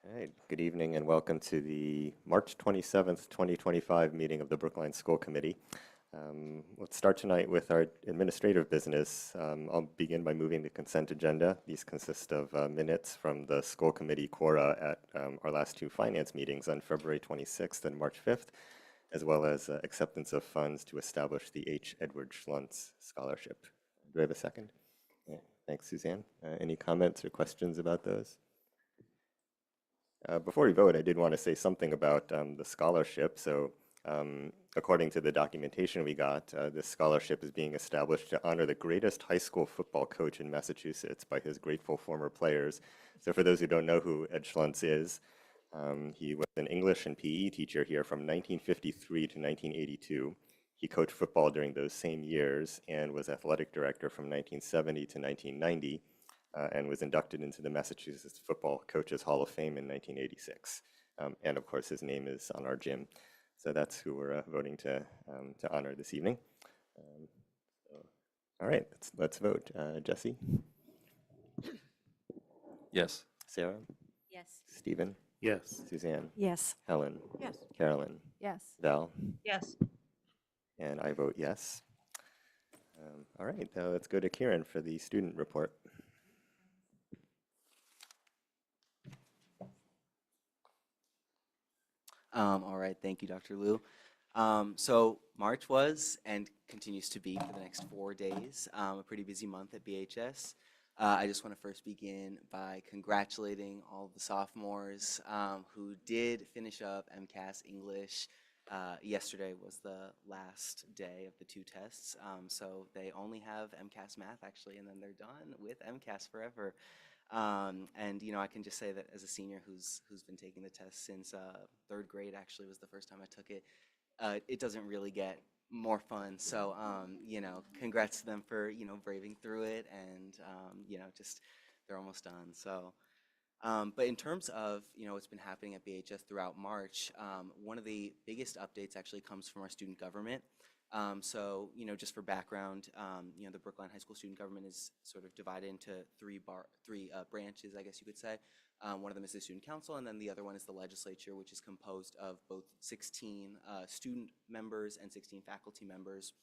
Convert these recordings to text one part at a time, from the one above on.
All right, good evening and welcome to the March 27th, 2025 meeting of the Brookline School Committee. Let's start tonight with our administrative business. I'll begin by moving the consent agenda. These consist of minutes from the school committee quora at our last two finance meetings on February 26th and March 5th, as well as acceptance of funds to establish the H. Edward Schluntz Scholarship. Do I have a second? Yeah, thanks, Suzanne. Any comments or questions about those? Before we vote, I did want to say something about the scholarship. According to the documentation we got, this scholarship is being established to honor the greatest high school football coach in Massachusetts by his grateful former players. So, for those who don't know who Ed Schluntz is, he was an English and PE teacher here from 1953 to 1982. He coached football during those same years and was athletic director from 1970 to 1990 and was inducted into the Massachusetts Football Coaches Hall of Fame in 1986. And of course, his name is on our gym. So that's who we're voting to honor this evening. Um, so, all right, let's vote. Jesse, Yes. Sarah, Yes. Stephen, Yes. Suzanne, Yes. Helen, Yes. Carolyn, Yes. Val, Yes. and I vote yes. All right, let's go to Kieran for the student report. All right, thank you, Dr. Liu. So March was and continues to be for the next 4 days a pretty busy month at BHS. I just want to first begin by congratulating all of the sophomores who did finish up MCAS English. Yesterday was the last day of the two tests, so they only have MCAS Math actually, and then they're done with MCAS forever. And I can just say that as a senior who's been taking the test since third grade, actually was the first time I took it. It doesn't really get more fun. So congrats to them for braving through it, and just they're almost done. So. But in terms of what's been happening at BHS throughout March, one of the biggest updates actually comes from our student government. So just for background, the Brookline High School student government is sort of divided into three branches, I guess you could say. One of them is the student council, and then the other one is the legislature, which is composed of both 16 student members and 16 faculty members.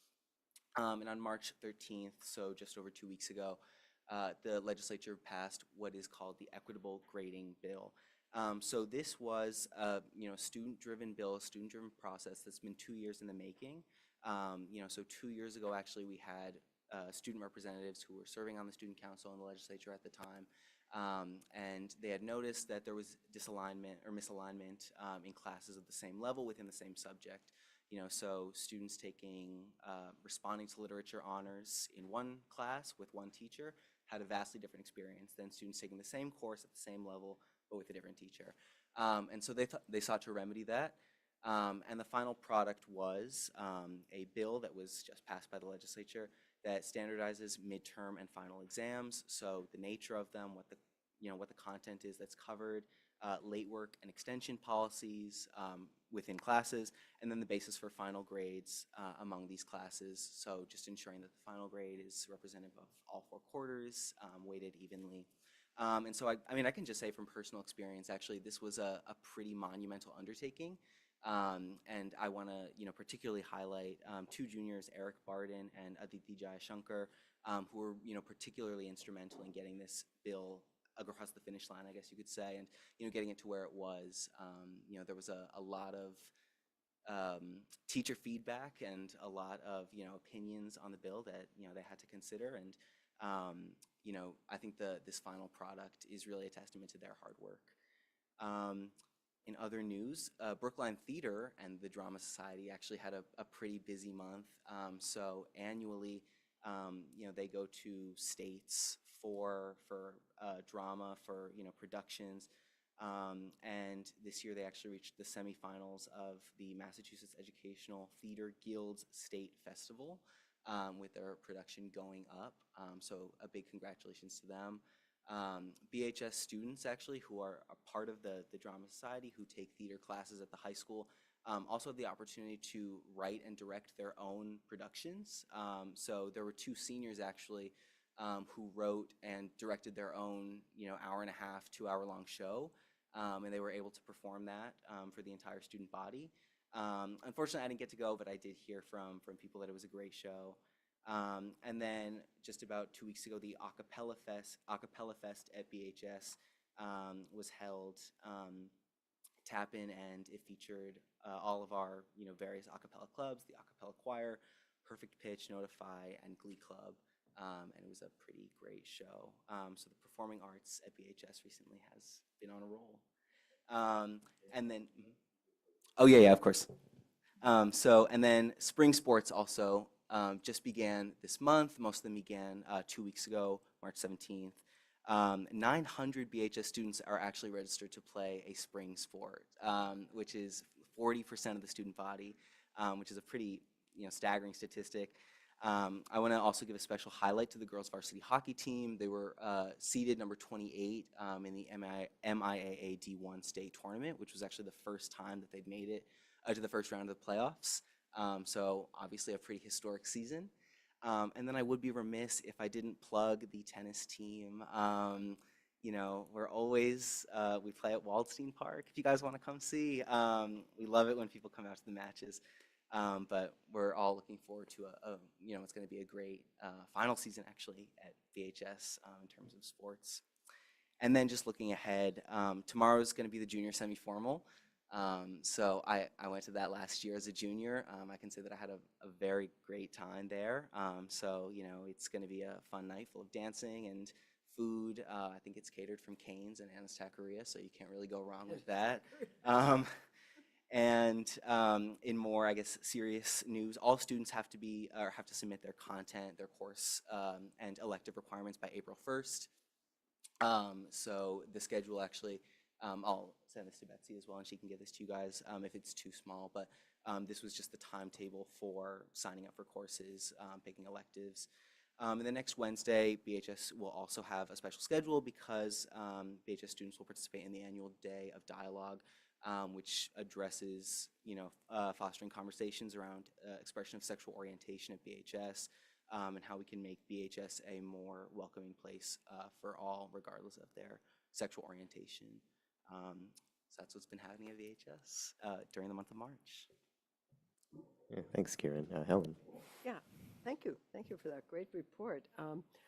And on March 13th, so just over 2 weeks ago, the legislature passed what is called the Equitable Grading Bill. So this was a student-driven bill, a student-driven process that's been 2 years in the making. So 2 years ago, actually, we had student representatives who were serving on the student council and the legislature at the time, and they had noticed that there was disalignment or misalignment in classes of the same level within the same subject. So students taking responding to literature honors in one class with one teacher had a vastly different experience than students taking the same course at the same level but with a different teacher. And so they sought to remedy that. And the final product was a bill that was just passed by the legislature that standardizes midterm and final exams. So the nature of them, what the content is that's covered, late work and extension policies within classes, and then the basis for final grades among these classes. So just ensuring that the final grade is representative of all 4 quarters, weighted evenly. And so I can just say from personal experience, actually, this was a pretty monumental undertaking. And I want to, particularly highlight two juniors, Eric Barden and Aditi Jayashankar, who were, particularly instrumental in getting this bill across the finish line, I guess you could say, and getting it to where it was. There was a lot of teacher feedback and a lot of opinions on the bill that they had to consider, and I think this final product is really a testament to their hard work. In other news, Brookline Theater and the Drama Society actually had a pretty busy month. So annually, they go to states for drama, for productions, and this year they actually reached the semifinals of the Massachusetts Educational Theater Guild's State Festival, with their production going up. So a big congratulations to them. BHS students actually who are a part of the Drama Society, who take theater classes at the high school, also have the opportunity to write and direct their own productions. So there were two seniors actually who wrote and directed their own hour and a half, 2 hour long show. and they were able to perform that for the entire student body. Unfortunately, I didn't get to go, but I did hear from people that it was a great show. And then just about 2 weeks ago, the Acapella Fest at BHS was held. Tap in, and it featured all of our various acapella clubs, the acapella choir, Perfect Pitch, Notify, and Glee Club, and it was a pretty great show. So the performing arts at BHS recently has been on a roll. And then, oh yeah, of course. And then spring sports also just began this month. Most of them began 2 weeks ago, March 17th. 900 BHS students are actually registered to play a spring sport, which is 40% of the student body, which is a pretty staggering statistic. I want to also give a special highlight to the girls varsity hockey team. They were seeded number 28 in the MIAA D1 state tournament, which was actually the first time that they've made it to the first round of the playoffs. So obviously a pretty historic season. And then I would be remiss if I didn't plug the tennis team. We're always, we play at Waldstein Park if you guys want to come see. We love it when people come out to the matches. But we're all looking forward to it's going to be a great final season actually at VHS in terms of sports. And then just looking ahead, tomorrow is going to be the junior semi-formal. So I went to that last year as a junior. I can say that I had a very great time there. So it's going to be a fun night full of dancing and food. I think it's catered from Cane's and Anna's Taqueria, so you can't really go wrong with that. And in more, I guess, serious news, all students have to submit their content, their course, and elective requirements by April 1st. So the schedule actually, I'll send this to Betsy as well, and she can give this to you guys if it's too small. But this was just the timetable for signing up for courses, picking electives. And the next Wednesday, BHS will also have a special schedule because BHS students will participate in the annual day of dialogue, which addresses, fostering conversations around expression of sexual orientation at BHS. And how we can make BHS a more welcoming place for all, regardless of their sexual orientation. So that's what's been happening at VHS during the month of March. Yeah, thanks, Kieran. Helen. Yeah, thank you. Thank you for that great report.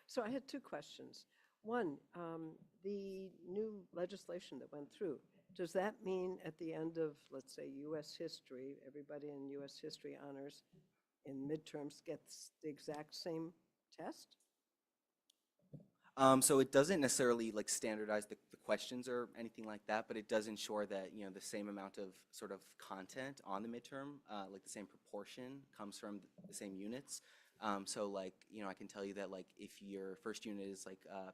So I had two questions. One, the new legislation that went through, does that mean at the end of, let's say, U.S. history, everybody in U.S. history honors in midterms gets the exact same test? So it doesn't necessarily standardize the questions or anything like that, but it does ensure that the same amount of sort of content on the midterm, like the same proportion, comes from the same units. So I can tell you that if your first unit is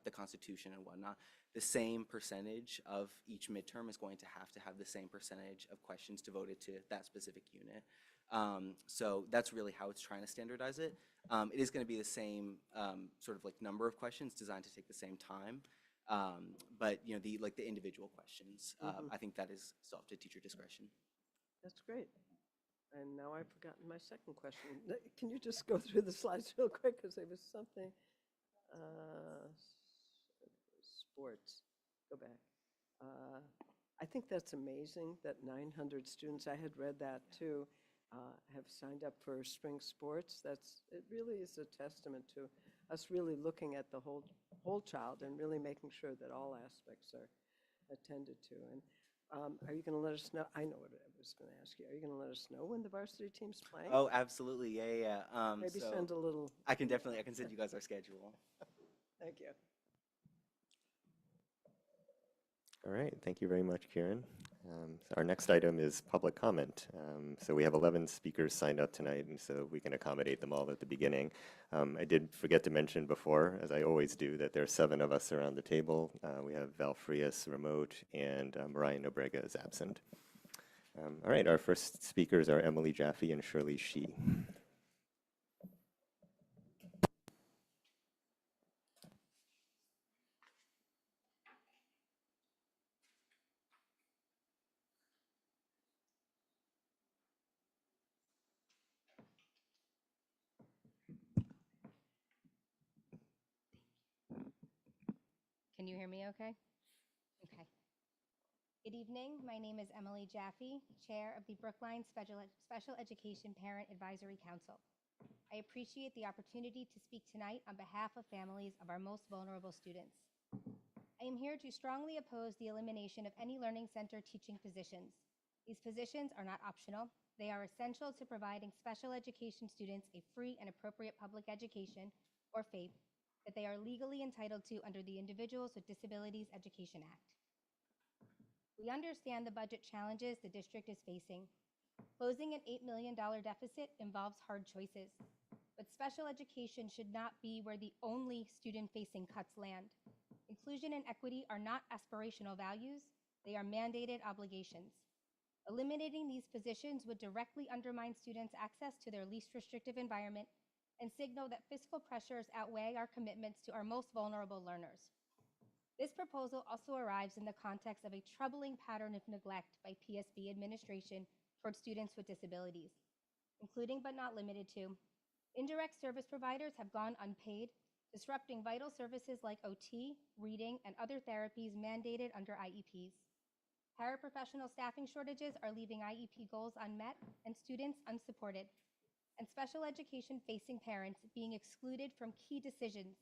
the Constitution and whatnot, the same percentage of each midterm is going to have the same percentage of questions devoted to that specific unit. So that's really how it's trying to standardize it. It is going to be the same sort of number of questions designed to take the same time, but the individual questions, I think that is still up to teacher discretion. That's great. And now I've forgotten my second question. Can you just go through the slides real quick, because there was something. Sports, go back. I think that's amazing that 900 students, I had read that too, have signed up for spring sports. It really is a testament to us really looking at the whole child and really making sure that all aspects are attended to. And are you going to let us know? I know what I was going to ask you. Are you going to let us know when the varsity team's playing? Oh, absolutely. Yeah. Maybe so send a little. I can send you guys our schedule. Thank you. All right, thank you very much, Kieran. So our next item is public comment. So we have 11 speakers signed up tonight, and so we can accommodate them all at the beginning. I did forget to mention before, as I always do, that there are 7 of us around the table. We have Val Frias remote, and Mariah Nobrega is absent. All right, our first speakers are Emily Jaffe and Shirley Shee. Can you hear me okay? Okay. Good evening. My name is Emily Jaffe, Chair of the Brookline Special Education Parent Advisory Council. I appreciate the opportunity to speak tonight on behalf of families of our most vulnerable students. I am here to strongly oppose the elimination of any Learning Center teaching positions. These positions are not optional. They are essential to providing special education students a free and appropriate public education, or FAPE, that they are legally entitled to under the Individuals with Disabilities Education Act. We understand the budget challenges the district is facing. Closing an $8 million deficit involves hard choices, but special education should not be where the only student-facing cuts land. Inclusion and equity are not aspirational values, they are mandated obligations. Eliminating these positions would directly undermine students' access to their least restrictive environment and signal that fiscal pressures outweigh our commitments to our most vulnerable learners. This proposal also arrives in the context of a troubling pattern of neglect by PSB administration towards students with disabilities, including but not limited to indirect service providers have gone unpaid, disrupting vital services like OT, reading, and other therapies mandated under IEPs. Paraprofessional staffing shortages are leaving IEP goals unmet and students unsupported, and special education-facing parents being excluded from key decisions,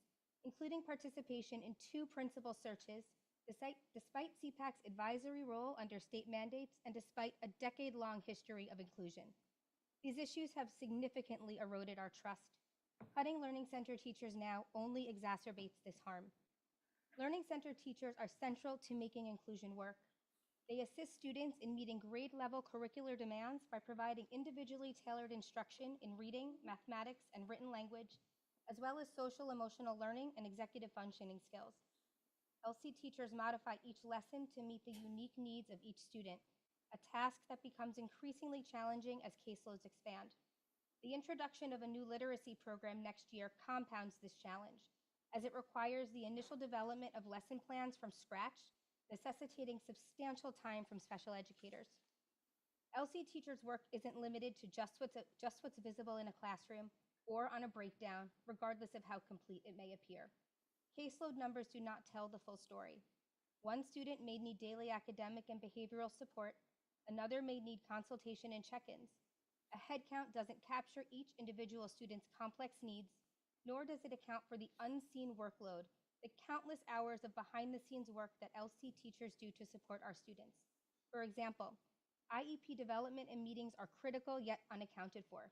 including participation in 2 principal searches, despite CPAC's advisory role under state mandates and despite a decade-long history of inclusion. These issues have significantly eroded our trust. Cutting Learning Center teachers now only exacerbates this harm. Learning Center teachers are central to making inclusion work. They assist students in meeting grade-level curricular demands by providing individually tailored instruction in reading, mathematics, and written language, as well as social-emotional learning and executive functioning skills. LC teachers modify each lesson to meet the unique needs of each student, a task that becomes increasingly challenging as caseloads expand. The introduction of a new literacy program next year compounds this challenge, as it requires the initial development of lesson plans from scratch, necessitating substantial time from special educators. LC teachers' work isn't limited to just what's visible in a classroom or on a breakdown, regardless of how complete it may appear. Caseload numbers do not tell the full story. One student may need daily academic and behavioral support, another may need consultation and check-ins. A headcount doesn't capture each individual student's complex needs, nor does it account for the unseen workload, the countless hours of behind-the-scenes work that LC teachers do to support our students. For example, IEP development and meetings are critical yet unaccounted for.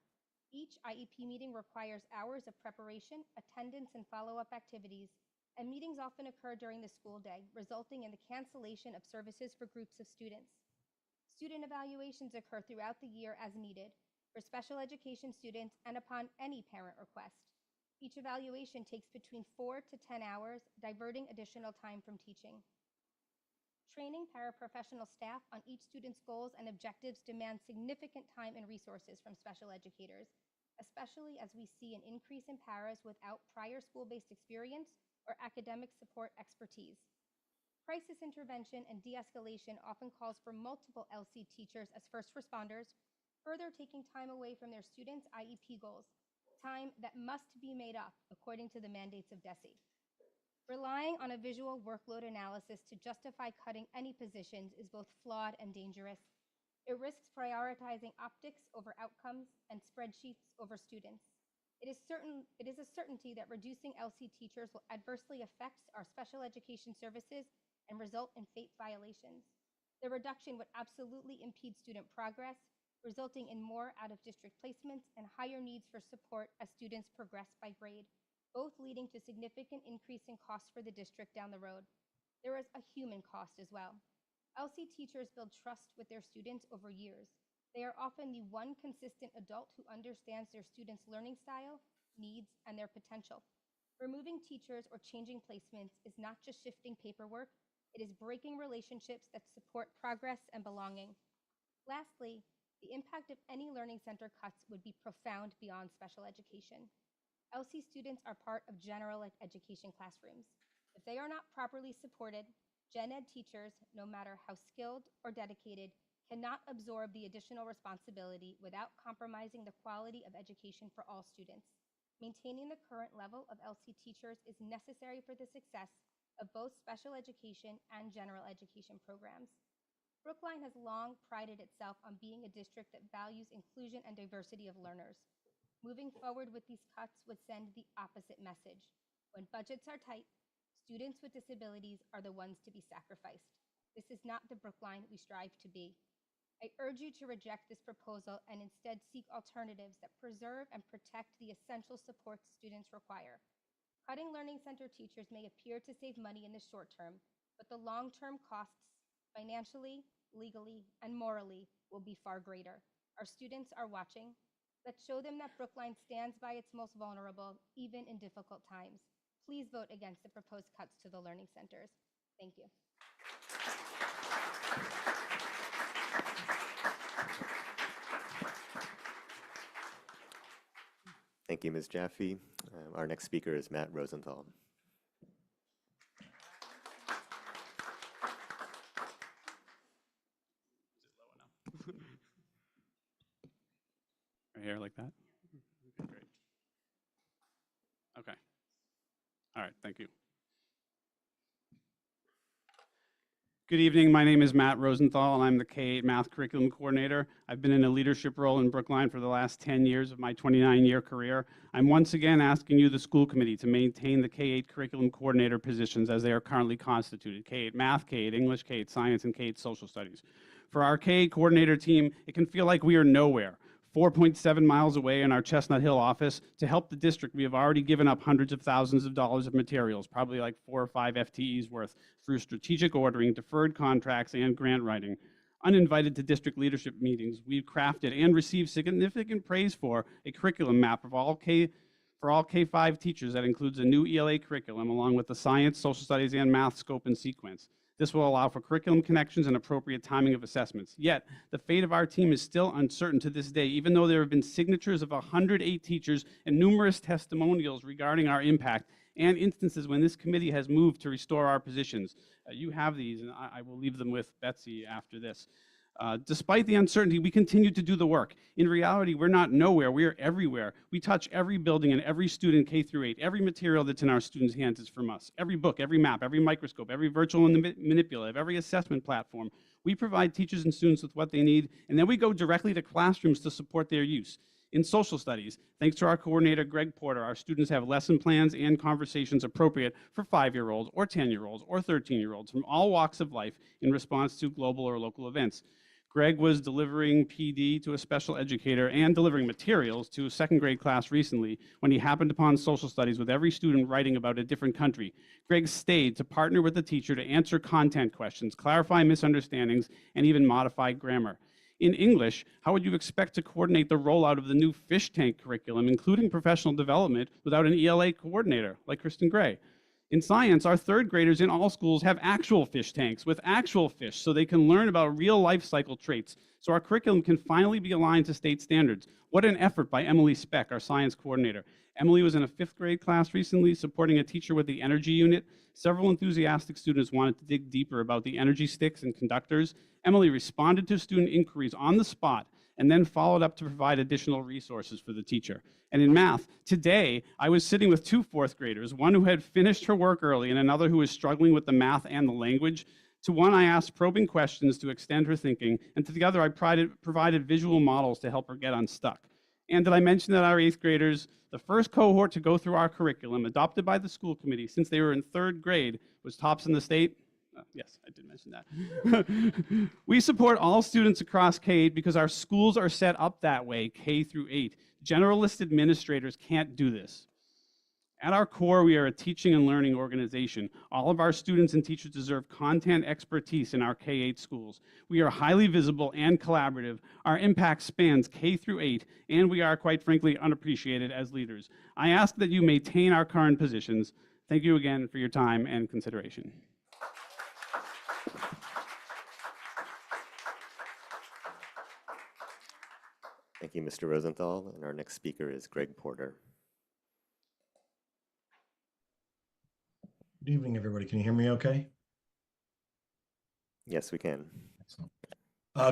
Each IEP meeting requires hours of preparation, attendance, and follow-up activities, and meetings often occur during the school day, resulting in the cancellation of services for groups of students. Student evaluations occur throughout the year as needed for special education students and upon any parent request. Each evaluation takes between 4 to 10 hours, diverting additional time from teaching. Training paraprofessional staff on each student's goals and objectives demands significant time and resources from special educators, especially as we see an increase in paras without prior school-based experience or academic support expertise. Crisis intervention and de-escalation often calls for multiple LC teachers as first responders, further taking time away from their students' IEP goals, time that must be made up according to the mandates of DESE. Relying on a visual workload analysis to justify cutting any positions is both flawed and dangerous. It risks prioritizing optics over outcomes and spreadsheets over students. It is a certainty that reducing LC teachers will adversely affect our special education services and result in FAPE violations. The reduction would absolutely impede student progress, resulting in more out-of-district placements and higher needs for support as students progress by grade, both leading to significant increase in costs for the district down the road. There is a human cost as well. LC teachers build trust with their students over years. They are often the one consistent adult who understands their students' learning style, needs, and their potential. Removing teachers or changing placements is not just shifting paperwork, it is breaking relationships that support progress and belonging. Lastly, the impact of any learning center cuts would be profound beyond special education. LC students are part of general education classrooms. If they are not properly supported, gen ed teachers, no matter how skilled or dedicated, cannot absorb the additional responsibility without compromising the quality of education for all students. Maintaining the current level of LC teachers is necessary for the success of both special education and general education programs. Brookline has long prided itself on being a district that values inclusion and diversity of learners. Moving forward with these cuts would send the opposite message. When budgets are tight, students with disabilities are the ones to be sacrificed. This is not the Brookline we strive to be. I urge you to reject this proposal and instead seek alternatives that preserve and protect the essential supports students require. Cutting Learning Center teachers may appear to save money in the short term, but the long-term costs, financially, legally, and morally, will be far greater. Our students are watching. Let's show them that Brookline stands by its most vulnerable, even in difficult times. Please vote against the proposed cuts to the learning centers. Thank you. Thank you, Ms. Jaffe. Our next speaker is Matt Rosenthal. Right here like that? Okay, great. Okay. All right, thank you. Good evening, my name is Matt Rosenthal, and I'm the K-8 Math Curriculum Coordinator. I've been in a leadership role in Brookline for the last 10 years of my 29-year career. I'm once again asking you, the school committee, to maintain the K-8 Curriculum Coordinator positions as they are currently constituted: K-8 Math, K-8 English, K-8 Science, and K-8 Social Studies. For our K-8 coordinator team, it can feel like we are nowhere. 4.7 miles away in our Chestnut Hill office. To help the district, we have already given up hundreds of thousands of dollars of materials, probably like 4 or 5 FTEs worth, through strategic ordering, deferred contracts, and grant writing. Uninvited to district leadership meetings, we've crafted and received significant praise for a curriculum map of all K-5 teachers that includes a new ELA curriculum, along with the science, social studies, and math scope and sequence. This will allow for curriculum connections and appropriate timing of assessments. Yet, the fate of our team is still uncertain to this day, even though there have been signatures of 108 teachers and numerous testimonials regarding our impact and instances when this committee has moved to restore our positions. You have these, and I will leave them with Betsy after this. Despite the uncertainty, we continue to do the work. In reality, we're not nowhere, we are everywhere. We touch every building and every student K through 8. Every material that's in our students' hands is from us. Every book, every map, every microscope, every virtual and manipulative, every assessment platform. We provide teachers and students with what they need, and then we go directly to classrooms to support their use. In social studies, thanks to our coordinator, Greg Porter, our students have lesson plans and conversations appropriate for 5-year-olds or 10-year-olds or 13-year-olds from all walks of life in response to global or local events. Greg was delivering PD to a special educator and delivering materials to a second grade class recently when he happened upon social studies with every student writing about a different country. Greg stayed to partner with the teacher to answer content questions, clarify misunderstandings, and even modify grammar. In English, how would you expect to coordinate the rollout of the new fish tank curriculum, including professional development, without an ELA coordinator like Kristen Gray? In science, our third graders in all schools have actual fish tanks with actual fish so they can learn about real life cycle traits, so our curriculum can finally be aligned to state standards. What an effort by Emily Speck, our science coordinator. Emily was in a 5th grade class recently supporting a teacher with the energy unit. Several enthusiastic students wanted to dig deeper about the energy sticks and conductors. Emily responded to student inquiries on the spot and then followed up to provide additional resources for the teacher. And in math, today, I was sitting with 2 4th graders, one who had finished her work early and another who was struggling with the math and the language. To one, I asked probing questions to extend her thinking, and to the other, I provided visual models to help her get unstuck. And did I mention that our 8th graders, the first cohort to go through our curriculum, adopted by the school committee since they were in 3rd grade, was tops in the state? Yes, I did mention that. We support all students across K-8 because our schools are set up that way, K through 8. Generalist administrators can't do this. At our core, we are a teaching and learning organization. All of our students and teachers deserve content expertise in our K-8 schools. We are highly visible and collaborative. Our impact spans K through 8, and we are, quite frankly, unappreciated as leaders. I ask that you maintain our current positions. Thank you again for your time and consideration. Thank you, Mr. Rosenthal. And our next speaker is Greg Porter. Good evening, everybody. Can you hear me okay? Yes, we can. Excellent.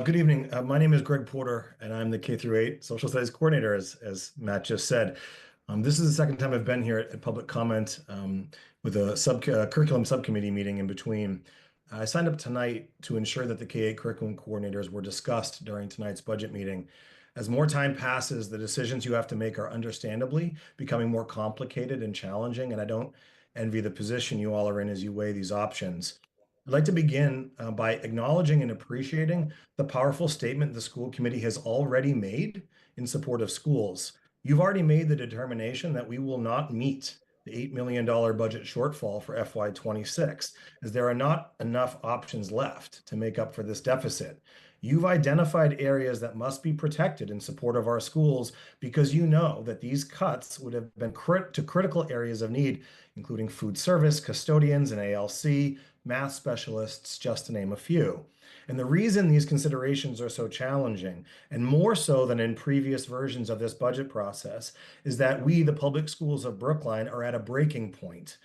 Good evening. My name is Greg Porter, and I'm the K through 8 Social Studies Coordinator, as Matt just said. This is the second time I've been here at public comment with a curriculum subcommittee meeting in between. I signed up tonight to ensure that the K-8 curriculum coordinators were discussed during tonight's budget meeting. As more time passes, the decisions you have to make are understandably becoming more complicated and challenging, and I don't envy the position you all are in as you weigh these options. I'd like to begin by acknowledging and appreciating the powerful statement the school committee has already made in support of schools. You've already made the determination that we will not meet the $8 million budget shortfall for FY26, as there are not enough options left to make up for this deficit. You've identified areas that must be protected in support of our schools because you know that these cuts would have been to critical areas of need, including food service, custodians, and ALC, math specialists, just to name a few. And the reason these considerations are so challenging, and more so than in previous versions of this budget process, is that we, the public schools of Brookline, are at a breaking point.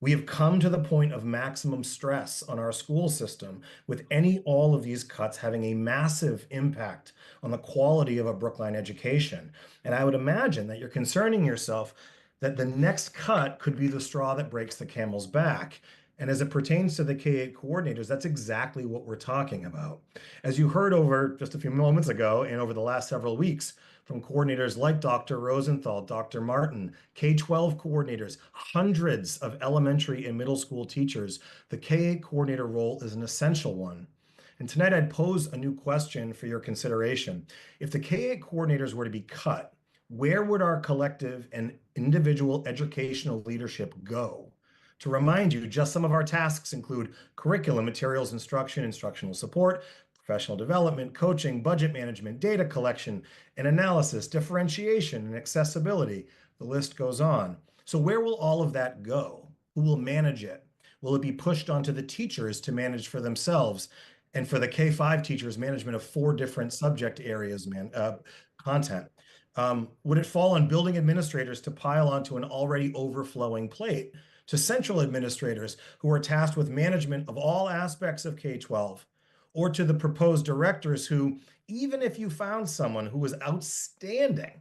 We have come to the point of maximum stress on our school system, with all of these cuts having a massive impact on the quality of a Brookline education. And I would imagine that you're concerning yourself that the next cut could be the straw that breaks the camel's back. And as it pertains to the K-8 coordinators, that's exactly what we're talking about. As you heard over just a few moments ago and over the last several weeks, from coordinators like Dr. Rosenthal, Dr. Martin, K-12 coordinators, hundreds of elementary and middle school teachers, the K-8 coordinator role is an essential one. And tonight I'd pose a new question for your consideration. If the K-8 coordinators were to be cut, where would our collective and individual educational leadership go? To remind you, just some of our tasks include curriculum, materials, instruction, instructional support, professional development, coaching, budget management, data collection and analysis, differentiation and accessibility. The list goes on. So where will all of that go? Who will manage it? Will it be pushed onto the teachers to manage for themselves? And for the K-5 teachers, management of 4 different subject areas, content. Would it fall on building administrators to pile onto an already overflowing plate? To central administrators who are tasked with management of all aspects of K-12, or to the proposed directors who, even if you found someone who was outstanding,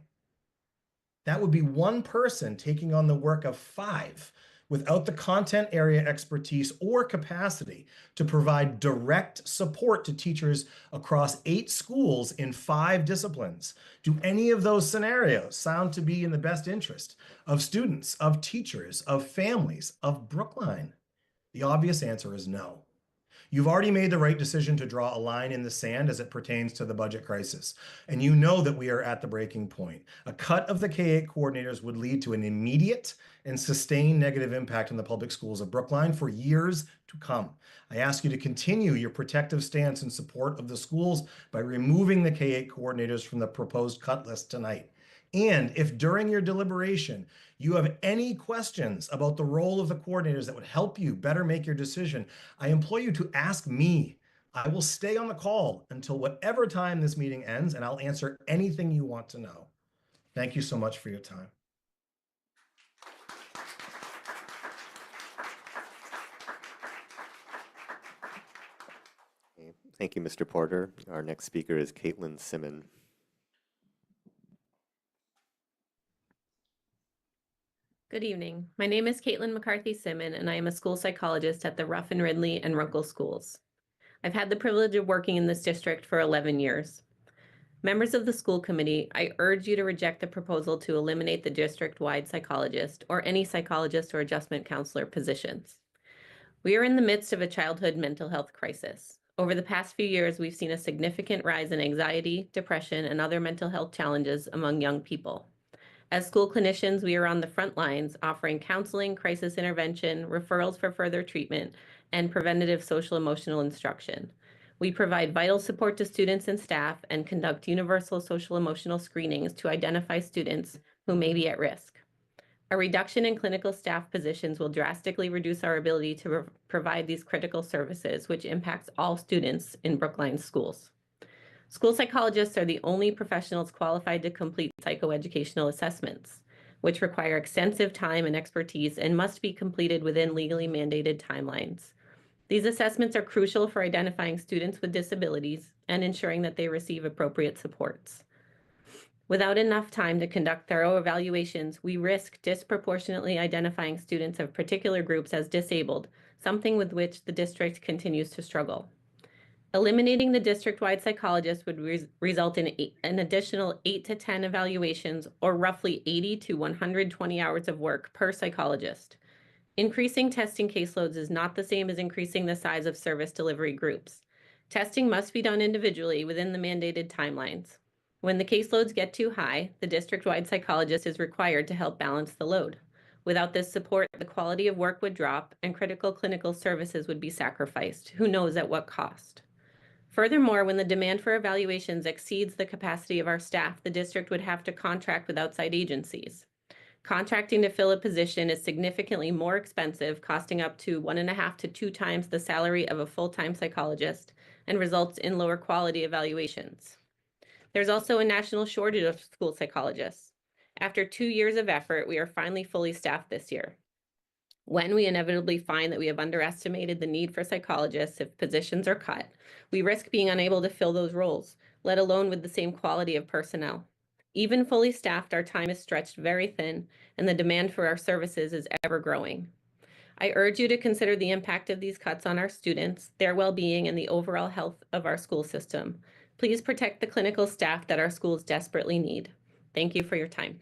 that would be one person taking on the work of 5 without the content area expertise or capacity to provide direct support to teachers across 8 schools in 5 disciplines. Do any of those scenarios sound to be in the best interest of students, of teachers, of families, of Brookline? The obvious answer is no. You've already made the right decision to draw a line in the sand as it pertains to the budget crisis. And you know that we are at the breaking point. A cut of the K-8 coordinators would lead to an immediate and sustained negative impact on the public schools of Brookline for years to come. I ask you to continue your protective stance in support of the schools by removing the K-8 coordinators from the proposed cut list tonight. And if during your deliberation you have any questions about the role of the coordinators that would help you better make your decision, I implore you to ask me. I will stay on the call until whatever time this meeting ends, and I'll answer anything you want to know. Thank you so much for your time. Okay, thank you, Mr. Porter. Our next speaker is Caitlin Simon. Good evening. My name is Caitlin McCarthy Simon, and I am a school psychologist at the Ruffin Ridley and Runkle schools. I've had the privilege of working in this district for 11 years. Members of the school committee, I urge you to reject the proposal to eliminate the district-wide psychologist or any psychologist or adjustment counselor positions. We are in the midst of a childhood mental health crisis. Over the past few years, we've seen a significant rise in anxiety, depression, and other mental health challenges among young people. As school clinicians, we are on the front lines offering counseling, crisis intervention, referrals for further treatment, and preventative social emotional instruction. We provide vital support to students and staff and conduct universal social emotional screenings to identify students who may be at risk. A reduction in clinical staff positions will drastically reduce our ability to provide these critical services, which impacts all students in Brookline schools. School psychologists are the only professionals qualified to complete psychoeducational assessments, which require extensive time and expertise and must be completed within legally mandated timelines. These assessments are crucial for identifying students with disabilities and ensuring that they receive appropriate supports. Without enough time to conduct thorough evaluations, we risk disproportionately identifying students of particular groups as disabled, something with which the district continues to struggle. Eliminating the district-wide psychologist would result in an additional 8 to 10 evaluations, or roughly 80 to 120 hours of work per psychologist. Increasing testing caseloads is not the same as increasing the size of service delivery groups. Testing must be done individually within the mandated timelines. When the caseloads get too high, the district-wide psychologist is required to help balance the load. Without this support, the quality of work would drop and critical clinical services would be sacrificed, who knows at what cost. Furthermore, when the demand for evaluations exceeds the capacity of our staff, the district would have to contract with outside agencies. Contracting to fill a position is significantly more expensive, costing up to 1.5 to 2 times the salary of a full-time psychologist, and results in lower quality evaluations. There's also a national shortage of school psychologists. After 2 years of effort, we are finally fully staffed this year. When we inevitably find that we have underestimated the need for psychologists if positions are cut, we risk being unable to fill those roles, let alone with the same quality of personnel. Even fully staffed, our time is stretched very thin, and the demand for our services is ever growing. I urge you to consider the impact of these cuts on our students, their well-being, and the overall health of our school system. Please protect the clinical staff that our schools desperately need. Thank you for your time.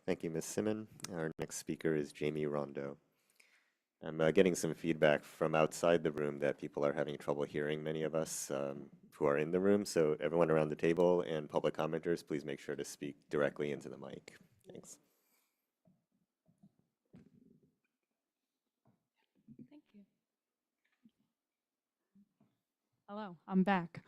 Thank you, Ms. Simon. Our next speaker is Jamie Rondo. I'm getting some feedback from outside the room that people are having trouble hearing many of us who are in the room. So everyone around the table and public commenters, please make sure to speak directly into the mic. Thanks. Thank you. Hello, I'm back.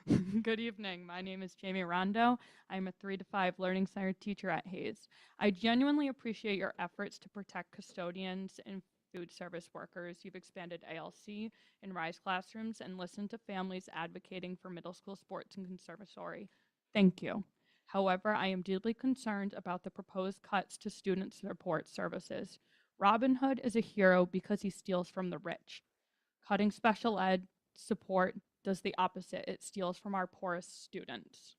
Good evening. My name is Jamie Rondo. I'm a 3 to 5 Learning Center teacher at Hayes. I genuinely appreciate your efforts to protect custodians and food service workers. You've expanded ALC and RISE classrooms and listened to families advocating for middle school sports and conservatory. Thank you. However, I am deeply concerned about the proposed cuts to student support services. Robin Hood is a hero because he steals from the rich. Cutting special ed support does the opposite. It steals from our poorest students.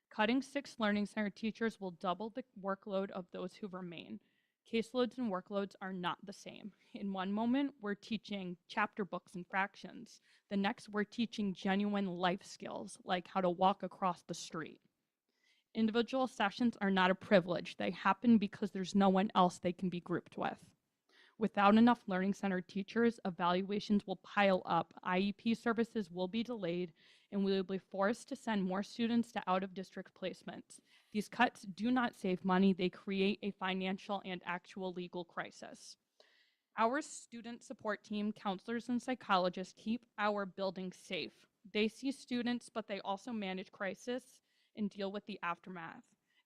Cutting 6 Learning Center teachers will double the workload of those who remain. Caseloads and workloads are not the same. In one moment, we're teaching chapter books and fractions. The next, we're teaching genuine life skills, like how to walk across the street. Individual sessions are not a privilege. They happen because there's no one else they can be grouped with. Without enough Learning Center teachers, evaluations will pile up, IEP services will be delayed, and we will be forced to send more students to out-of-district placements. These cuts do not save money, they create a financial and actual legal crisis. Our student support team, counselors, and psychologists keep our buildings safe. They see students, but they also manage crisis and deal with the aftermath.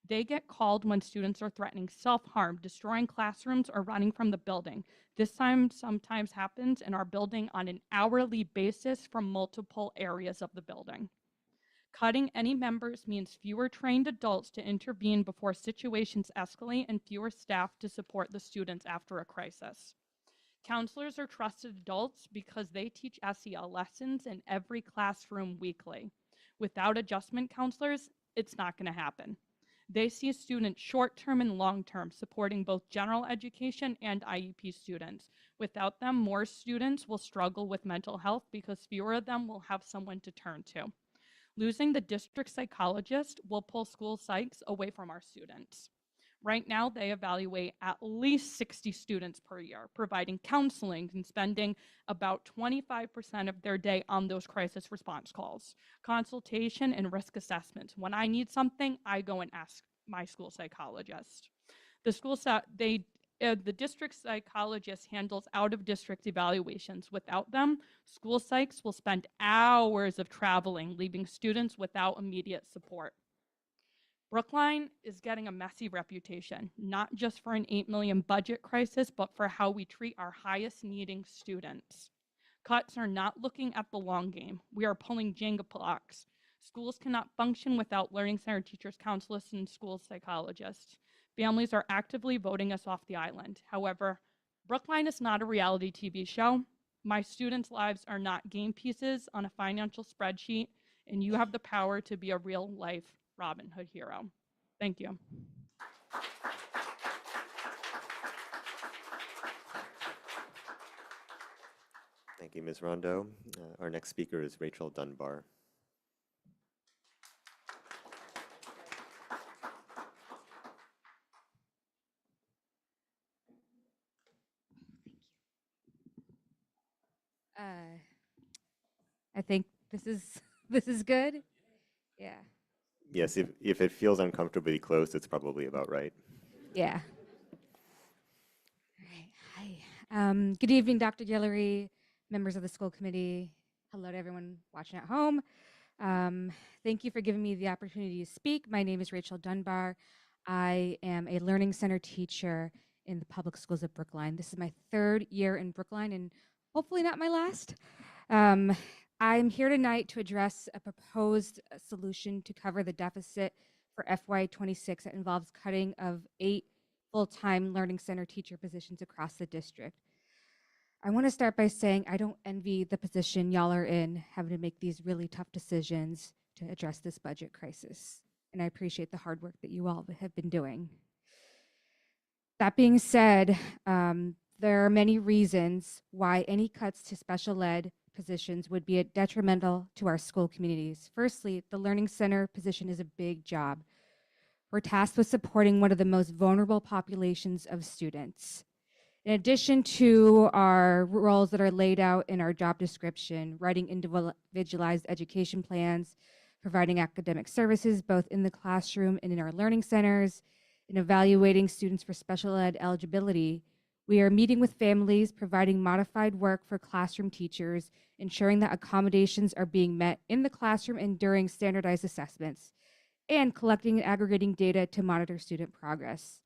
They get called when students are threatening self-harm, destroying classrooms, or running from the building. This sometimes happens in our building on an hourly basis from multiple areas of the building. Cutting any members means fewer trained adults to intervene before situations escalate and fewer staff to support the students after a crisis. Counselors are trusted adults because they teach SEL lessons in every classroom weekly. Without adjustment counselors, it's not going to happen. They see students short-term and long-term, supporting both general education and IEP students. Without them, more students will struggle with mental health because fewer of them will have someone to turn to. Losing the district psychologist will pull school psychs away from our students. Right now, they evaluate at least 60 students per year, providing counseling and spending about 25% of their day on those crisis response calls, consultation, and risk assessments. When I need something, I go and ask my school psychologist. The district psychologist handles out-of-district evaluations. Without them, school psychs will spend hours of traveling, leaving students without immediate support. Brookline is getting a messy reputation, not just for an $8 million budget crisis, but for how we treat our highest needing students. Cuts are not looking at the long game. We are pulling Jenga blocks. Schools cannot function without Learning Center teachers, counselors, and school psychologists. Families are actively voting us off the island. However, Brookline is not a reality TV show. My students' lives are not game pieces on a financial spreadsheet, and you have the power to be a real-life Robin Hood hero. Thank you. Thank you, Ms. Rondo. Our next speaker is Rachel Dunbar. I think this is this is good. Yeah. Yes, if it feels uncomfortably close, it's probably about right. Yeah. All right. Hi. Good evening, Dr. Guillory, members of the school committee. Hello to everyone watching at home. Thank you for giving me the opportunity to speak. My name is Rachel Dunbar. I am a learning center teacher in the public schools of Brookline. This is my 3rd year in Brookline and hopefully not my last. I'm here tonight to address a proposed solution to cover the deficit for FY26 that involves cutting of 8 full-time learning center teacher positions across the district. I want to start by saying I don't envy the position y'all are in, having to make these really tough decisions to address this budget crisis. And I appreciate the hard work that you all have been doing. That being said, there are many reasons why any cuts to special ed positions would be detrimental to our school communities. Firstly, the learning center position is a big job. We're tasked with supporting one of the most vulnerable populations of students. In addition to our roles that are laid out in our job description, writing individualized education plans, providing academic services both in the classroom and in our learning centers, and evaluating students for special ed eligibility, we are meeting with families, providing modified work for classroom teachers, ensuring that accommodations are being met in the classroom and during standardized assessments, and collecting and aggregating data to monitor student progress.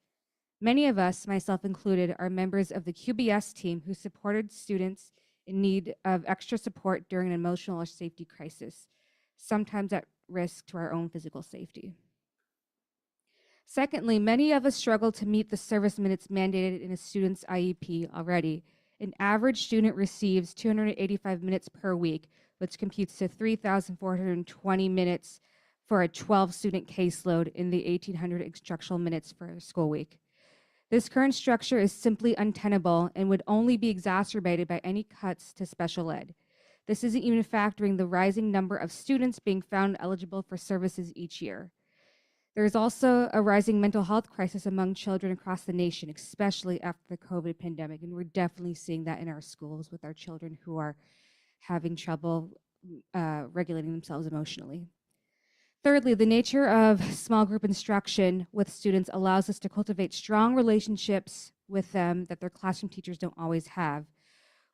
Many of us, myself included, are members of the QBS team who supported students in need of extra support during an emotional or safety crisis, sometimes at risk to our own physical safety. Secondly, many of us struggle to meet the service minutes mandated in a student's IEP already. An average student receives 285 minutes per week, which computes to 3,420 minutes for a 12-student caseload in the 1,800 instructional minutes for a school week. This current structure is simply untenable and would only be exacerbated by any cuts to special ed. This isn't even factoring the rising number of students being found eligible for services each year. There is also a rising mental health crisis among children across the nation, especially after the COVID pandemic, and we're definitely seeing that in our schools with our children who are having trouble regulating themselves emotionally. Thirdly, the nature of small group instruction with students allows us to cultivate strong relationships with them that their classroom teachers don't always have.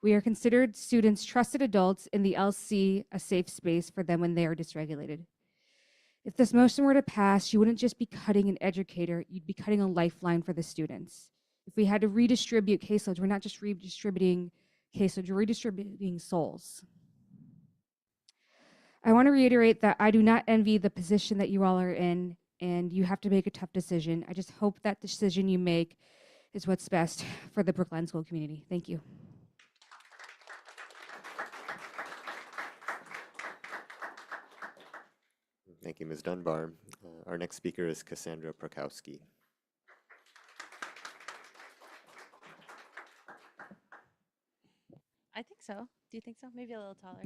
We are considered students' trusted adults in the LC, a safe space for them when they are dysregulated. If this motion were to pass, you wouldn't just be cutting an educator, you'd be cutting a lifeline for the students. If we had to redistribute caseloads, we're not just redistributing caseloads, we're redistributing souls. I want to reiterate that I do not envy the position that you all are in, and you have to make a tough decision. I just hope that decision you make is what's best for the Brookline school community. Thank you. Thank you, Ms. Dunbar. Our next speaker is Cassandra Prokowski. I think so. Do you think so? Maybe a little taller.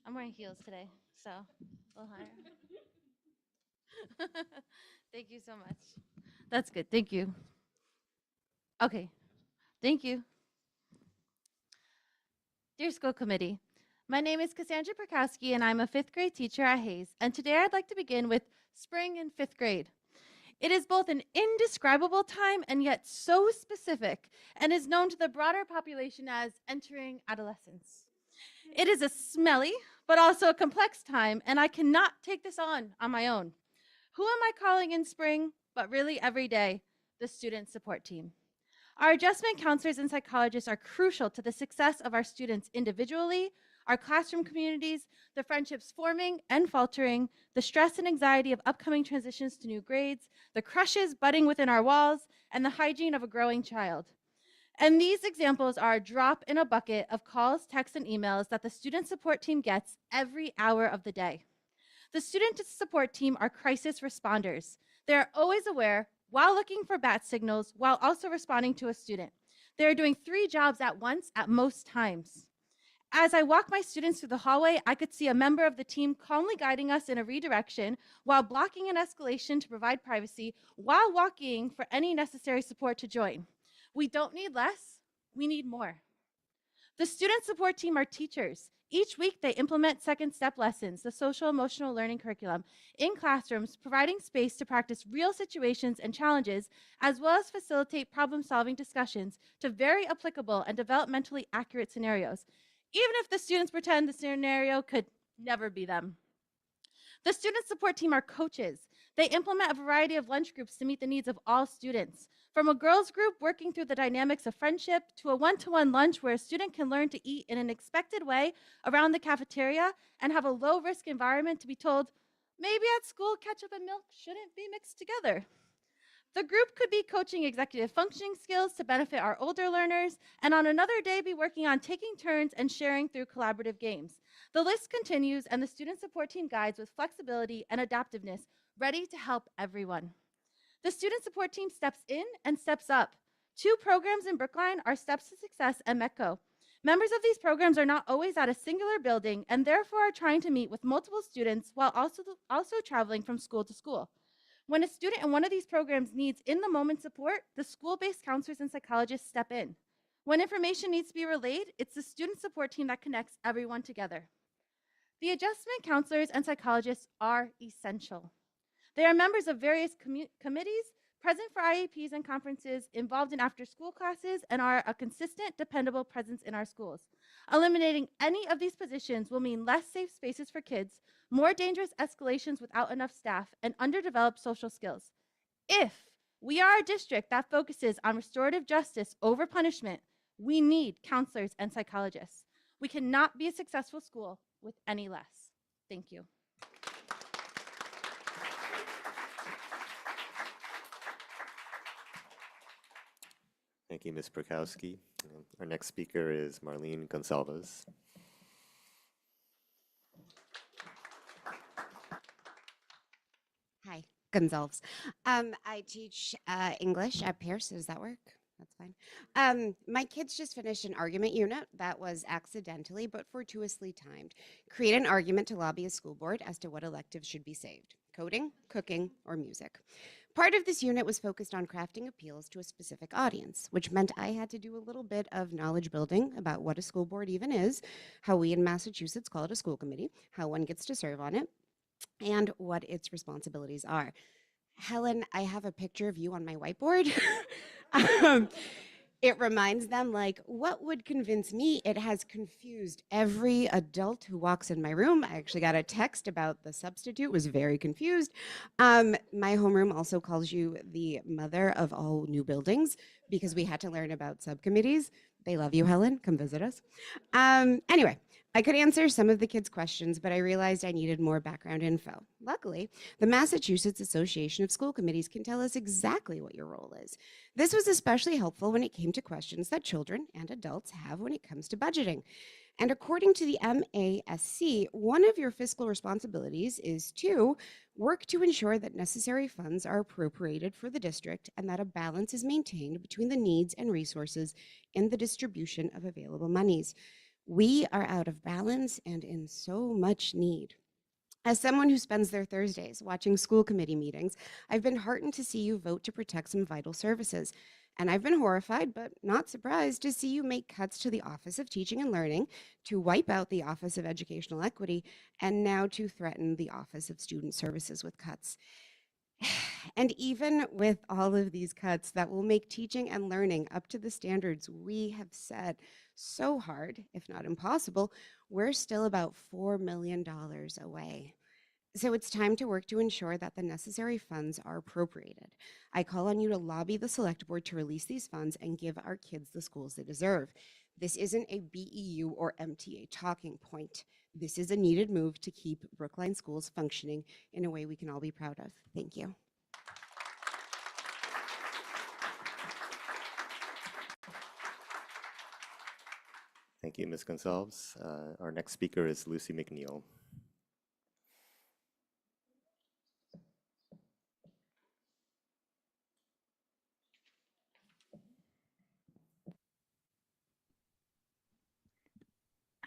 I'm wearing heels today, so a little higher. Thank you so much. That's good. Thank you. Okay. Thank you. Dear school committee, my name is Cassandra Prokowski, and I'm a 5th grade teacher at Hayes. And today I'd like to begin with spring in 5th grade. It is both an indescribable time and yet so specific, and is known to the broader population as entering adolescence. It is a smelly, but also a complex time, and I cannot take this on my own. Who am I calling in spring, but really every day? The student support team. Our adjustment counselors and psychologists are crucial to the success of our students individually, our classroom communities, the friendships forming and faltering, the stress and anxiety of upcoming transitions to new grades, the crushes budding within our walls, and the hygiene of a growing child. And these examples are a drop in a bucket of calls, texts, and emails that the student support team gets every hour of the day. The student support team are crisis responders. They are always aware while looking for bat signals while also responding to a student. They are doing 3 jobs at once at most times. As I walk my students through the hallway, I could see a member of the team calmly guiding us in a redirection while blocking an escalation to provide privacy while walking for any necessary support to join. We don't need less, we need more. The student support team are teachers. Each week, they implement second step lessons, the social emotional learning curriculum, in classrooms, providing space to practice real situations and challenges, as well as facilitate problem solving discussions to very applicable and developmentally accurate scenarios, even if the students pretend the scenario could never be them. The student support team are coaches. They implement a variety of lunch groups to meet the needs of all students. From a girls group working through the dynamics of friendship to a one-to-one lunch where a student can learn to eat in an expected way around the cafeteria and have a low-risk environment to be told, maybe at school ketchup and milk shouldn't be mixed together. The group could be coaching executive functioning skills to benefit our older learners, and on another day be working on taking turns and sharing through collaborative games. The list continues, and the student support team guides with flexibility and adaptiveness, ready to help everyone. The student support team steps in and steps up. 2 programs in Brookline are Steps to Success and METCO. Members of these programs are not always at a singular building and therefore are trying to meet with multiple students while also traveling from school to school. When a student in one of these programs needs in-the-moment support, the school-based counselors and psychologists step in. When information needs to be relayed, it's the student support team that connects everyone together. The adjustment counselors and psychologists are essential. They are members of various committees, present for IEPs and conferences, involved in after-school classes, and are a consistent, dependable presence in our schools. Eliminating any of these positions will mean less safe spaces for kids, more dangerous escalations without enough staff, and underdeveloped social skills. If we are a district that focuses on restorative justice over punishment, we need counselors and psychologists. We cannot be a successful school with any less. Thank you. Thank you, Ms. Prokowski. Our next speaker is Marlene Gonsalves. Hi, Gonzalez. I teach English at Pierce. Does that work? That's fine. My kids just finished an argument unit that was accidentally but fortuitously timed. Create an argument to lobby a school board as to what electives should be saved: coding, cooking, or music. Part of this unit was focused on crafting appeals to a specific audience, which meant I had to do a little bit of knowledge building about what a school board even is, how we in Massachusetts call it a school committee, how one gets to serve on it, and what its responsibilities are. Helen, I have a picture of you on my whiteboard. It reminds them, like, what would convince me? It has confused every adult who walks in my room. I actually got a text about the substitute, was very confused. My homeroom also calls you the mother of all new buildings because we had to learn about subcommittees. They love you, Helen. Come visit us. Anyway, I could answer some of the kids' questions, but I realized I needed more background info. Luckily, the Massachusetts Association of School Committees can tell us exactly what your role is. This was especially helpful when it came to questions that children and adults have when it comes to budgeting. And according to the MASC, one of your fiscal responsibilities is to work to ensure that necessary funds are appropriated for the district and that a balance is maintained between the needs and resources in the distribution of available monies. We are out of balance and in so much need. As someone who spends their Thursdays watching school committee meetings, I've been heartened to see you vote to protect some vital services. And I've been horrified, but not surprised, to see you make cuts to the Office of Teaching and Learning, to wipe out the Office of Educational Equity, and now to threaten the Office of Student Services with cuts. And even with all of these cuts that will make teaching and learning up to the standards we have set so hard, if not impossible, we're still about $4 million away. So it's time to work to ensure that the necessary funds are appropriated. I call on you to lobby the select board to release these funds and give our kids the schools they deserve. This isn't a BEU or MTA talking point. This is a needed move to keep Brookline schools functioning in a way we can all be proud of. Thank you. Thank you, Ms. Gonzalez. Our next speaker is Lucy McNeil.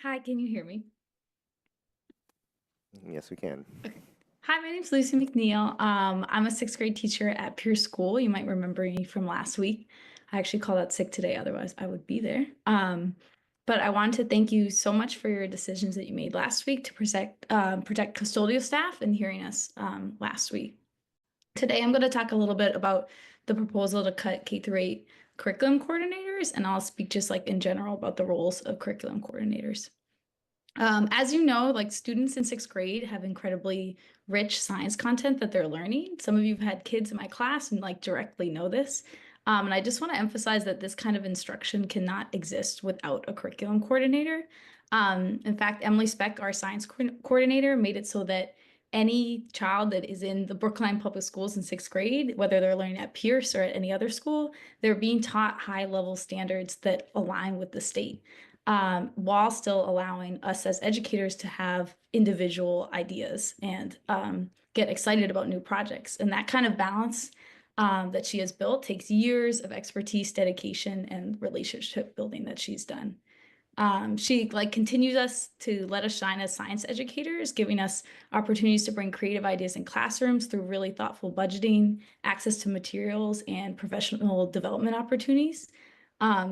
Hi, can you hear me? Yes, we can. Hi, my name's Lucy McNeil. I'm a sixth grade teacher at Pierce School. You might remember me from last week. I actually called out sick today, otherwise I would be there. But I wanted to thank you so much for your decisions that you made last week to protect custodial staff and hearing us last week. Today, I'm going to talk a little bit about the proposal to cut K-8 curriculum coordinators, and I'll speak just like in general about the roles of curriculum coordinators. As you know, like students in sixth grade have incredibly rich science content that they're learning. Some of you have had kids in my class and like directly know this. And I just want to emphasize that this kind of instruction cannot exist without a curriculum coordinator. In fact, Emily Speck, our science coordinator, made it so that any child that is in the Brookline Public Schools in sixth grade, whether they're learning at Pierce or at any other school, they're being taught high-level standards that align with the state. While still allowing us as educators to have individual ideas and get excited about new projects. And that kind of balance that she has built takes years of expertise, dedication, and relationship building that she's done. She like continues us to let us shine as science educators, giving us opportunities to bring creative ideas in classrooms through really thoughtful budgeting, access to materials, and professional development opportunities.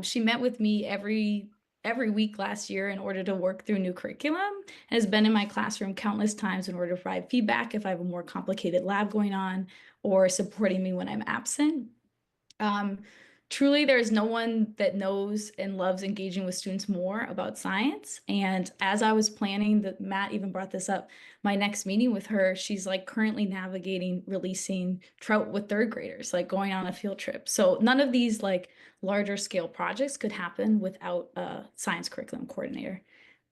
She met with me every week last year in order to work through new curriculum, and has been in my classroom countless times in order to provide feedback if I have a more complicated lab going on or supporting me when I'm absent. Truly, there is no one that knows and loves engaging with students more about science. And as I was planning, that Matt even brought this up, my next meeting with her, she's like currently navigating releasing trout with third graders, like going on a field trip. So none of these like larger scale projects could happen without a science curriculum coordinator.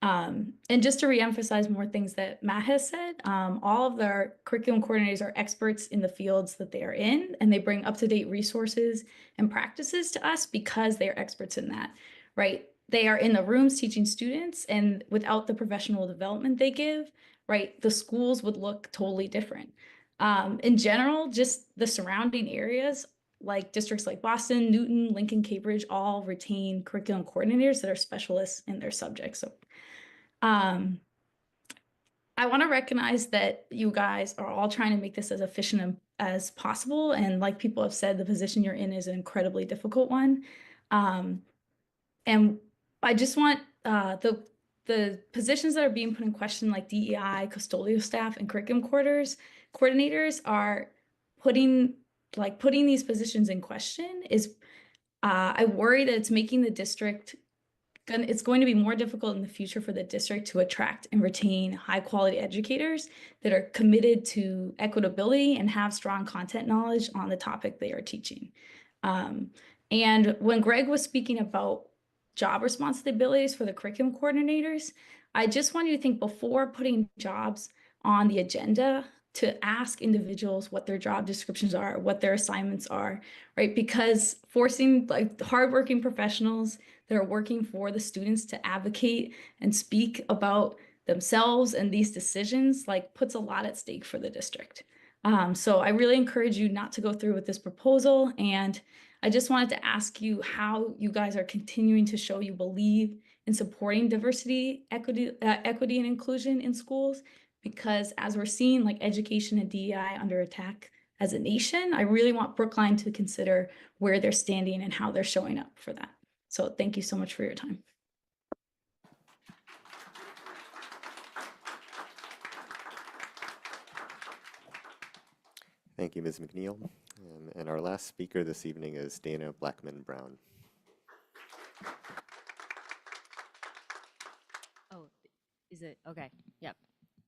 And just to reemphasize more things that Matt has said, all of our curriculum coordinators are experts in the fields that they are in, and they bring up-to-date resources and practices to us because they are experts in that, right? They are in the rooms teaching students, and without the professional development they give, right, the schools would look totally different. In general, just the surrounding areas, like districts like Boston, Newton, Lincoln, Cambridge, all retain curriculum coordinators that are specialists in their subjects. So I want to recognize that you guys are all trying to make this as efficient as possible. And like people have said, the position you're in is an incredibly difficult one. And I just want the positions that are being put in question, like DEI, custodial staff, and curriculum coordinators are putting these positions in question is I worry that it's making the district it's going to be more difficult in the future for the district to attract and retain high quality educators that are committed to equitability and have strong content knowledge on the topic they are teaching. And when Greg was speaking about job responsibilities for the curriculum coordinators, I just want you to think before putting jobs on the agenda to ask individuals what their job descriptions are, what their assignments are, right? Because forcing like hardworking professionals that are working for the students to advocate and speak about themselves and these decisions like puts a lot at stake for the district. So I really encourage you not to go through with this proposal. And I just wanted to ask you how you guys are continuing to show you believe in supporting diversity, equity, and inclusion in schools, because as we're seeing like education and DEI under attack as a nation, I really want Brookline to consider where they're standing and how they're showing up for that. So thank you so much for your time. Thank you, Ms. McNeil. And our last speaker this evening is Dana Blackman-Brown. Oh, is it? Okay. Yep.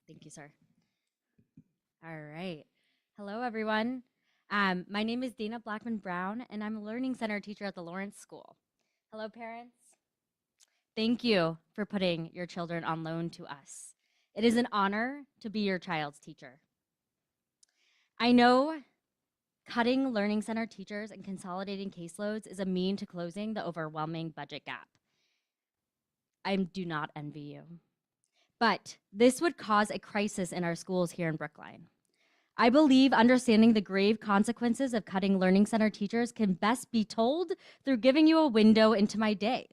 Thank you, sir. All right. Hello, everyone. My name is Dana Blackman-Brown, and I'm a Learning Center teacher at the Lawrence School. Hello, parents. Thank you for putting your children on loan to us. It is an honor to be your child's teacher. I know cutting Learning Center teachers and consolidating caseloads is a mean to closing the overwhelming budget gap. I do not envy you. But this would cause a crisis in our schools here in Brookline. I believe understanding the grave consequences of cutting Learning Center teachers can best be told through giving you a window into my day,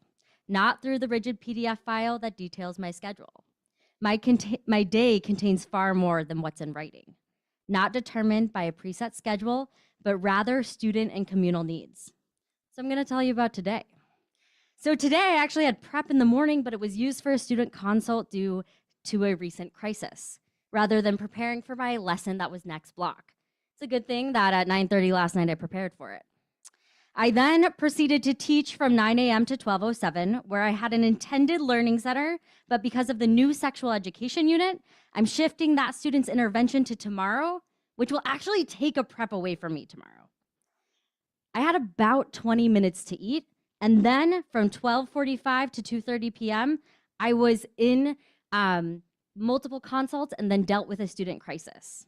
not through the rigid PDF file that details my schedule. My day contains far more than what's in writing, not determined by a preset schedule, but rather student and communal needs. So I'm going to tell you about today. So today I actually had prep in the morning, but it was used for a student consult due to a recent crisis, rather than preparing for my lesson that was next block. It's a good thing that at 9:30 last night I prepared for it. I then proceeded to teach from 9 a.m. to 12:07, where I had an intended learning center, but because of the new sexual education unit, I'm shifting that student's intervention to tomorrow, which will actually take a prep away from me tomorrow. I had about 20 minutes to eat, and then from 12:45 to 2:30 p.m., I was in multiple consults and then dealt with a student crisis.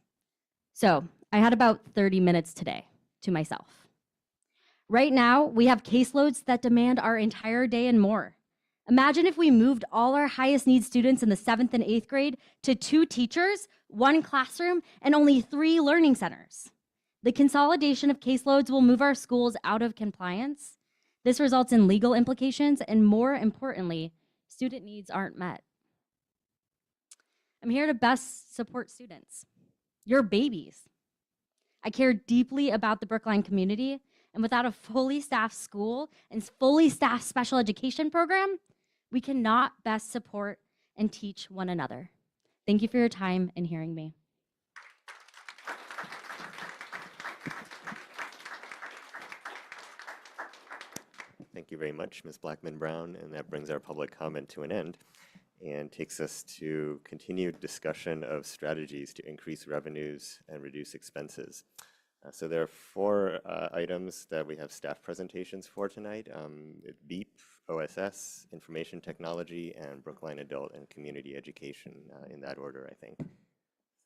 So I had about 30 minutes today to myself. Right now, we have caseloads that demand our entire day and more. Imagine if we moved all our highest need students in the 7th and 8th grade to 2 teachers, 1 classroom, and only 3 learning centers. The consolidation of caseloads will move our schools out of compliance. This results in legal implications, and more importantly, student needs aren't met. I'm here to best support students. You're babies. I care deeply about the Brookline community, and without a fully staffed school and fully staffed special education program, we cannot best support and teach one another. Thank you for your time and hearing me. Thank you very much, Ms. Blackman-Brown, and that brings our public comment to an end and takes us to continued discussion of strategies to increase revenues and reduce expenses. So there are 4 items that we have staff presentations for tonight: BEEP, OSS, Information Technology, and Brookline Adult and Community Education, in that order, I think.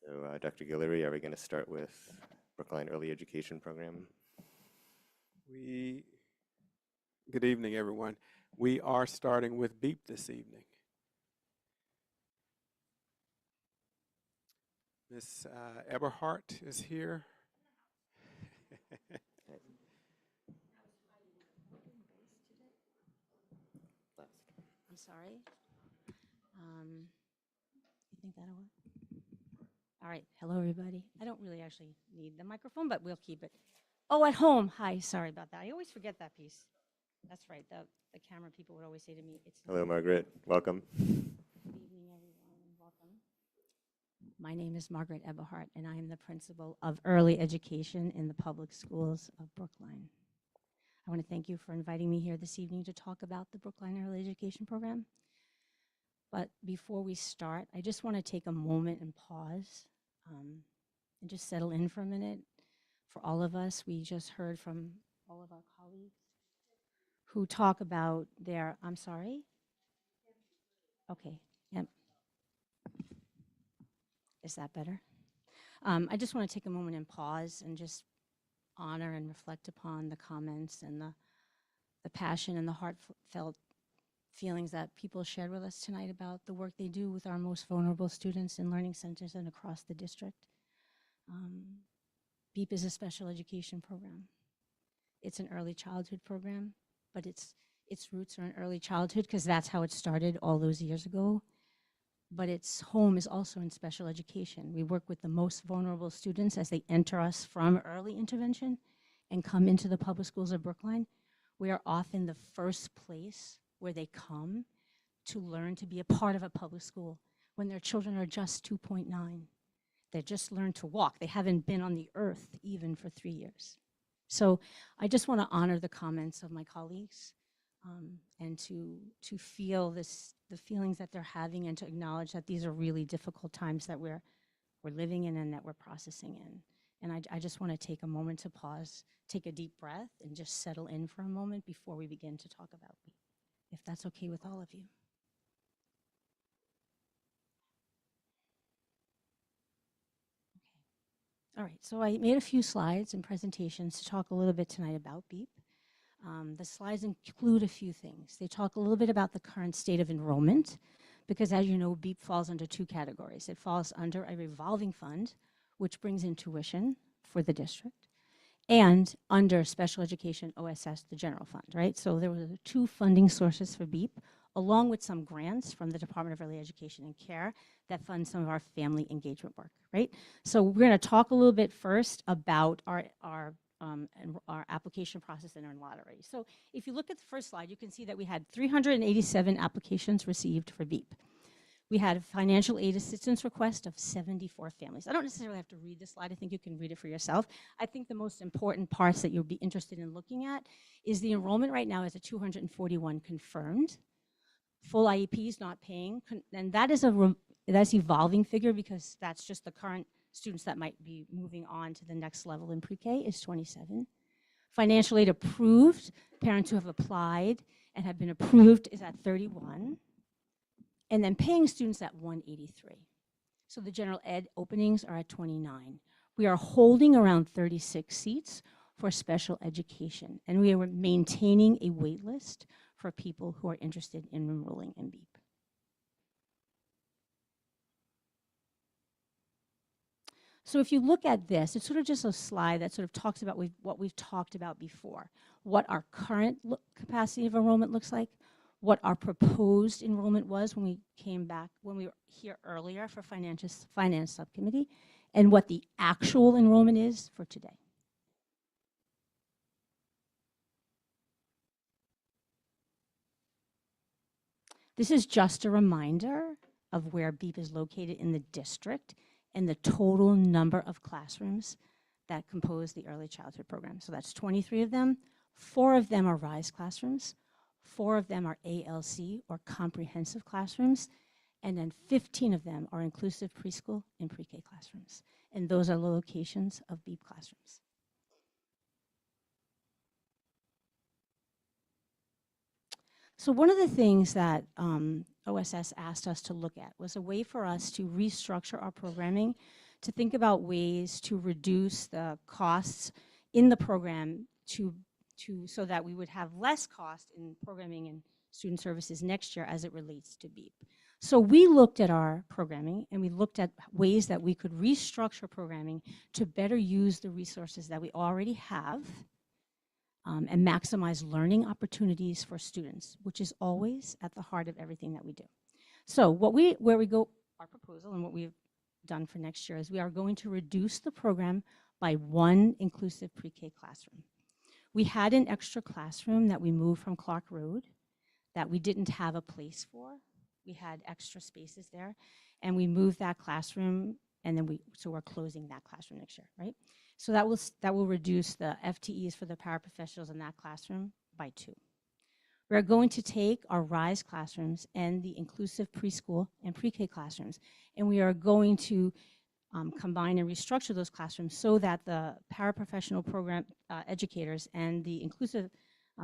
So Dr. Guillory, are we going to start with Brookline Early Education Program? Good evening, everyone. We are starting with BEEP this evening. Ms. Eberhardt is here. I'm sorry. You think that'll work? All right. Hello, everybody. I don't really actually need the microphone, but we'll keep it. Oh, at home. Hi. Sorry about that. I always forget that piece. That's right. The camera people would always say to me, "It's." Hello, Margaret. Welcome. Good evening, everyone, and welcome. My name is Margaret Eberhardt, and I am the principal of early education in the public schools of Brookline. I want to thank you for inviting me here this evening to talk about the Brookline Early Education Program. But before we start, I just want to take a moment and pause and just settle in for a minute. For all of us, we just heard from all of our colleagues who talk about their, I'm sorry? Okay, yep. Is that better? I just want to take a moment and pause and just honor and reflect upon the comments and the passion and the heartfelt feelings that people shared with us tonight about the work they do with our most vulnerable students in learning centers and across the district. BEEP is a special education program. It's an early childhood program, but its roots are in early childhood because that's how it started all those years ago. But its home is also in special education. We work with the most vulnerable students as they enter us from early intervention and come into the public schools of Brookline. We are often the first place where they come to learn to be a part of a public school when their children are just 2.9. They just learned to walk. They haven't been on the earth even for 3 years. So I just want to honor the comments of my colleagues and to feel the feelings that they're having, and to acknowledge that these are really difficult times that we're living in and that we're processing in. And I just want to take a moment to pause, take a deep breath, and just settle in for a moment before we begin to talk about BEEP, if that's okay with all of you. Okay. All right, so I made a few slides and presentations to talk a little bit tonight about BEEP. The slides include a few things. They talk a little bit about the current state of enrollment, because as you know, BEEP falls under two categories. It falls under a revolving fund, which brings in tuition for the district, and under special education OSS, the general fund, right? So there were two funding sources for BEEP, along with some grants from the Department of Early Education and Care that fund some of our family engagement work, right? So we're gonna talk a little bit first about our application process and our lottery. So if you look at the first slide, you can see that we had 387 applications received for BEEP. We had a financial aid assistance request of 74 families. I don't necessarily have to read this slide. I think you can read it for yourself. I think the most important parts that you'll be interested in looking at is the enrollment right now is at 241 confirmed. Full IEPs not paying, and that is that's evolving figure because that's just the current students that might be moving on to the next level in pre-K is 27. Financial aid approved, parents who have applied and have been approved is at 31. And then paying students at 183. So the general ed openings are at 29. We are holding around 36 seats for special education, and we are maintaining a wait list for people who are interested in enrolling in BEEP. So if you look at this, it's sort of just a slide that sort of talks about what we've talked about before, what our current capacity of enrollment looks like, what our proposed enrollment was when we came back, when we were here earlier for finance subcommittee, and what the actual enrollment is for today. This is just a reminder of where BEEP is located in the district and the total number of classrooms that compose the early childhood program. So that's 23 of them. 4 of them are RISE classrooms. 4 of them are ALC or comprehensive classrooms. And then 15 of them are inclusive preschool and pre-K classrooms. And those are the locations of BEEP classrooms. So one of the things that OSS asked us to look at was a way for us to restructure our programming, to think about ways to reduce the costs in the program so that we would have less cost in programming and student services next year as it relates to BEEP. So we looked at our programming and we looked at ways that we could restructure programming to better use the resources that we already have and maximize learning opportunities for students, which is always at the heart of everything that we do. So our proposal and what we've done for next year is we are going to reduce the program by 1 inclusive pre-K classroom. We had an extra classroom that we moved from Clark Road that we didn't have a place for. We had extra spaces there, and we moved that classroom, and then so we're closing that classroom next year, right? So that will reduce the FTEs for the paraprofessionals in that classroom by 2. We're going to take our RISE classrooms and the inclusive preschool and pre-K classrooms, and we are going to combine and restructure those classrooms so that the paraprofessional program educators and the inclusive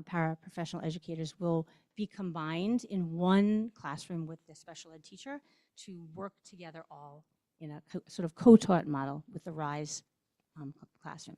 paraprofessional educators will be combined in one classroom with the special ed teacher to work together all in a sort of co-taught model with the RISE classroom.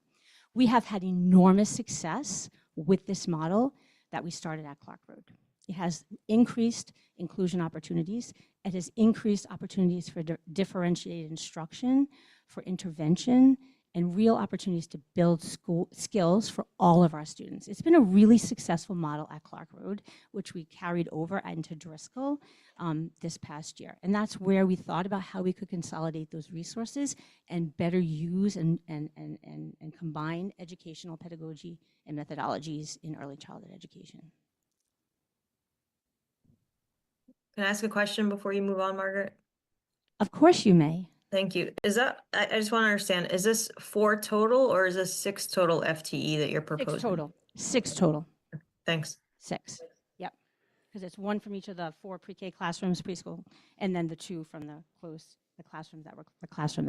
We have had enormous success with this model that we started at Clark Road. It has increased inclusion opportunities. It has increased opportunities for differentiated instruction, for intervention, and real opportunities to build school skills for all of our students. It's been a really successful model at Clark Road, which we carried over into Driscoll this past year. And that's where we thought about how we could consolidate those resources and better use and combine educational pedagogy and methodologies in early childhood education. Can I ask a question before you move on, Margaret? Of course you may. Thank you. Is that, I just want to understand, is this 4 total or is this 6 total FTE that you're proposing? 6 total. 6 total. Thanks. 6. Yep. Because it's 1 from each of the 4 pre-K classrooms, preschool, and then the 2 from the classroom that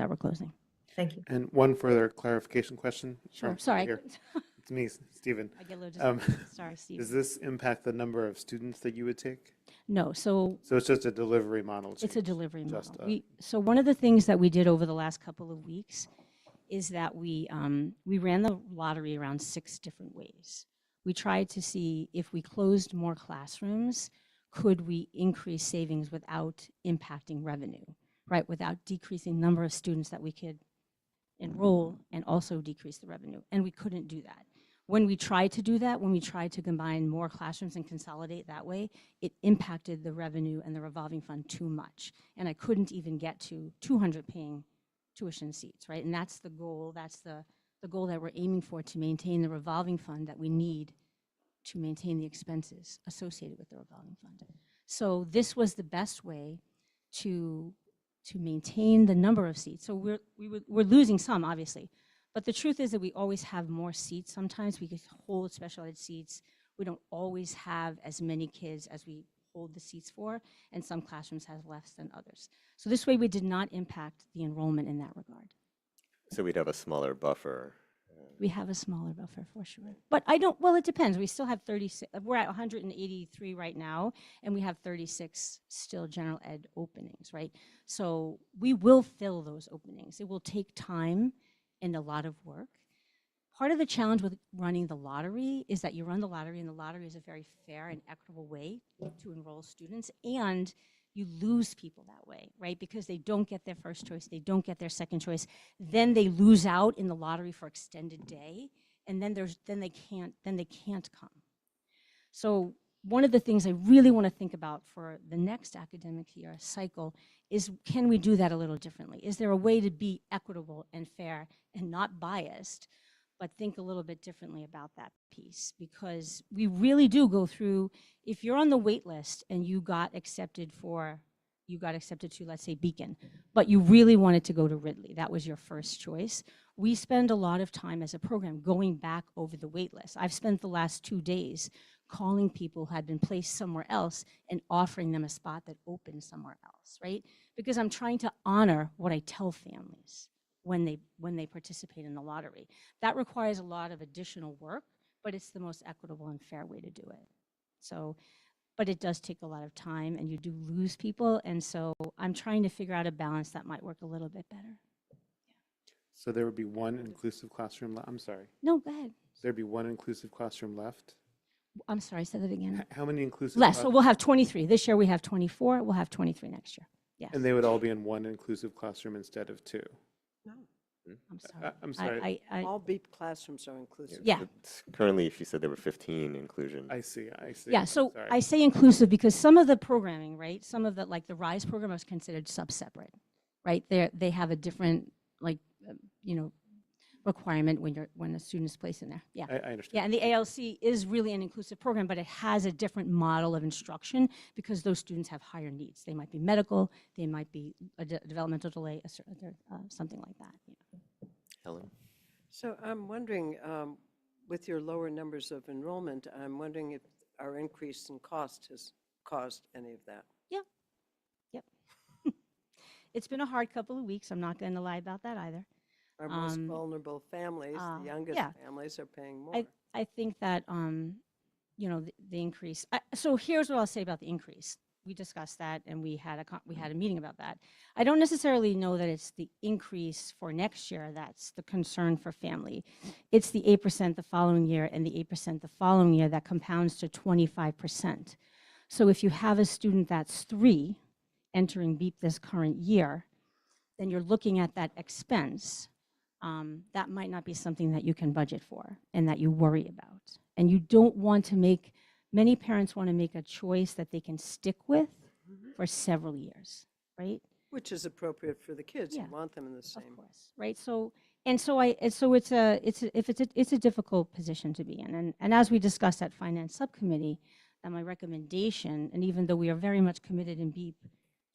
we're closing. Thank you. And one further clarification question. Sure. Sorry. Here. It's me, Stephen. I get a little sorry, Stephen. Does this impact the number of students that you would take? No. So it's just a delivery model. It's a delivery model. Just so one of the things that we did over the last couple of weeks is that we ran the lottery around 6 different ways. We tried to see if we closed more classrooms, could we increase savings without impacting revenue, right? Without decreasing the number of students that we could enroll and also decrease the revenue. And we couldn't do that. When we tried to do that, when we tried to combine more classrooms and consolidate that way, it impacted the revenue and the revolving fund too much. And I couldn't even get to 200 paying tuition seats, right? And that's the goal. That's the goal that we're aiming for, to maintain the revolving fund that we need to maintain the expenses associated with the revolving fund. So this was the best way to maintain the number of seats. So we're losing some, obviously. But the truth is that we always have more seats. Sometimes we could hold special ed seats. We don't always have as many kids as we hold the seats for, and some classrooms have less than others. So this way we did not impact the enrollment in that regard. So we'd have a smaller buffer. We have a smaller buffer for sure. But I don't, well, it depends. We still have 36, we're at 183 right now, and we have 36 still general ed openings, right? So we will fill those openings. It will take time and a lot of work. Part of the challenge with running the lottery is that you run the lottery, and the lottery is a very fair and equitable way to enroll students, and you lose people that way, right? Because they don't get their first choice, they don't get their second choice, then they lose out in the lottery for extended day, and then they can't come. So one of the things I really want to think about for the next academic year cycle is, can we do that a little differently? Is there a way to be equitable and fair and not biased, but think a little bit differently about that piece? Because we really do go through, if you're on the wait list and you got accepted to, let's say, Beacon, but you really wanted to go to Ridley, that was your first choice, we spend a lot of time as a program going back over the wait list. I've spent the last 2 days calling people who had been placed somewhere else and offering them a spot that opened somewhere else, right? Because I'm trying to honor what I tell families when they participate in the lottery. That requires a lot of additional work, but it's the most equitable and fair way to do it. So, but it does take a lot of time, and you do lose people, and so I'm trying to figure out a balance that might work a little bit better. So there would be one inclusive classroom I'm sorry. No, go ahead. There'd be one inclusive classroom left? I'm sorry, say that again. How many inclusive? Less, so we'll have 23. This year we have 24, we'll have 23 next year, yes. And they would all be in one inclusive classroom instead of two? No. I'm sorry. I'm sorry. All BEEP classrooms are inclusive. Yeah. Currently, she said there were 15 inclusion. I see. Yeah, so Sorry. I say inclusive because some of the programming, right, some of the, like the RISE program is considered sub-separate, right? They have a different, like, requirement when a student is placed in there. Yeah. I understand. Yeah, and the ALC is really an inclusive program, but it has a different model of instruction because those students have higher needs. They might be medical, they might be a developmental delay, something like that. Yeah. Helen? So I'm wondering, with your lower numbers of enrollment, I'm wondering if our increase in cost has caused any of that. Yeah. Yep. It's been a hard couple of weeks. I'm not going to lie about that either. Our most vulnerable families, the youngest families, are paying more. I think that, the increase. So here's what I'll say about the increase. We discussed that, and we had a meeting about that. I don't necessarily know that it's the increase for next year that's the concern for family. It's the 8% the following year and the 8% the following year that compounds to 25%. So if you have a student that's 3 entering BEEP this current year, then you're looking at that expense. That might not be something that you can budget for and that you worry about. And you don't want to make, many parents want to make a choice that they can stick with for several years, right? Which is appropriate for the kids. Yeah. You want them in the same. Of course, right? So it's a difficult position to be in. And as we discussed at Finance Subcommittee, that my recommendation, and even though we are very much committed in BEEP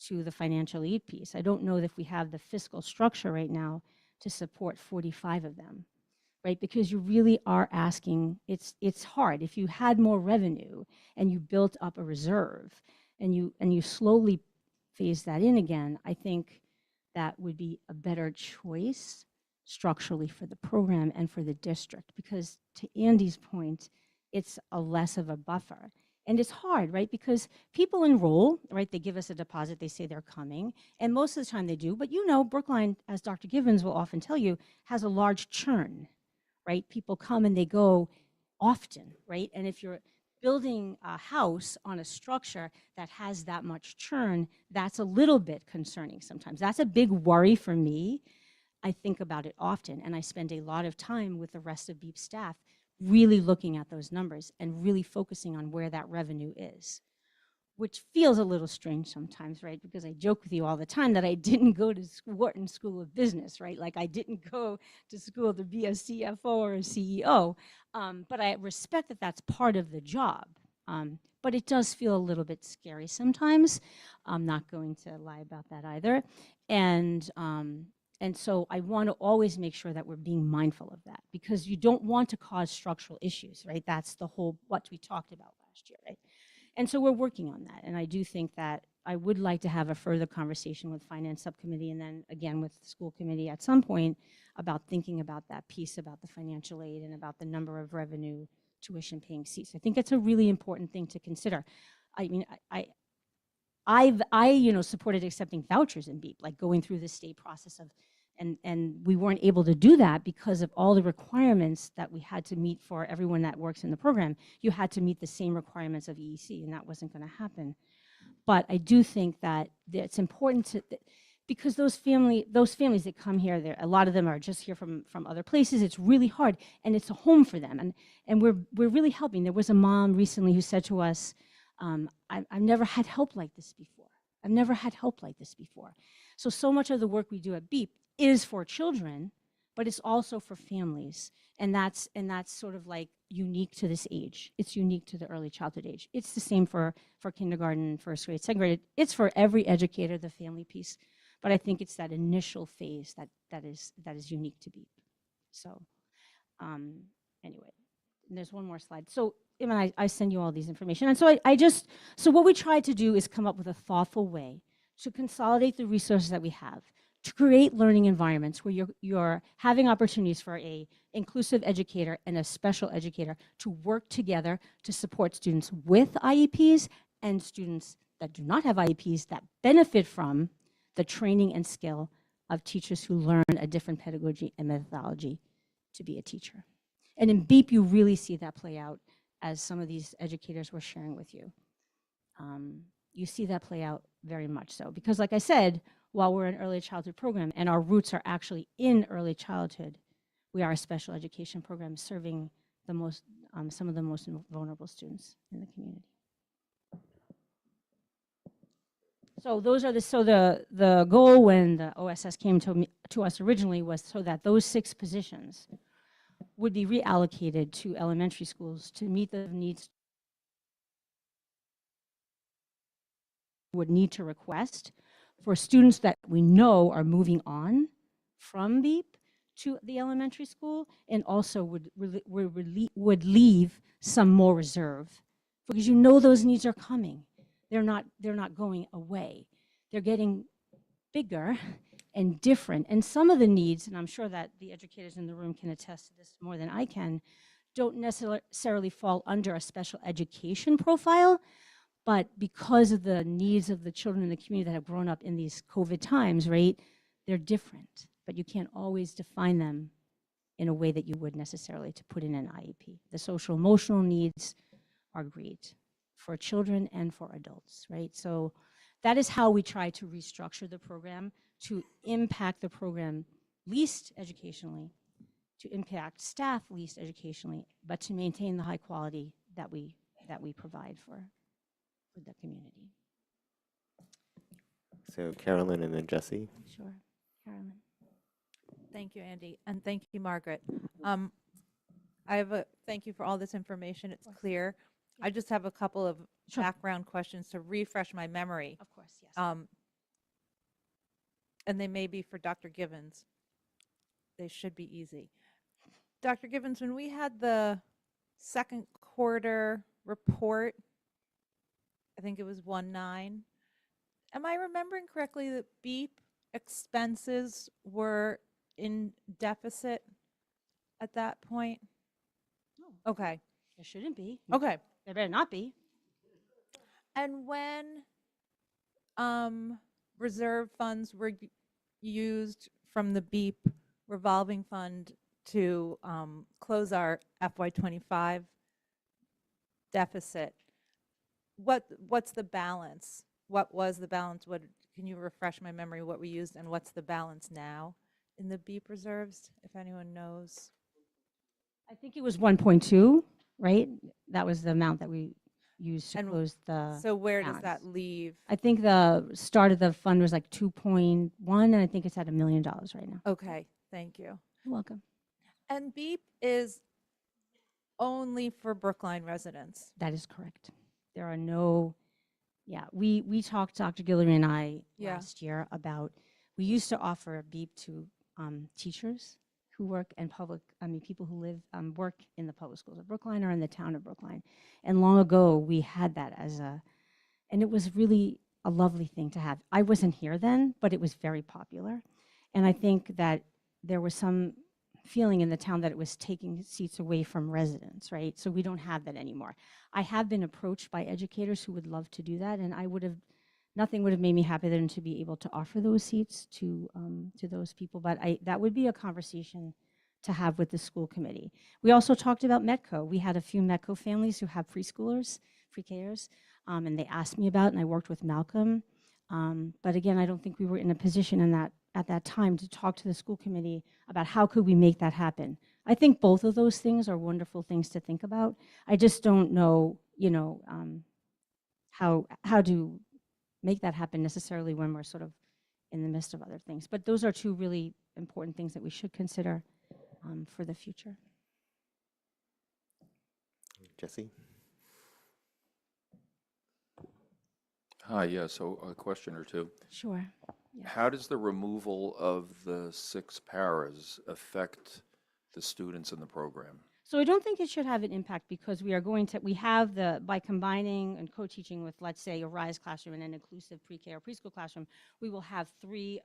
to the financial aid piece, I don't know if we have the fiscal structure right now to support 45 of them, right? Because you really are asking, it's hard. If you had more revenue and you built up a reserve and you slowly phase that in again, I think that would be a better choice structurally for the program and for the district. Because to Andy's point, it's a less of a buffer. And it's hard, right? Because people enroll, right? They give us a deposit, they say they're coming, and most of the time they do. But Brookline, as Dr. Givens will often tell you, has a large churn, right? People come and they go often, right? And if you're building a house on a structure that has that much churn, that's a little bit concerning sometimes. That's a big worry for me. I think about it often, and I spend a lot of time with the rest of BEEP staff really looking at those numbers and really focusing on where that revenue is, which feels a little strange sometimes, right? Because I joke with you all the time that I didn't go to Wharton School of Business, right? Like I didn't go to school to be a CFO or a CEO, but I respect that that's part of the job. But it does feel a little bit scary sometimes. I'm not going to lie about that either. And so I want to always make sure that we're being mindful of that, because you don't want to cause structural issues, right? That's the whole, what we talked about last year, right? And so we're working on that. And I do think that I would like to have a further conversation with Finance Subcommittee and then again with the School Committee at some point about thinking about that piece about the financial aid and about the number of revenue tuition paying seats. I think it's a really important thing to consider. I mean, I supported accepting vouchers in BEEP, like going through the state process of, and we weren't able to do that because of all the requirements that we had to meet for everyone that works in the program. You had to meet the same requirements of EEC, and that wasn't going to happen. But I do think that it's important to, because those families that come here, a lot of them are just here from other places. It's really hard, and it's a home for them, and we're really helping. There was a mom recently who said to us, I've never had help like this before. I've never had help like this before. So much of the work we do at BEEP is for children, but it's also for families. And that's sort of like unique to this age. It's unique to the early childhood age. It's the same for kindergarten, first grade, second grade. It's for every educator, the family piece. But I think it's that initial phase that is unique to BEEP. So anyway, and there's one more slide. So I send you all these information. And so so what we tried to do is come up with a thoughtful way to consolidate the resources that we have, to create learning environments where you're having opportunities for a inclusive educator and a special educator to work together to support students with IEPs and students that do not have IEPs that benefit from the training and skill of teachers who learn a different pedagogy and methodology to be a teacher. And in BEEP, you really see that play out, as some of these educators were sharing with you. You see that play out very much so. Because like I said, while we're an early childhood program and our roots are actually in early childhood, we are a special education program serving the most, some of the most vulnerable students in the community. So those are the goal when the OSS came to us originally was so that those 6 positions would be reallocated to elementary schools to meet the needs would need to request for students that we know are moving on from BEEP to the elementary school, and also would leave some more reserve, because you know those needs are coming. They're not going away. They're getting bigger and different. And some of the needs, and I'm sure that the educators in the room can attest to this more than I can, don't necessarily fall under a special education profile, but because of the needs of the children in the community that have grown up in these COVID times, right, they're different. But you can't always define them in a way that you would necessarily to put in an IEP. The social emotional needs are great for children and for adults, right? So that is how we try to restructure the program to impact the program least educationally, to impact staff least educationally, but to maintain the high quality that we provide for the community. So Carolyn and then Jesse. Sure, Carolyn. Thank you, Andy, and thank you, Margaret. Thank you for all this information. It's clear. I just have a couple of background questions to refresh my memory. Of course, yes. And they may be for Dr. Givens. They should be easy. Dr. Givens, when we had the second quarter report, I think it was 1/9. Am I remembering correctly that BEEP expenses were in deficit at that point? No. Okay. There shouldn't be. Okay. There better not be. And when reserve funds were used from the BEEP revolving fund to close our FY25 deficit. What's the balance? What was the balance? Can you refresh my memory what we used, and what's the balance now in the BEEP reserves, if anyone knows? I think it was 1.2, right? That was the amount that we used to And close the So where does balance. that leave? I think the start of the fund was like 2.1, and I think it's at $1 million right now. Okay, thank you. You're welcome. And BEEP is only for Brookline residents. That is correct. There are no, yeah, we talked, Dr. Guillory and I Yeah. last year about, we used to offer BEEP to teachers who work in people who live, work in the public schools of Brookline or in the town of Brookline. And long ago, we had that and it was really a lovely thing to have. I wasn't here then, but it was very popular. And I think that there was some feeling in the town that it was taking seats away from residents, right? So we don't have that anymore. I have been approached by educators who would love to do that, and nothing would have made me happier than to be able to offer those seats to those people. But that would be a conversation to have with the school committee. We also talked about Metco. We had a few Metco families who have preschoolers, pre-Kers, and they asked me about it, and I worked with Malcolm. But again, I don't think we were in a position at that time to talk to the school committee about how could we make that happen. I think both of those things are wonderful things to think about. I just don't know, how to make that happen necessarily when we're sort of in the midst of other things. But those are two really important things that we should consider for the future. Jesse? Hi, yeah, so a question or two. Sure. Yeah. How does the removal of the 6 paras affect the students in the program? So I don't think it should have an impact because we have by combining and co-teaching with, let's say, a RISE classroom and an inclusive pre-K or preschool classroom, we will have three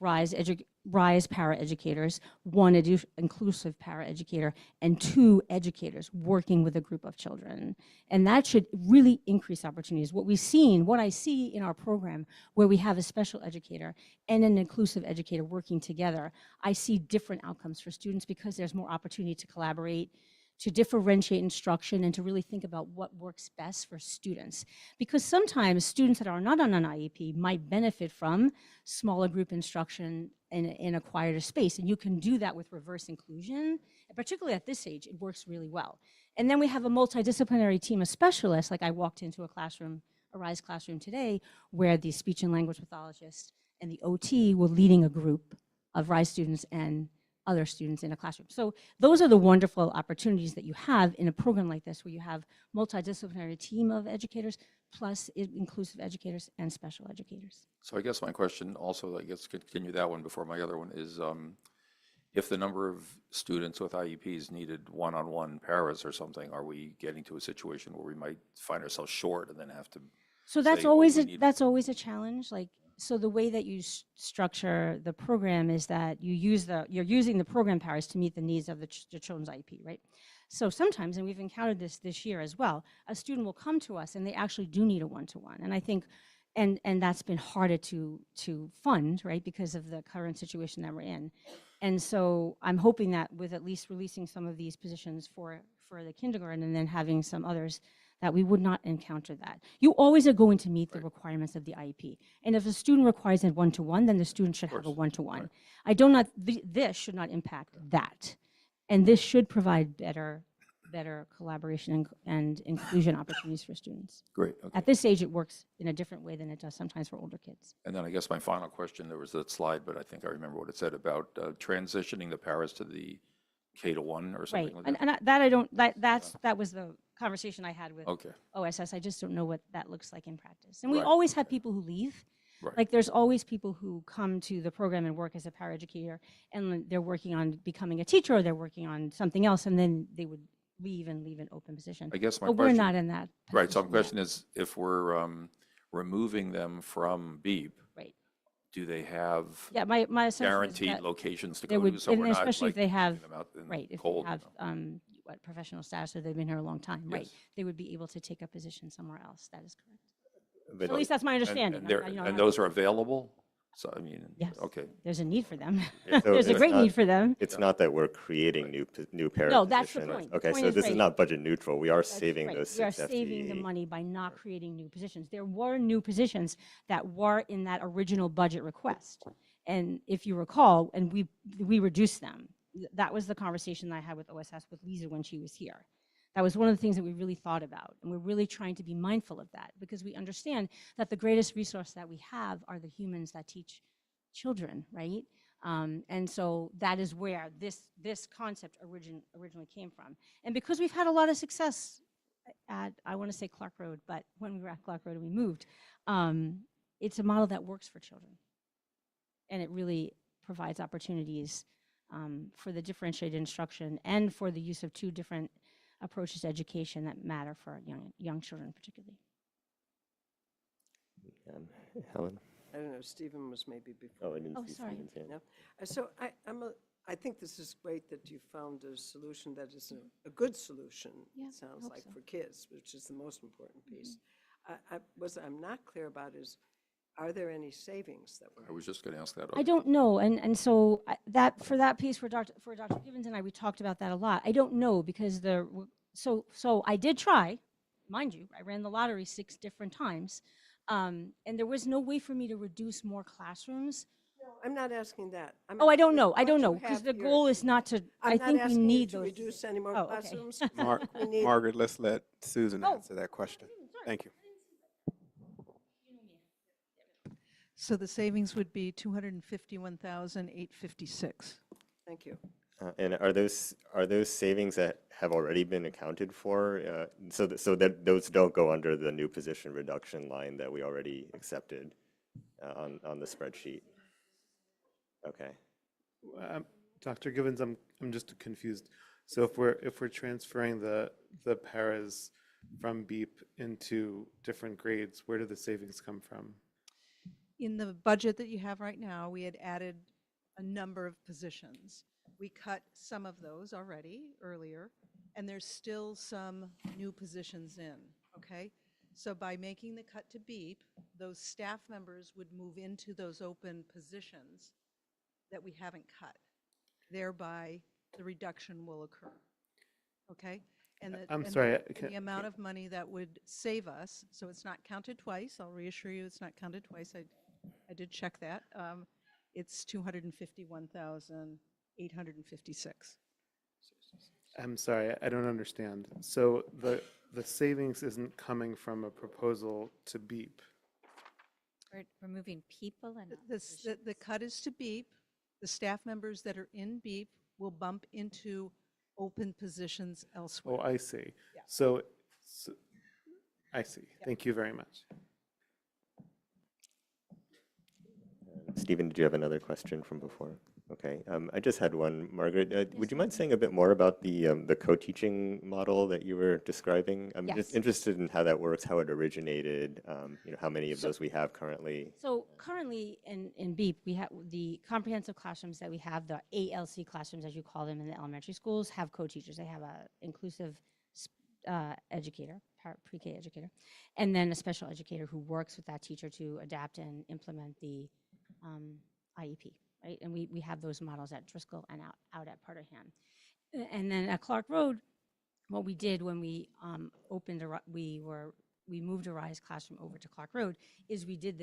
RISE para-educators, one inclusive para-educator, and 2 educators working with a group of children. And that should really increase opportunities. What I see in our program where we have a special educator and an inclusive educator working together, I see different outcomes for students because there's more opportunity to collaborate, to differentiate instruction, and to really think about what works best for students. Because sometimes students that are not on an IEP might benefit from smaller group instruction in a quieter space. And you can do that with reverse inclusion. And particularly at this age, it works really well. And then we have a multidisciplinary team of specialists. Like I walked into a RISE classroom today, where the speech and language pathologist and the OT were leading a group of RISE students and other students in a classroom. So those are the wonderful opportunities that you have in a program like this, where you have multidisciplinary team of educators, plus inclusive educators and special educators. So I guess my question also, I guess continue that one before my other one, is if the number of students with IEPs needed one-on-one paras or something, are we getting to a situation where we might find ourselves short and then have to So that's say, always we need that's always a challenge. So the way that you structure the program is that you're using the program paras to meet the needs of the children's IEP, right? So sometimes, and we've encountered this year as well, a student will come to us and they actually do need a one-to-one. And I think, and that's been harder to fund, right, because of the current situation that we're in. And so I'm hoping that with at least releasing some of these positions for the kindergarten and then having some others, that we would not encounter that. You always are going to meet the requirements of the IEP. And if a student requires a one-to-one, then the student should have a one-to-one. This should not impact that. And this should provide better collaboration and inclusion opportunities for students. Great. Okay. At this age, it works in a different way than it does sometimes for older kids. And then I guess my final question, there was that slide, but I think I remember what it said about transitioning the paras to the K-1 or something like that. That was the conversation I had with Okay. OSS. I just don't know what that looks like in practice. And we Right. always have people who leave. Right. Like there's always people who come to the program and work as a paraeducator, and they're working on becoming a teacher, or they're working on something else, and then they would leave an open position. I guess my but question, we're not in that position. right. So my question is, if we're removing them from BEEP, right, do they have my assumption is guaranteed that locations to there go would, to? So and we're not especially if they have leaving them out in right, if cold, they have you know? professional status, or they've been here a long time, right? Yes. They would be able to take a position somewhere else. That is correct. But At least that's my understanding. And, and those are available? So, I mean, Yes. okay. There's a need for them. Yeah, so There's a it's great not- need for them. It's not that we're creating new para No, that's the positions. point. The Okay, point so is this is right. not budget neutral. We are That's saving right. those We are 6 saving the FTE. money by not creating new positions. There were new positions that were in that original budget request. And if you recall, and we reduced them. That was the conversation that I had with OSS with Lisa when she was here. That was one of the things that we really thought about. And we're really trying to be mindful of that because we understand that the greatest resource that we have are the humans that teach children, right? And so that is where this concept originally came from. And because we've had a lot of success at, I want to say Clark Road, but when we were at Clark Road and we moved, it's a model that works for children. And it really provides opportunities for the differentiated instruction and for the use of 2 different approaches to education that matter for young children particularly. Helen? I don't know, Stephen was maybe before. Oh, I didn't Oh, see sorry. Stephen's hand. No. So I think this is great that you found a solution that is a good solution, Yeah, it sounds hope like, so. for kids, which is the most important piece. I'm not clear about is, are there any savings that I was just going to ask that. I don't know, and so that for that piece for Dr. Givens and I, we talked about that a lot. I don't know because so I did try, mind you, I ran the lottery 6 different times, and there was no way for me to reduce more classrooms. No, I'm not asking that. Oh, I don't asking know, what you because have the here. goal is not to. I'm I not think we asking you need to those. reduce any more Oh, okay. classrooms. We need- Margaret, let's let Susan Oh. answer that question. Thank you. So the savings would be 251,856. Thank you. And are those savings that have already been accounted for? So that those don't go under the new position reduction line that we already accepted on the spreadsheet? Okay. Dr. Givens, I'm just confused. So if we're transferring the paras from BEEP into different grades, where do the savings come from? In the budget that you have right now, we had added a number of positions. We cut some of those already earlier, and there's still some new positions in, okay? So by making the cut to BEEP, those staff members would move into those open positions that we haven't cut. Thereby, the reduction will occur, okay? And I'm sorry, the amount of money that would save us, so it's not counted twice, I'll reassure you it's not counted twice, I did check that. It's 251,856. I'm sorry, I don't understand. So the savings isn't coming from a proposal to BEEP. We're removing people and The cut is to BEEP. The staff members that are in BEEP will bump into open positions elsewhere. Oh, I see. Yeah. So I see. Thank you very much. Stephen, did you have another question from before? Okay, I just had one. Margaret, would you mind saying a bit more about the co-teaching model that you were describing? I'm Yes. just interested in how that works, how it originated, how many of those we have currently. So currently in BEEP, we have the comprehensive classrooms that we have, the ALC classrooms, as you call them in the elementary schools, have co-teachers. They have a inclusive educator, pre-K educator, and then a special educator who works with that teacher to adapt and implement the IEP, right? And we have those models at Driscoll and out at Parterham. And then at Clark Road, what we did when we we moved a RISE classroom over to Clark Road is we did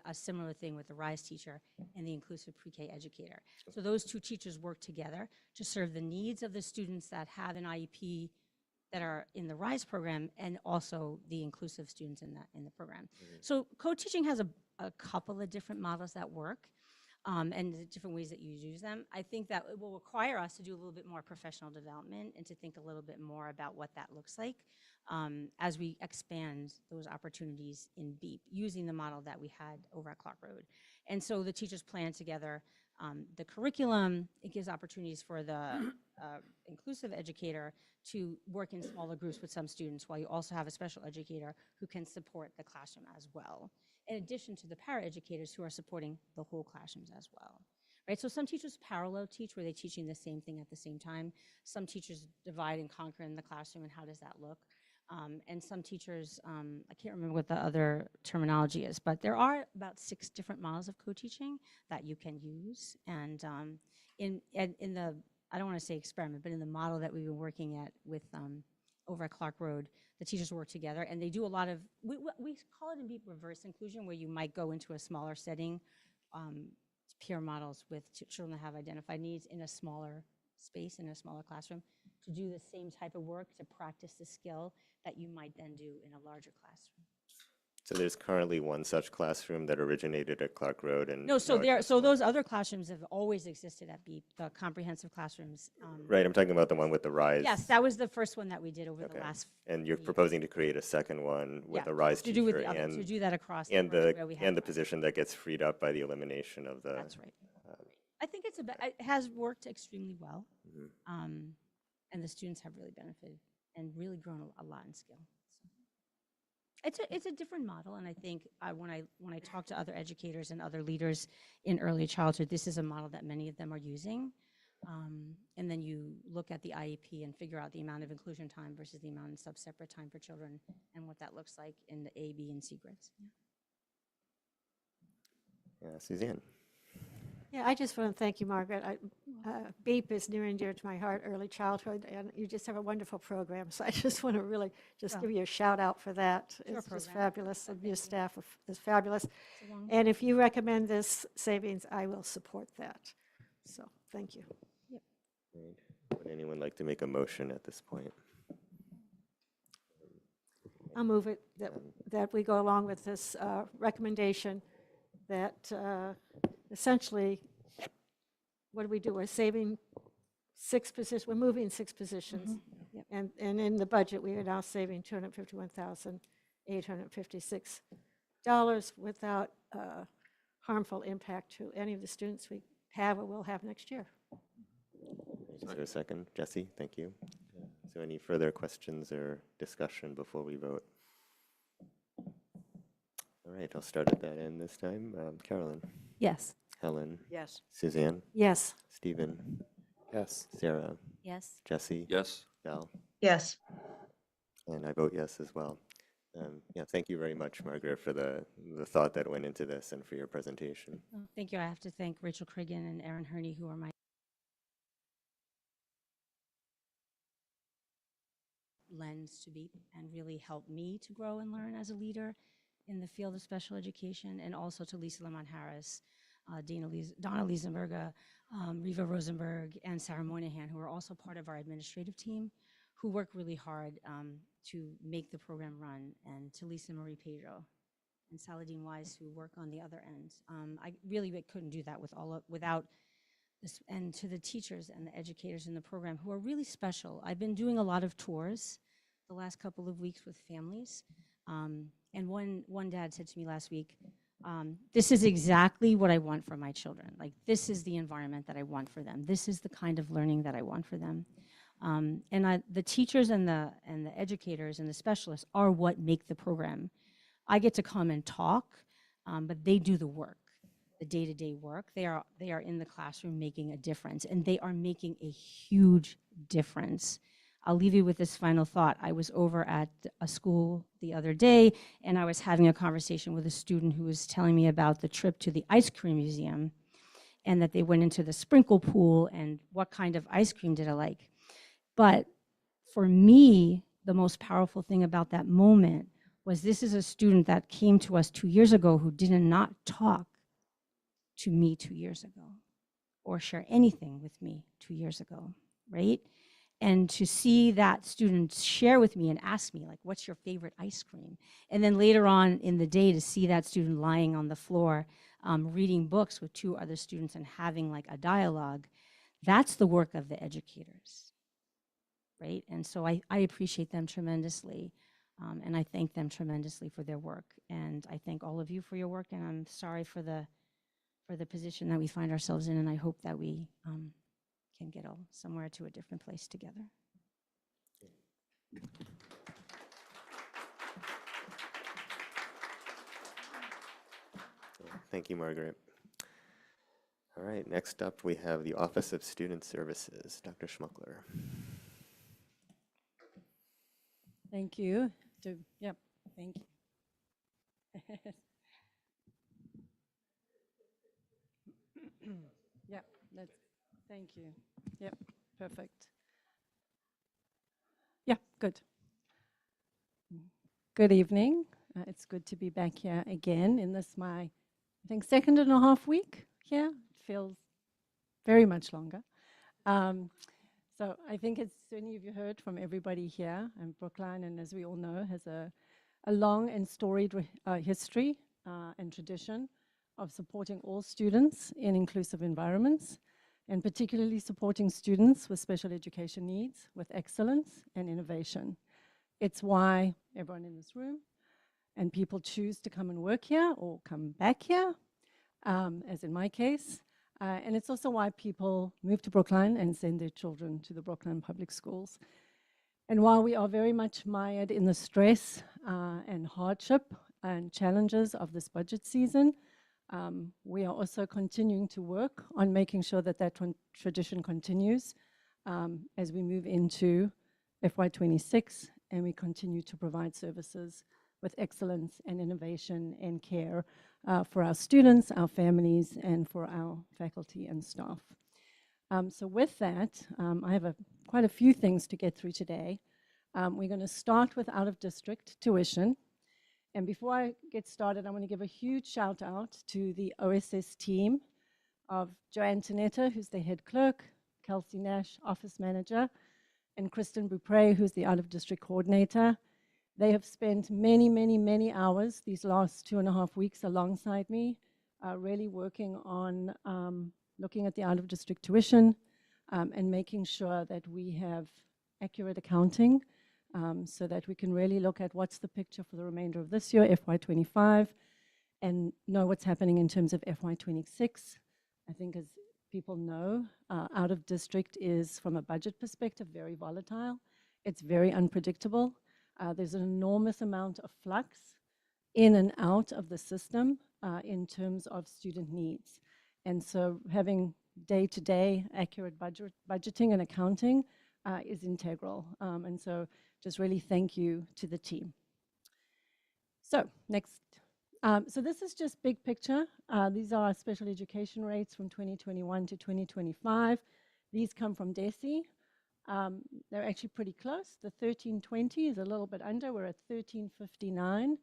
a similar thing with the RISE teacher and the inclusive pre-K educator. So those 2 teachers work together to serve the needs of the students that have an IEP that are in the RISE program and also the inclusive students in the program. So co-teaching has a couple of different models that work. And the different ways that you use them. I think that it will require us to do a little bit more professional development and to think a little bit more about what that looks like as we expand those opportunities in BEEP using the model that we had over at Clark Road. And so the teachers plan together the curriculum. It gives opportunities for the inclusive educator to work in smaller groups with some students while you also have a special educator who can support the classroom as well, in addition to the para-educators who are supporting the whole classrooms as well. Right, so some teachers parallel teach where they're teaching the same thing at the same time. Some teachers divide and conquer in the classroom, and how does that look? And some teachers, I can't remember what the other terminology is, but there are about 6 different models of co-teaching that you can use. And in the, I don't want to say experiment, but in the model that we've been working at with over at Clark Road, the teachers work together and they do a lot of, we call it in BEEP reverse inclusion, where you might go into a smaller setting, peer models with children that have identified needs in a smaller space, in a smaller classroom, to do the same type of work, to practice the skill that you might then do in a larger classroom. So there's currently one such classroom that originated at Clark Road, and No, so now so those other classrooms have always existed at BEEP, the comprehensive classrooms. right, I'm talking about the one with the RISE. Yes, that was the first one that we did over the last. And you're proposing to create a second one with Yeah, a RISE to teacher do with the other, to do that across the and board where we have the position that gets freed up by the elimination of the. That's right. I think it has worked extremely well, and the students have really benefited and really grown a lot in skill. So it's a different model, and I think when I talk to other educators and other leaders in early childhood, this is a model that many of them are using. And then you look at the IEP and figure out the amount of inclusion time versus the amount of sub-separate time for children and what that looks like in the A, B, and C grids. Yeah, Suzanne. Yeah, I just want to thank you, Margaret. BEEP is near and dear to my heart, early childhood, and you just have a wonderful program. So I just want to really just give you a shout out for that. It's just fabulous. And your staff is fabulous. And if you recommend this savings, I will support that. So thank you. Yep. Right. Would anyone like to make a motion at this point? I'll move it that we go along with this recommendation that essentially, what do? We're saving 6 positions. We're moving 6 positions. Yep. And in the budget, we are now saving $251,856 without harmful impact to any of the students we have or will have next year. Is there a second? Jesse, thank you. So any further questions or discussion before we vote? All right, I'll start at that end this time. Carolyn? Yes. Helen? Yes. Suzanne? Yes. Stephen? Yes. Sarah? Yes. Jesse? Yes. Val? Yes. And I vote yes as well. Yeah, thank you very much, Margaret, for the thought that went into this and for your presentation. Oh, thank you. I have to thank Rachel Krigan and Erin Herney, who are my lens to BEEP and really helped me to grow and learn as a leader in the field of special education, and also to Lisa Lemon Harris, Donna Liesenberger, Riva Rosenberg, and Sarah Moynihan, who are also part of our administrative team, who work really hard to make the program run, and to Lisa Marie Pedro and Saladin Wise, who work on the other end. I really couldn't do that without this, and to the teachers and the educators in the program who are really special. I've been doing a lot of tours the last couple of weeks with families. And one dad said to me last week, this is exactly what I want for my children. Like, this is the environment that I want for them. This is the kind of learning that I want for them. And the teachers and the educators and the specialists are what make the program. I get to come and talk, but they do the work, the day-to-day work. They are in the classroom making a difference, and they are making a huge difference. I'll leave you with this final thought. I was over at a school the other day, and I was having a conversation with a student who was telling me about the trip to the ice cream museum, and that they went into the sprinkle pool, and what kind of ice cream did I like. But for me, the most powerful thing about that moment was this is a student that came to us 2 years ago who did not talk to me 2 years ago or share anything with me 2 years ago, right? And to see that student share with me and ask me, like, what's your favorite ice cream? And then later on in the day to see that student lying on the floor, reading books with 2 other students and having like a dialogue, that's the work of the educators, right? And so I appreciate them tremendously, and I thank them tremendously for their work. And I thank all of you for your work, and I'm sorry for the position that we find ourselves in, and I hope that we can get somewhere to a different place together. Thank you, Margaret. All right, next up we have the Office of Student Services, Dr. Schmuckler. Thank you. Yep, thank you. Yep, thank you. Yep, perfect. Yeah, good. Good evening. It's good to be back here again in this, I think, 2.5 week here. It feels very much longer. So I think as many of you heard from everybody here, and Brookline, and as we all know, has a long and storied history and tradition of supporting all students in inclusive environments, and particularly supporting students with special education needs with excellence and innovation. It's why everyone in this room and people choose to come and work here or come back here, as in my case. And it's also why people move to Brookline and send their children to the Brookline Public Schools. And while we are very much mired in the stress and hardship and challenges of this budget season, we are also continuing to work on making sure that tradition continues as we move into FY26 and we continue to provide services with excellence and innovation and care for our students, our families, and for our faculty and staff. So with that, I have quite a few things to get through today. We're going to start with out-of-district tuition. And before I get started, I want to give a huge shout out to the OSS team of Joanne Tanetta, who's the head clerk, Kelsey Nash, office manager, and Kristen Beaupre, who's the out-of-district coordinator. They have spent many, many, many hours these last 2.5 weeks alongside me, really working on looking at the out-of-district tuition and making sure that we have accurate accounting so that we can really look at what's the picture for the remainder of this year, FY25, and know what's happening in terms of FY26. I think as people know, out-of-district is, from a budget perspective, very volatile. It's very unpredictable. There's an enormous amount of flux in and out of the system in terms of student needs. And so having day-to-day accurate budgeting and accounting is integral. And so just really thank you to the team. So next. So this is just big picture. These are our special education rates from 2021 to 2025. These come from DESE. They're actually pretty close. The 1320 is a little bit under. We're at 1359.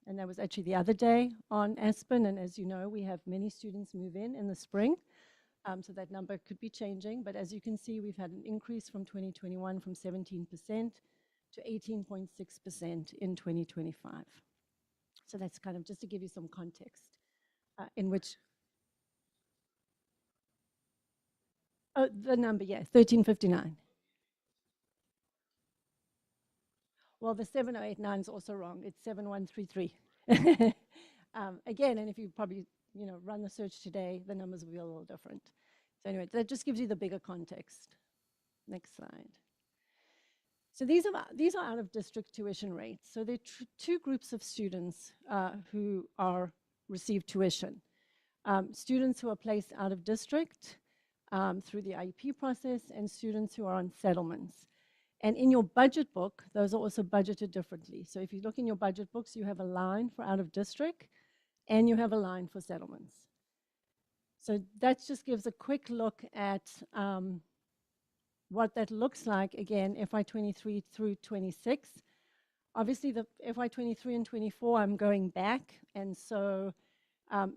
And that was actually the other day on Aspen. And as you know, we have many students move in the spring. So that number could be changing. But as you can see, we've had an increase from 2021 from 17% to 18.6% in 2025. So that's kind of just to give you some context in which the number, yeah, 1359. Well, the 7089 is also wrong. It's 7133. Again, and if you probably run the search today, the numbers will be a little different. So anyway, that just gives you the bigger context. Next slide. So these are out-of-district tuition rates. So there are two groups of students who receive tuition. Students who are placed out of district through the IEP process, and students who are on settlements. And in your budget book, those are also budgeted differently. So if you look in your budget books, you have a line for out-of-district, and you have a line for settlements. So that just gives a quick look at what that looks like, again, FY23 through 26. Obviously, the FY23 and 24, I'm going back, and so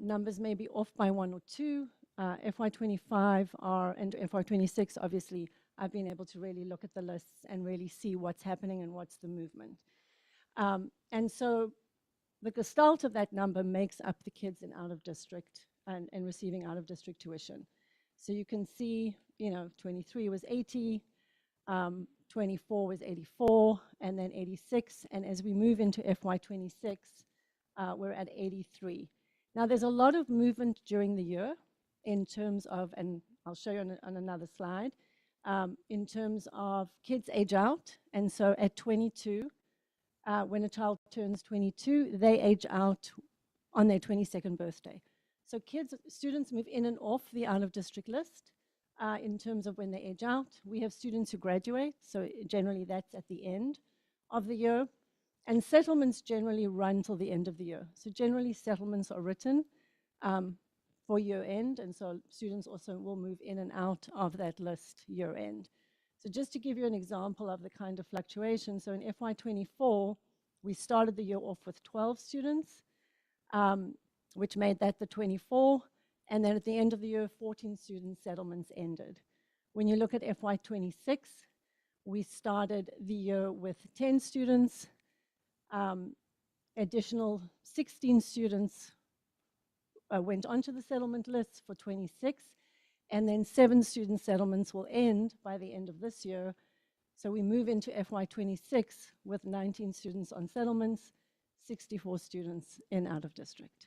numbers may be off by 1 or 2. FY25 and FY26, obviously, I've been able to really look at the lists and really see what's happening and what's the movement. And so the gestalt of that number makes up the kids in out-of-district and receiving out-of-district tuition. So you can see, 23 was 80, 24 was 84, and then 86. And as we move into FY26, we're at 83. Now, there's a lot of movement during the year in terms of, and I'll show you on another slide, in terms of kids age out. And so at 22, when a child turns 22, they age out on their 22nd birthday. So students move in and off the out-of-district list in terms of when they age out. We have students who graduate, so generally that's at the end of the year. And settlements generally run till the end of the year. So generally settlements are written for year end, and so students also will move in and out of that list year end. So just to give you an example of the kind of fluctuation, so in FY24, we started the year off with 12 students, which made that the 24, and then at the end of the year, 14 student settlements ended. When you look at FY26, we started the year with 10 students, additional 16 students went onto the settlement list for 26, and then 7 student settlements will end by the end of this year. So we move into FY26 with 19 students on settlements, 64 students in out of district.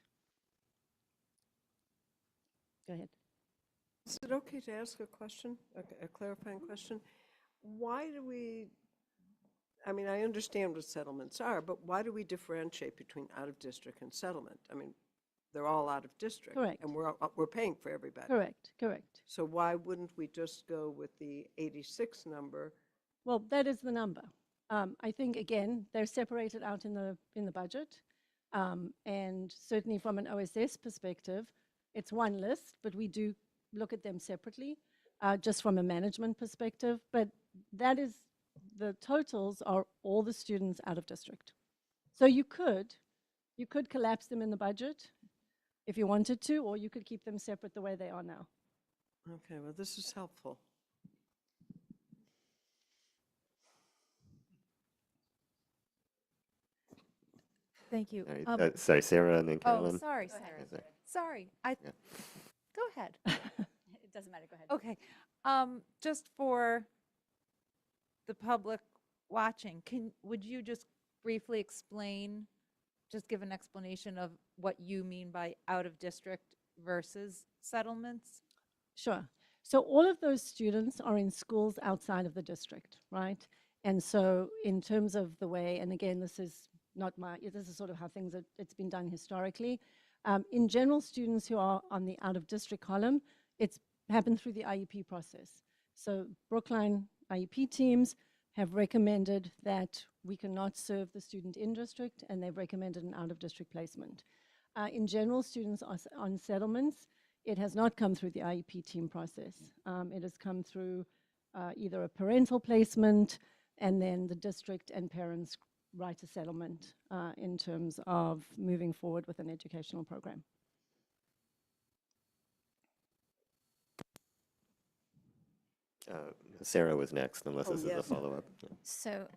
Go ahead. Is it okay to ask a question, a clarifying question? Why do we, I mean, I understand what settlements are, but why do we differentiate between out of district and settlement? I mean, they're all out of district. Correct. And we're paying for everybody. Correct, correct. So why wouldn't we just go with the 86 number? Well, that is the number. I think, again, they're separated out in the budget. And certainly from an OSS perspective, it's one list, but we do look at them separately, just from a management perspective. But that is, the totals are all the students out of district. So you could collapse them in the budget if you wanted to, or you could keep them separate the way they are now. Okay, well, this is helpful. Thank you. All right, sorry, Sarah, and then Oh, Carolyn. sorry, Is Sarah. that- Sorry. Yeah. Go ahead. It doesn't matter. Go ahead. Okay. Just for the public watching, would you just briefly explain, just give an explanation of what you mean by out of district versus settlements? Sure. So all of those students are in schools outside of the district, right? And so in terms of the way, and again, this is sort of how it's been done historically. In general, students who are on the out of district column, it's happened through the IEP process. So Brookline IEP teams have recommended that we cannot serve the student in district, and they've recommended an out of district placement. In general, students are on settlements. It has not come through the IEP team process. It has come through either a parental placement, and then the district and parents write a settlement in terms of moving forward with an educational program. Sarah was next, unless Oh, this is a yes. follow-up. So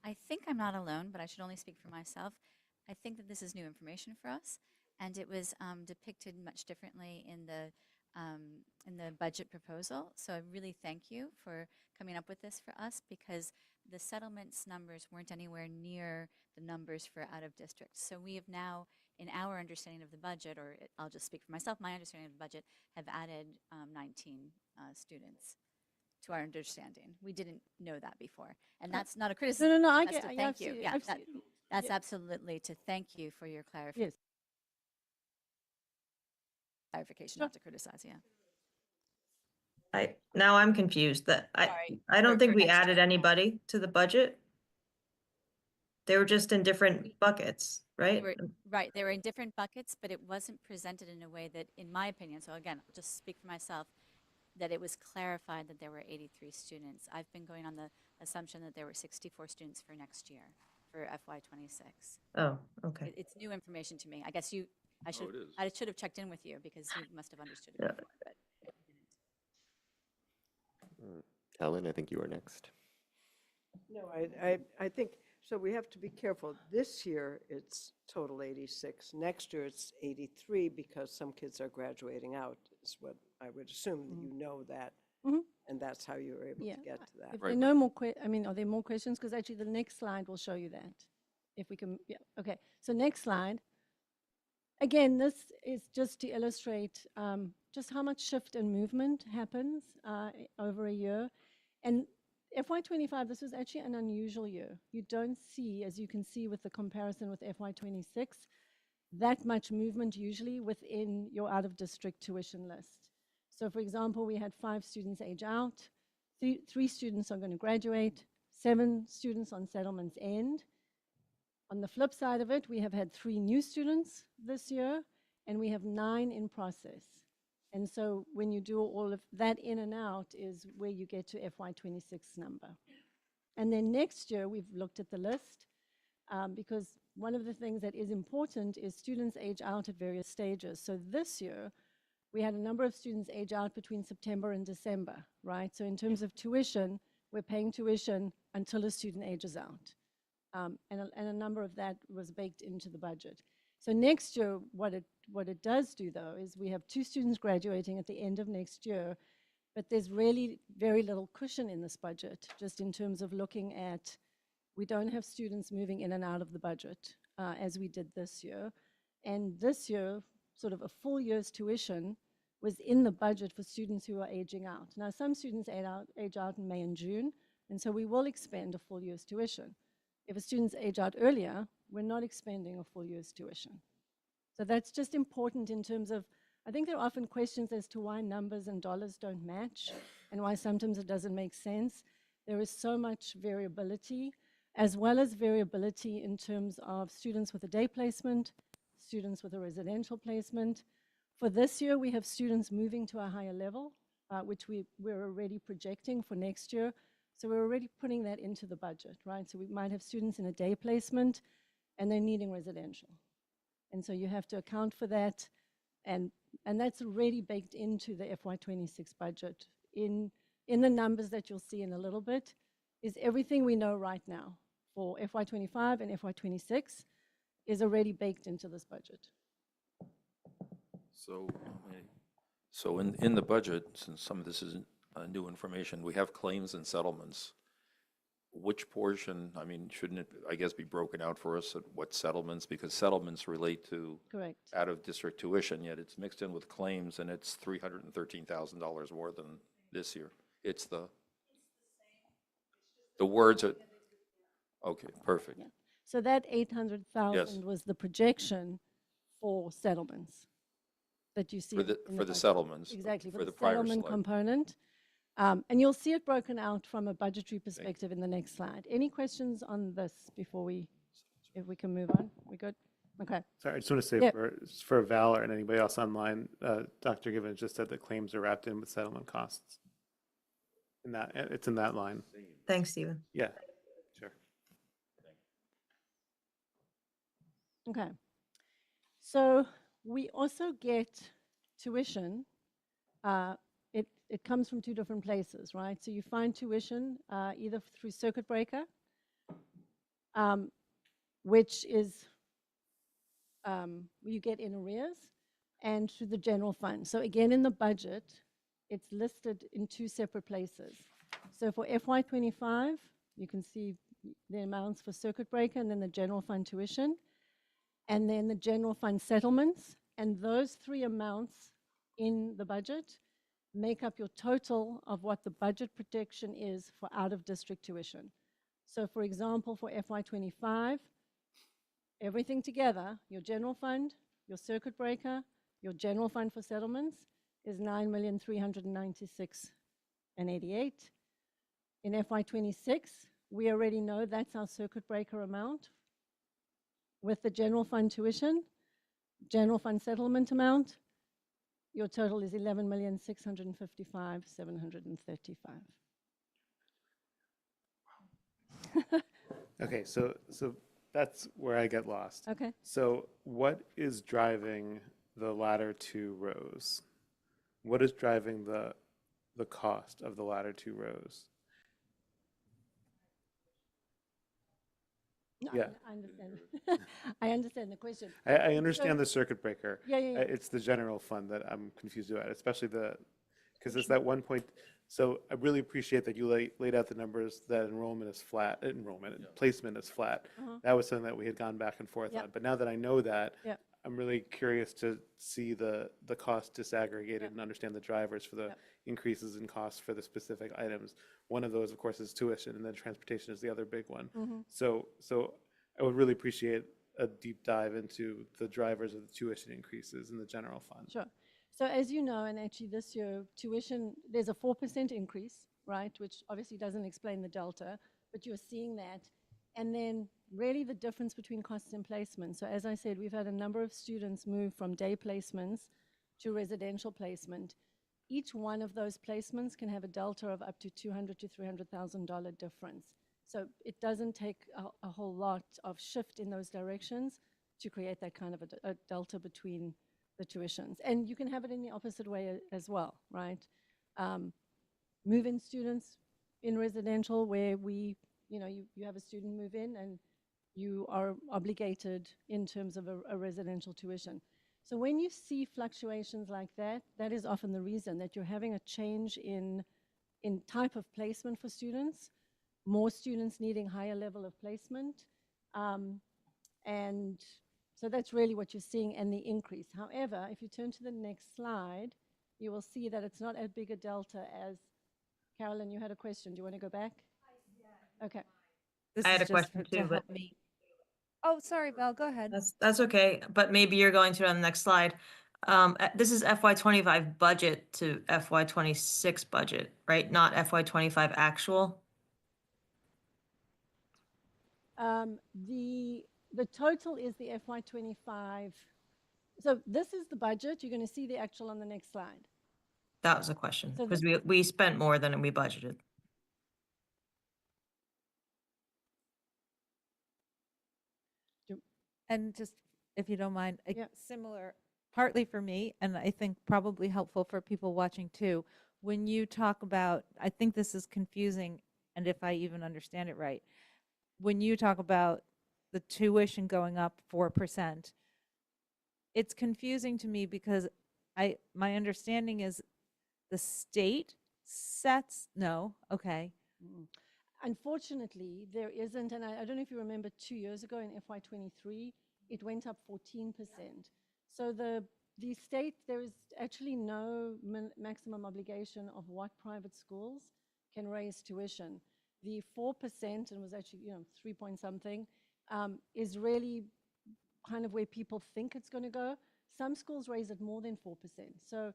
I think I'm not alone, but I should only speak for myself. I think that this is new information for us, and it was depicted much differently in the budget proposal. So I really thank you for coming up with this for us, because the settlements numbers weren't anywhere near the numbers for out of district. So we have now, in our understanding of the budget, or I'll just speak for myself, my understanding of the budget, have added 19 students to our understanding. We didn't know that before. And that's not a criticism. No, I that's get to it. thank you. Yeah, Absolutely. that's Yeah. absolutely to thank you for your clarification. Yes. Clarification, not to criticize, yeah. Now I'm confused that Sorry, I don't for think we next added year. anybody to the budget. They were just in different buckets, right? Right, they were in different buckets, but it wasn't presented in a way that, in my opinion, so again, I'll just speak for myself, that it was clarified that there were 83 students. I've been going on the assumption that there were 64 students for next year, for FY26. Oh, okay. It's new information to me. I guess I should it is. I should have checked in with you, because you must have understood it Yeah. before, but Helen, I think you are next. No, I think, so we have to be careful. This year, it's total 86. Next year, it's 83, because some kids are graduating out, is what I would assume, that you know that. Mhm. And that's how you were able Yeah. to get to that. If there are no more are there more questions? Because actually the next slide will show you that. If we can, yeah, okay. So next slide. Again, this is just to illustrate just how much shift and movement happens over a year. And FY25, this was actually an unusual year. You don't see, as you can see with the comparison with FY26, that much movement usually within your out-of-district tuition list. So for example, we had 5 students age out, 3 students are going to graduate, 7 students on settlements end. On the flip side of it, we have had 3 new students this year, and we have 9 in process. And so when you do all of that in and out is where you get to FY26 number. And then next year, we've looked at the list because one of the things that is important is students age out at various stages. So this year, we had a number of students age out between September and December, right? So in terms of tuition, we're paying tuition until a student ages out. And a number of that was baked into the budget. So next year, what it does do, though, is we have 2 students graduating at the end of next year, but there's really very little cushion in this budget, just in terms of looking at, we don't have students moving in and out of the budget as we did this year. And this year, sort of a full year's tuition was in the budget for students who are aging out. Now, some students age out in May and June, and so we will expend a full year's tuition. If a student's age out earlier, we're not expending a full year's tuition. So that's just important in terms of, I think there are often questions as to why numbers and dollars don't match and why sometimes it doesn't make sense. There is so much variability, as well as variability in terms of students with a day placement, students with a residential placement. For this year, we have students moving to a higher level, which we're already projecting for next year. So we're already putting that into the budget, right? So we might have students in a day placement and they're needing residential. And so you have to account for that. And that's already baked into the FY26 budget. In the numbers that you'll see in a little bit is everything we know right now for FY25 and FY26 is already baked into this budget. So in the budget, since some of this is new information, we have claims and settlements. Which portion, I mean, shouldn't it, I guess, be broken out for us at what settlements? Because settlements relate to Correct. out-of-district tuition, yet it's mixed in with claims, and it's $313,000 more than this year. It's the words are, okay, perfect. Yeah. So that 800,000 Yes. was the projection for settlements that you see For the budget. settlements, Exactly, for for the the prior settlement slide. component. And you'll see it broken out from a budgetary perspective in the next slide. Any questions on this before if we can move on? We good? Okay. Sorry, I just want to say Yep. for Val or anybody else online, Dr. Givens just said that claims are wrapped in with settlement costs. It's in that line. Thanks, Stephen. Yeah, sure. Okay. So we also get tuition. It comes from 2 different places, right? So you find tuition either through circuit breaker, which is you get in arrears, and through the general fund. So again, in the budget, it's listed in 2 separate places. So for FY25, you can see the amounts for circuit breaker and then the general fund tuition, and then the general fund settlements. And those 3 amounts in the budget make up your total of what the budget projection is for out-of-district tuition. So for example, for FY25, everything together, your general fund, your circuit breaker, your general fund for settlements is $9,396,088. In FY26, we already know that's our circuit breaker amount. With the general fund tuition, general fund settlement amount, your total is $11,655,735. Okay, so that's where I get lost. Okay. So what is driving the latter 2 rows? What is driving the cost of the latter 2 rows? No, Yeah. I understand. I understand the question. I understand the circuit breaker. Yeah. It's the general fund that I'm confused about, especially because it's that one point. So I really appreciate that you laid out the numbers that placement is flat. That was something that we had gone back and forth on. But now that I know that, I'm really curious to see the cost disaggregated and understand the drivers for the increases in costs for the specific items. One of those, of course, is tuition, and then transportation is the other big one. So I would really appreciate a deep dive into the drivers of the tuition increases in the general fund. Sure. So as you know, and actually this year, tuition, there's a 4% increase, right? Which obviously doesn't explain the delta, but you're seeing that. And then really the difference between costs and placement. So as I said, we've had a number of students move from day placements to residential placement. Each one of those placements can have a delta of up to $200,000 to $300,000 difference. So it doesn't take a whole lot of shift in those directions to create that kind of a delta between the tuitions. And you can have it in the opposite way as well, right? Move-in students in residential where you have a student move in and you are obligated in terms of a residential tuition. So when you see fluctuations like that, that is often the reason that you're having a change in type of placement for students, more students needing higher level of placement. And so that's really what you're seeing and the increase. However, if you turn to the next slide, you will see that it's not as big a delta as, Carolyn, you had a question. Do you want to go back? Okay. This I had is a just question to too, but help me. Oh, sorry, Val, go ahead. that's okay. But maybe you're going to on the next slide. This is FY25 budget to FY26 budget, right? Not FY25 actual. The total is the FY25. So this is the budget. You're going to see the actual on the next slide. That was a question So because we spent more than we budgeted. And just, if you don't mind, similar, partly for me, and I think probably helpful for people watching too, when you talk about, I think this is confusing, and if I even understand it right, when you talk about the tuition going up 4%, it's confusing to me because my understanding is the state sets, no, okay. Unfortunately, there isn't, and I don't know if you remember 2 years ago in FY23, it went up 14%. So the state, there is actually no maximum obligation of what private schools can raise tuition. The 4%, and was actually 3 point something, is really kind of where people think it's going to go. Some schools raise it more than 4%. So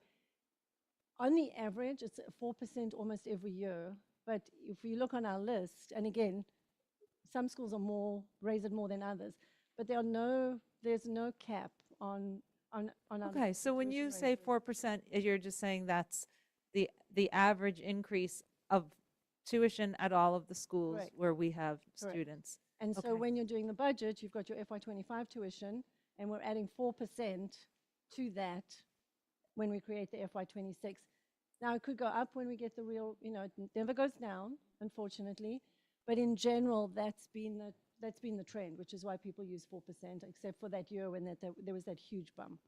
on the average, it's 4% almost every year. But if we look on our list, and again, some schools are raise it more than others, but there's no cap on our. Okay, so when you say 4%, you're just saying that's the average increase of tuition at all of the schools Correct. where we have Correct. students. And so when you're doing the budget, you've got your FY25 tuition, and we're adding 4% to that when we create the FY26. Now, it could go up when we get the real, it never goes down, unfortunately. But in general, that's been the trend, which is why people use 4%, except for that year when there was that huge bump.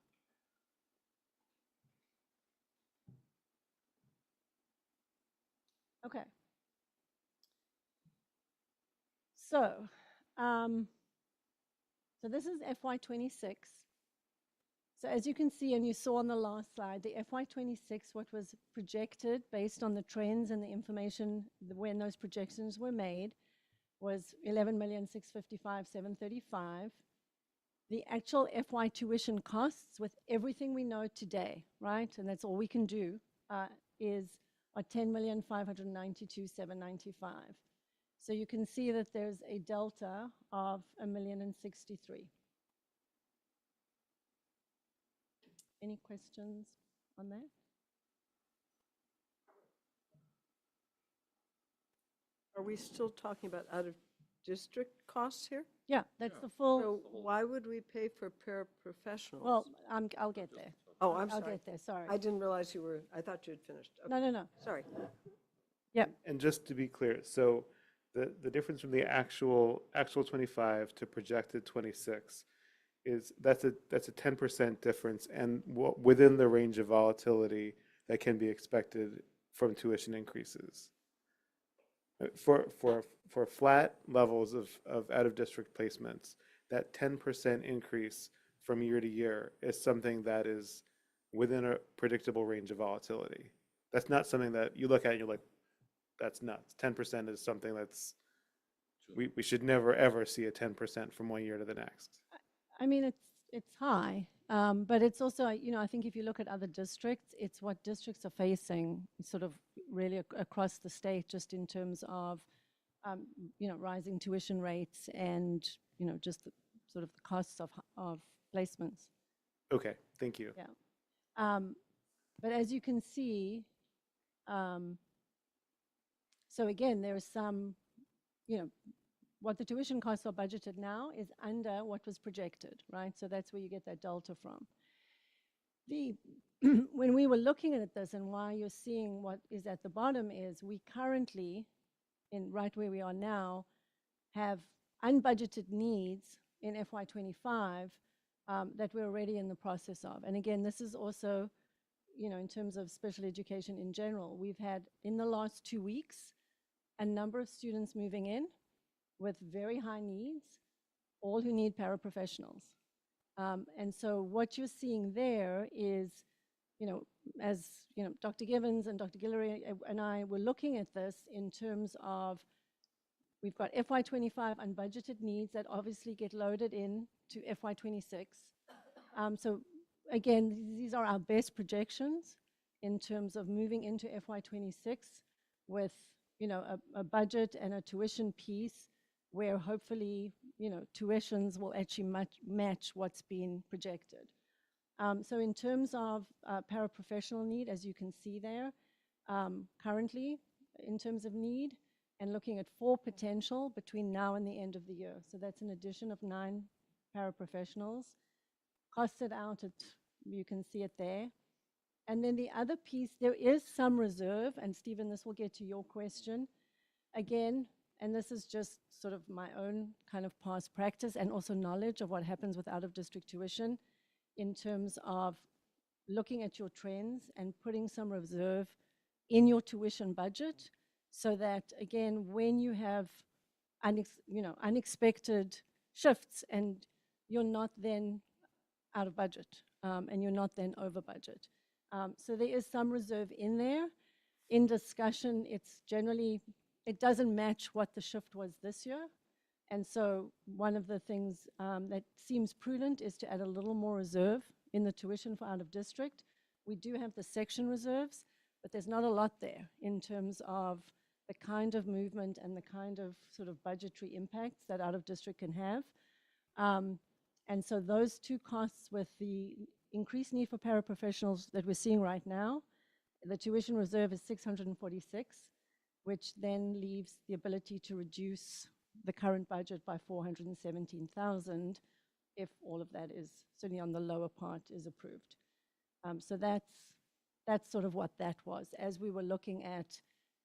Okay. So this is FY26. So as you can see, and you saw on the last slide, the FY26, what was projected based on the trends and the information when those projections were made, was 11,655,735. The actual FY tuition costs with everything we know today, right, and that's all we can do, are 10,592,795. So you can see that there's a delta of 1,063,000. Any questions on that? Are we still talking about out-of-district costs here? Yeah, that's the full. So why would we pay for paraprofessionals? Well, I'll get there. Oh, I'm I'll sorry. get there, sorry. I didn't realize I thought you had finished. Okay. No. Sorry. Yep. And just to be clear, so the difference from the actual 25 to projected 26 is that's a 10% difference, and within the range of volatility that can be expected from tuition increases. For flat levels of out of district placements, that 10% increase from year to year is something that is within a predictable range of volatility. That's not something that you look at and you're like, that's nuts. 10% is something that's we should never ever see a 10% from one year to the next. I mean, it's high, but it's also, you know, I think if you look at other districts, it's what districts are facing sort of really across the state, just in terms of, you know, rising tuition rates and, you know, just the, sort of the costs of placements. Okay, thank you. Yeah. But as you can see, so again, there is some, you know, what the tuition costs are budgeted now is under what was projected, right? So that's where you get that delta from. When we were looking at this, and why you're seeing what is at the bottom, is we currently, in right where we are now, have unbudgeted needs in FY25 that we're already in the process of. And again, this is also, you know, in terms of special education in general, we've had in the last 2 weeks a number of students moving in with very high needs, all who need paraprofessionals. And so what you're seeing there is, you know, as you know, Dr. Givens and Dr. Guillory and I were looking at this in terms of, we've got FY25 unbudgeted needs that obviously get loaded in to FY26. So again, these are our best projections in terms of moving into FY26 with, you know, a budget and a tuition piece where hopefully, you know, tuitions will actually match what's been projected. So in terms of paraprofessional need, as you can see there, currently in terms of need, and looking at 4 potential between now and the end of the year. So that's an addition of 9 paraprofessionals, costed out at, you can see it there. And then the other piece, there is some reserve, and Stephen, this will get to your question. Again, and this is just sort of my own kind of past practice and also knowledge of what happens with out-of-district tuition in terms of looking at your trends and putting some reserve in your tuition budget, so that, again, when you have unexpected shifts and you're not then out of budget and you're not then over budget. So there is some reserve in there. In discussion, it's generally, it doesn't match what the shift was this year. And so one of the things that seems prudent is to add a little more reserve in the tuition for out of district. We do have the section reserves, but there's not a lot there in terms of the kind of movement and the kind of sort of budgetary impacts that out of district can have. And so those 2 costs, with the increased need for paraprofessionals that we're seeing right now, the tuition reserve is 646, which then leaves the ability to reduce the current budget by 417,000 if all of that is, certainly on the lower part, is approved. So that's sort of what that was. As we were looking at,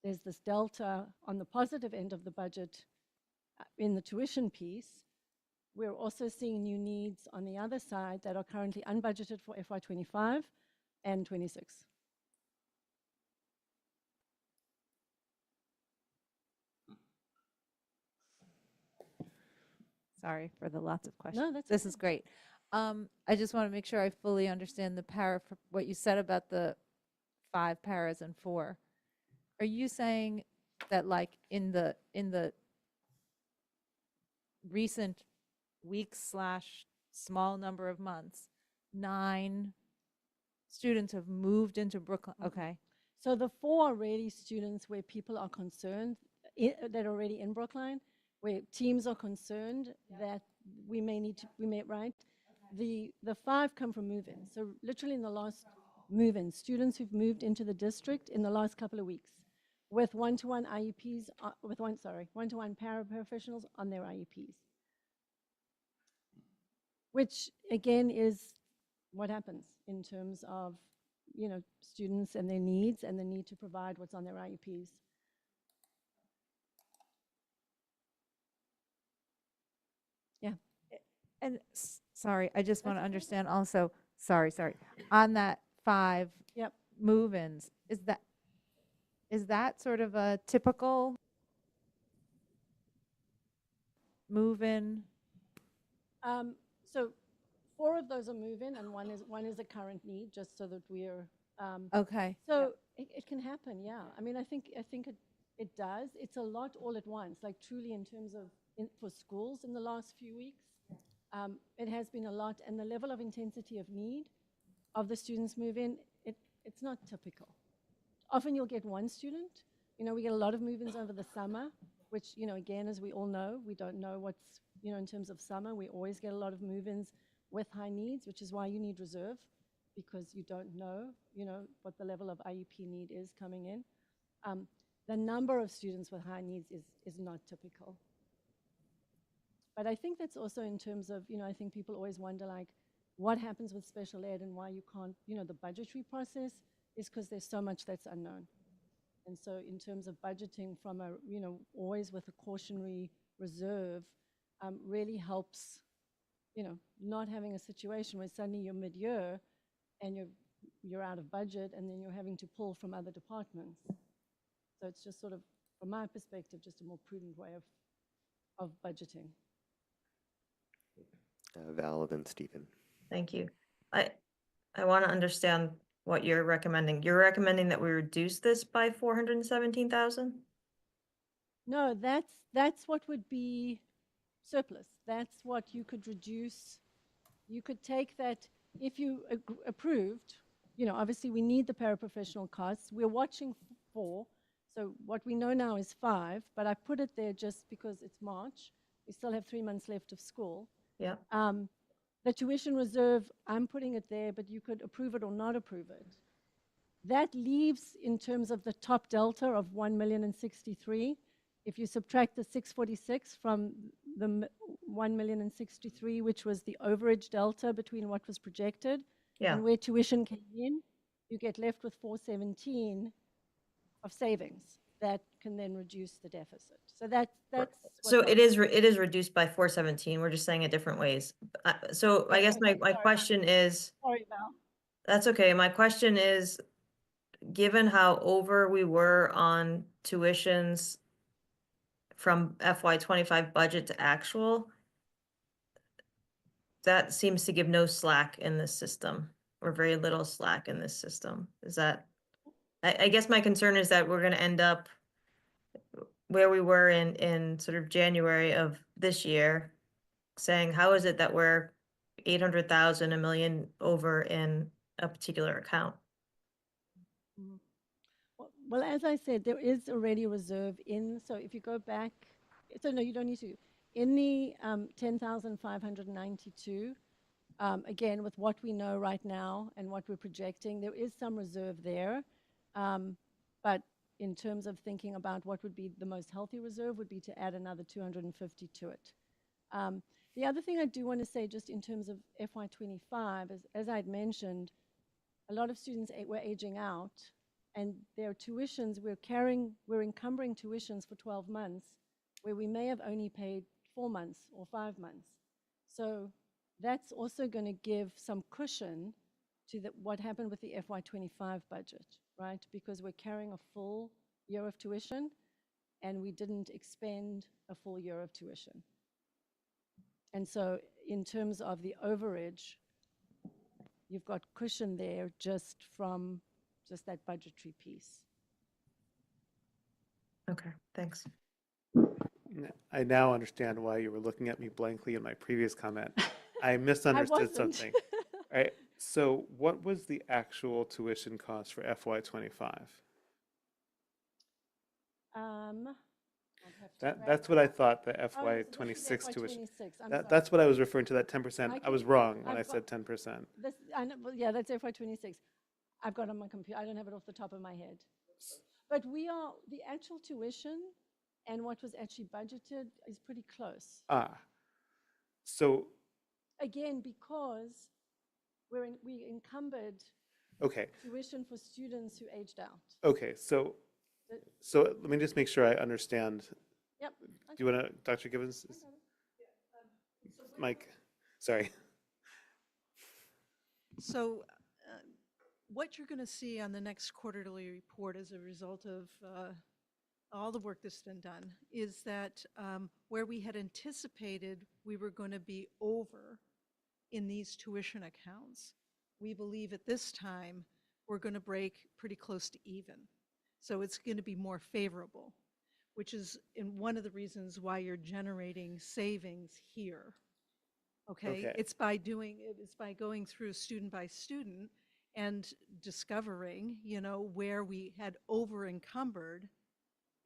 there's this delta on the positive end of the budget in the tuition piece. We're also seeing new needs on the other side that are currently unbudgeted for FY25 and 26. Sorry for the lots of questions. No, that's this okay. is great. I just want to make sure I fully understand the what you said about the 5 paras and 4. Are you saying that, like, in the recent weeks / small number of months, 9 students have moved into Brookline? Okay. So the 4 are really students where people are concerned that are already in Brookline, where teams are concerned that we may, right? The 5 come from move-ins. So literally in the last move-ins, students who've moved into the district in the last couple of weeks with one-to-one IEPs, one-to-one paraprofessionals on their IEPs. Which again is what happens in terms of, you know, students and their needs and the need to provide what's on their IEPs. Yeah. And sorry, I just want to understand also, sorry, on that 5 move-ins, is that sort of a typical move-in? So 4 of those are move-in, and one is a current need, just so that we're okay. So it can happen, yeah. I mean, I think it does. It's a lot all at once, like truly in terms of for schools in the last few weeks. It has been a lot, and the level of intensity of need of the students move in, it's not typical. Often you'll get one student. You know, we get a lot of move-ins over the summer, which, you know, again, as we all know, we don't know what's, you know, in terms of summer, we always get a lot of move-ins with high needs, which is why you need reserve, because you don't know, you know, what the level of IEP need is coming in. The number of students with high needs is not typical. But I think that's also in terms of, you know, I think people always wonder, like, what happens with special ed and why you can't, you know, the budgetary process is because there's so much that's unknown. And so in terms of budgeting from a, you know, always with a cautionary reserve, really helps, you know, not having a situation where suddenly you're mid-year and you're out of budget and then you're having to pull from other departments. So it's just sort of, from my perspective, just a more prudent way of budgeting. Val, then Stephen. Thank you. I want to understand what you're recommending. You're recommending that we reduce this by 417,000? No, that's what would be surplus. That's what you could reduce. You could take that, if you approved, you know, obviously we need the paraprofessional costs. We're watching for, so what we know now is 5, but I put it there just because it's March. We still have 3 months left of school. Yeah. The tuition reserve, I'm putting it there, but you could approve it or not approve it. That leaves, in terms of the top delta of 1,063,000, if you subtract the 646 from the 1,063,000, which was the overage delta between what was projected and where tuition came in, you get left with 417 of savings that can then reduce the deficit. So that's So it is reduced by 417. We're just saying it different ways. So I guess my question is, sorry, Val. That's okay. My question is, given how over we were on tuitions from FY25 budget to actual, that seems to give no slack in this system, or very little slack in this system. Is that, I guess my concern is that we're going to end up where we were in sort of January of this year, saying, how is it that we're 800,000, $1 million over in a particular account? Well, as I said, there is already a reserve in, so if you go back, so no, you don't need to. In the 10,592, again, with what we know right now and what we're projecting, there is some reserve there. But in terms of thinking about what would be the most healthy reserve would be to add another 250 to it. The other thing I do want to say, just in terms of FY25, as I'd mentioned, a lot of students were aging out, and their tuitions, we're encumbering tuitions for 12 months, where we may have only paid 4 months or 5 months. So that's also going to give some cushion to what happened with the FY25 budget, right? Because we're carrying a full year of tuition, and we didn't expend a full year of tuition. And so in terms of the overage, you've got cushion there just from just that budgetary piece. Okay, thanks. I now understand why you were looking at me blankly in my previous comment. I misunderstood something. Right. So what was the actual tuition cost for FY25? That's what I thought the FY26 tuition. That's what I was referring to, that 10%. I was wrong when I said 10%. I know, well, yeah, that's FY26. I've got it on my computer. I don't have it off the top of my head. But the actual tuition and what was actually budgeted is pretty close. So. Again, because we encumbered tuition for students who aged out. Okay, so let me just make sure I understand. Yep. Do you want to, Dr. Givens? Mike, sorry. So what you're going to see on the next quarterly report as a result of all the work that's been done is that where we had anticipated we were going to be over in these tuition accounts, we believe at this time we're going to break pretty close to even. So it's going to be more favorable, which is one of the reasons why you're generating savings here. Okay? Okay. It's by going through student by student and discovering, where we had over encumbered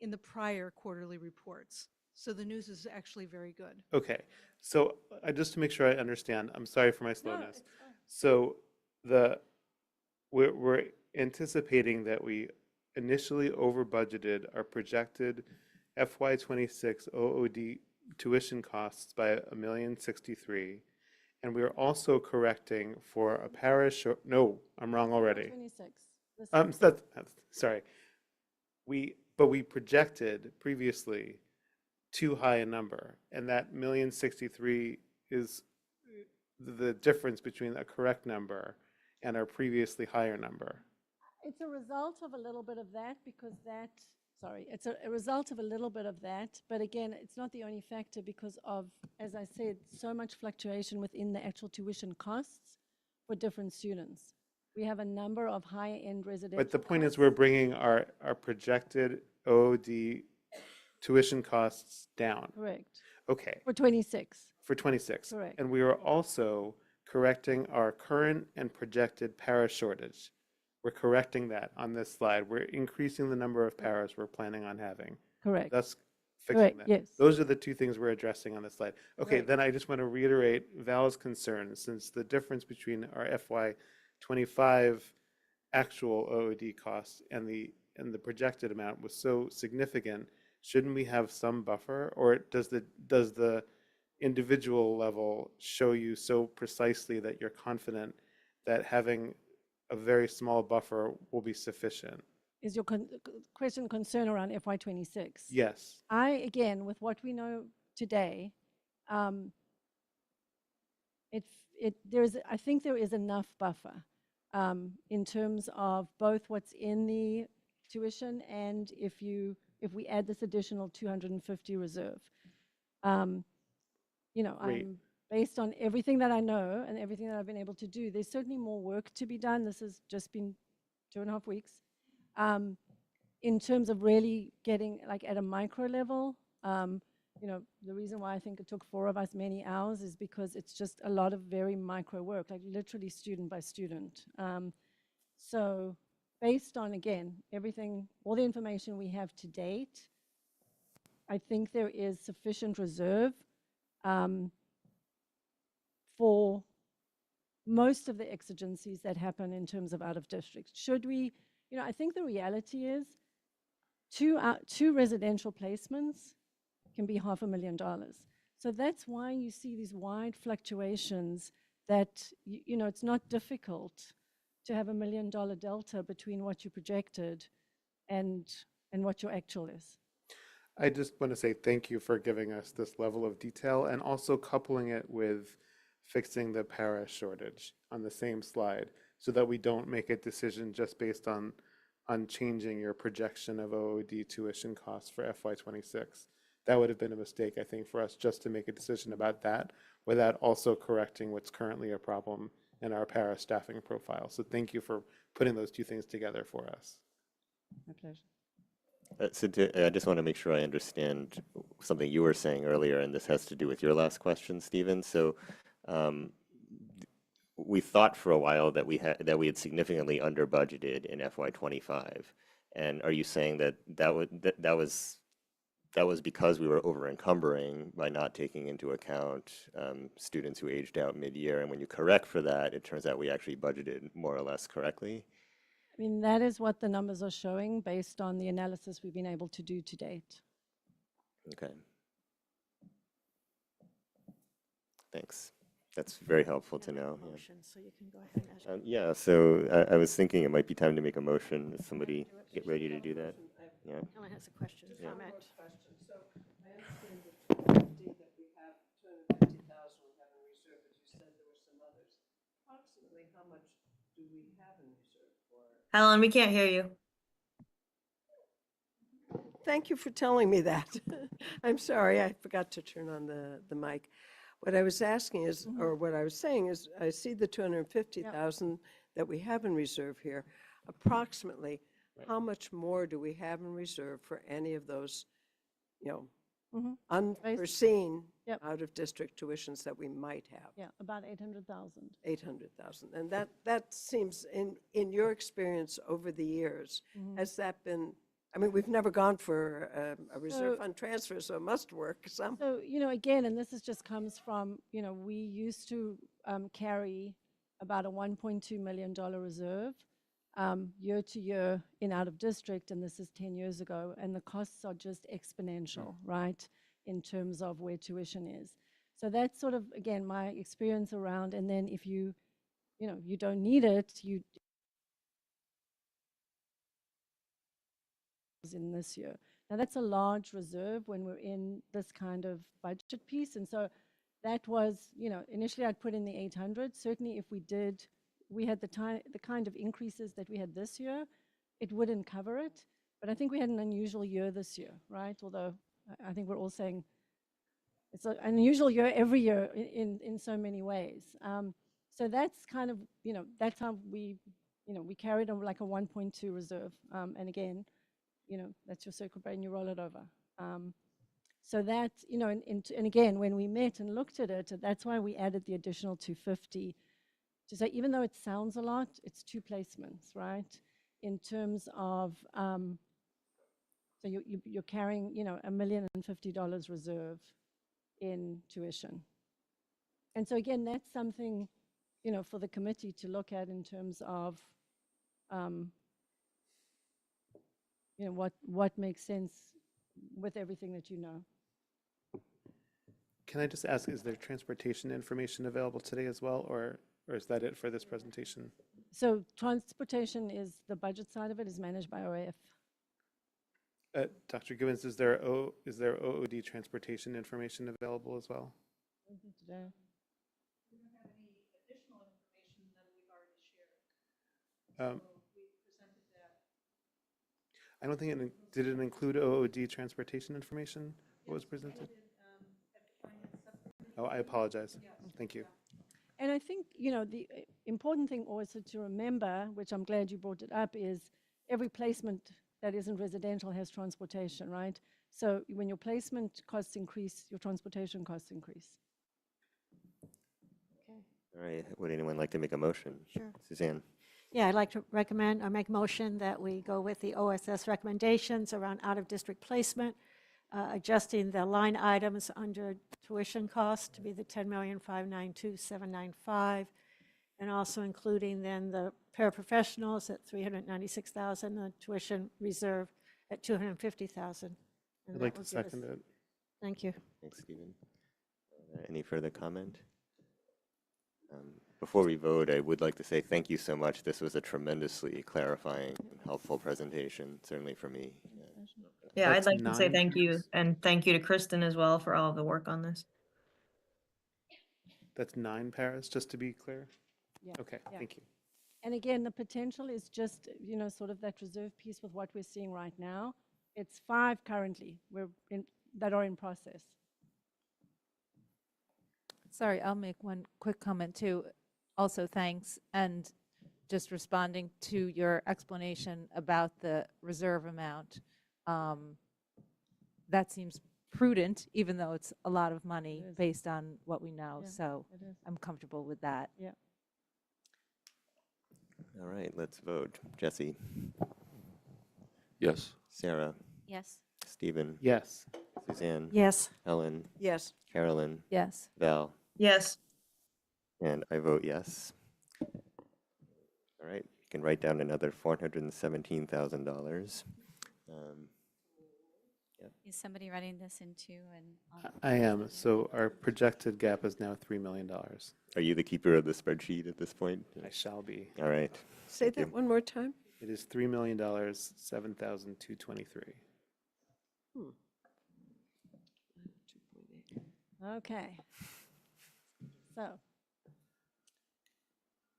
in the prior quarterly reports. So the news is actually very good. Okay, so just to make sure I understand, I'm sorry for my No, slowness. it's fine. So we're anticipating that we initially over budgeted our projected FY26 OOD tuition costs by $1,063,000. And we are also correcting for a parish, no, I'm wrong already. 26. Sorry. But we projected previously too high a number, and that $1,063,000 is the difference between a correct number and our previously higher number. It's a result of a little bit of that because it's a result of a little bit of that. But again, it's not the only factor because of, as I said, so much fluctuation within the actual tuition costs for different students. We have a number of higher-end residential But the point is costs. we're bringing our projected OOD tuition costs down. Correct. Okay. For 26. For 26. Correct. And we are also correcting our current and projected para shortage. We're correcting that on this slide. We're increasing the number of paras we're planning on having. Correct. Thus fixing Correct, that. yes. Those are the two things we're addressing on this slide. Okay, Right. then I just want to reiterate Val's concern, since the difference between our FY25 actual OOD costs and the projected amount was so significant. Shouldn't we have some buffer, or does the individual level show you so precisely that you're confident that having a very small buffer will be sufficient? Is your question concern around FY26? Yes. Again, with what we know today, I think there is enough buffer in terms of both what's in the tuition and if we add this additional 250 reserve. Great. Based on everything that I know and everything that I've been able to do, there's certainly more work to be done. This has just been 2.5 weeks. In terms of really getting at a micro level, the reason why I think it took 4 of us many hours is because it's just a lot of very micro work, like literally student by student. So based on, again, all the information we have to date, I think there is sufficient reserve for most of the exigencies that happen in terms of out of district. Should we, I think the reality is two residential placements can be $500,000. So that's why you see these wide fluctuations that, it's not difficult to have $1 million delta between what you projected and what your actual is. I just want to say thank you for giving us this level of detail and also coupling it with fixing the para shortage on the same slide so that we don't make a decision just based on changing your projection of OOD tuition costs for FY26. That would have been a mistake, I think, for us just to make a decision about that without also correcting what's currently a problem in our para staffing profile. So thank you for putting those two things together for us. My pleasure. I just want to make sure I understand something you were saying earlier, and this has to do with your last question, Stephen. So we thought for a while that we had significantly under budgeted in FY25, and are you saying that was because we were over encumbering by not taking into account students who aged out mid-year, and when you correct for that, it turns out we actually budgeted more or less correctly? I mean, that is what the numbers are showing based on the analysis we've been able to do to date. Okay. Thanks. That's very helpful to know. Yeah. Motion, so you can go ahead and Yeah, so I was thinking it might be time to make a motion. Does somebody get ready to do that? Yeah. Ellen has a question, Yeah. comment. So I understand the 250 that we have, 250,000 we have in reserve, but you said there were some others. Approximately how much do we have in reserve for? Helen, we can't hear you. Thank you for telling me that. I'm sorry, I forgot to turn on the mic. What I was asking is, or what I was saying is, I see the 250,000 that we have in reserve here. Approximately, how much more do we have in reserve for any of those, unforeseen Yep. out-of-district tuitions that we might have. Yeah, about 800,000. 800,000. And that seems, in your experience over the years, has that been, I mean, we've never gone for a reserve So- fund transfer, so it must work some. So, again, and this is just comes from, we used to carry about a $1.2 million reserve year to year in out of district, and this is 10 years ago, and the costs are just exponential, right, in terms of where tuition is. So that's sort of, again, my experience around, and then if you don't need it, you in this year. Now that's a large reserve when we're in this kind of budget piece, and so that was, initially I'd put in the 800. Certainly, if we had the kind of increases that we had this year, it wouldn't cover it. But I think we had an unusual year this year, right? Although I think we're all saying it's an unusual year every year in so many ways. So that's kind of, that's how we carried like a 1.2 reserve. And again, that's your circle brain, you roll it over. So that, and again, when we met and looked at it, that's why we added the additional 250 to say, even though it sounds a lot, it's 2 placements, right? In terms of, so you're carrying, $1,050,000 reserve in tuition. And so again, that's something, for the committee to look at in terms of, what makes sense with everything that you know. Can I just ask, is there transportation information available today as well, or is that it for this presentation? So transportation is, the budget side of it is managed by OAF. Dr. Gibbons, is there OOD transportation information available as well? Today. I don't think did it include OOD transportation information? What was presented? Oh, I apologize. Thank you. And I think, the important thing also to remember, which I'm glad you brought it up, is every placement that isn't residential has transportation, right? So when your placement costs increase, your transportation costs increase. All right. Would anyone like to make a motion? Sure. Suzanne. Yeah, I'd like to recommend or make a motion that we go with the OSS recommendations around out-of-district placement, adjusting the line items under tuition cost to be the $10,592,795, and also including then the paraprofessionals at $396,000, the tuition reserve at $250,000. I'd like to second it. Thank you. Thanks, Stephen. Any further comment? Before we vote, I would like to say thank you so much. This was a tremendously clarifying and helpful presentation, certainly for me. Yeah, I'd That's like to say 9 thank you, and thank you to Kristen as well for all of the work on this. That's 9 paras, just to be clear? Yeah. Okay, Yeah. thank you. And again, the potential is just, sort of that reserve piece with what we're seeing right now. It's 5 currently that are in process. Sorry, I'll make one quick comment too. Also, thanks. And just responding to your explanation about the reserve amount, that seems prudent, even though it's a lot of money based on what we know. Yeah, So it is. I'm comfortable with that. Yeah. All right, let's vote. Jesse. Yes. Sarah. Yes. Stephen. Yes. Suzanne. Yes. Helen. Yes. Carolyn. Yes. Val. Yes. And I vote yes. All right, you can write down another $417,000. Is somebody writing this into I am. So our projected gap is now $3 million. Are you the keeper of the spreadsheet at this point? I shall be. All right. Say Thank that you. one more time. It is $3 million, 7,223. Okay.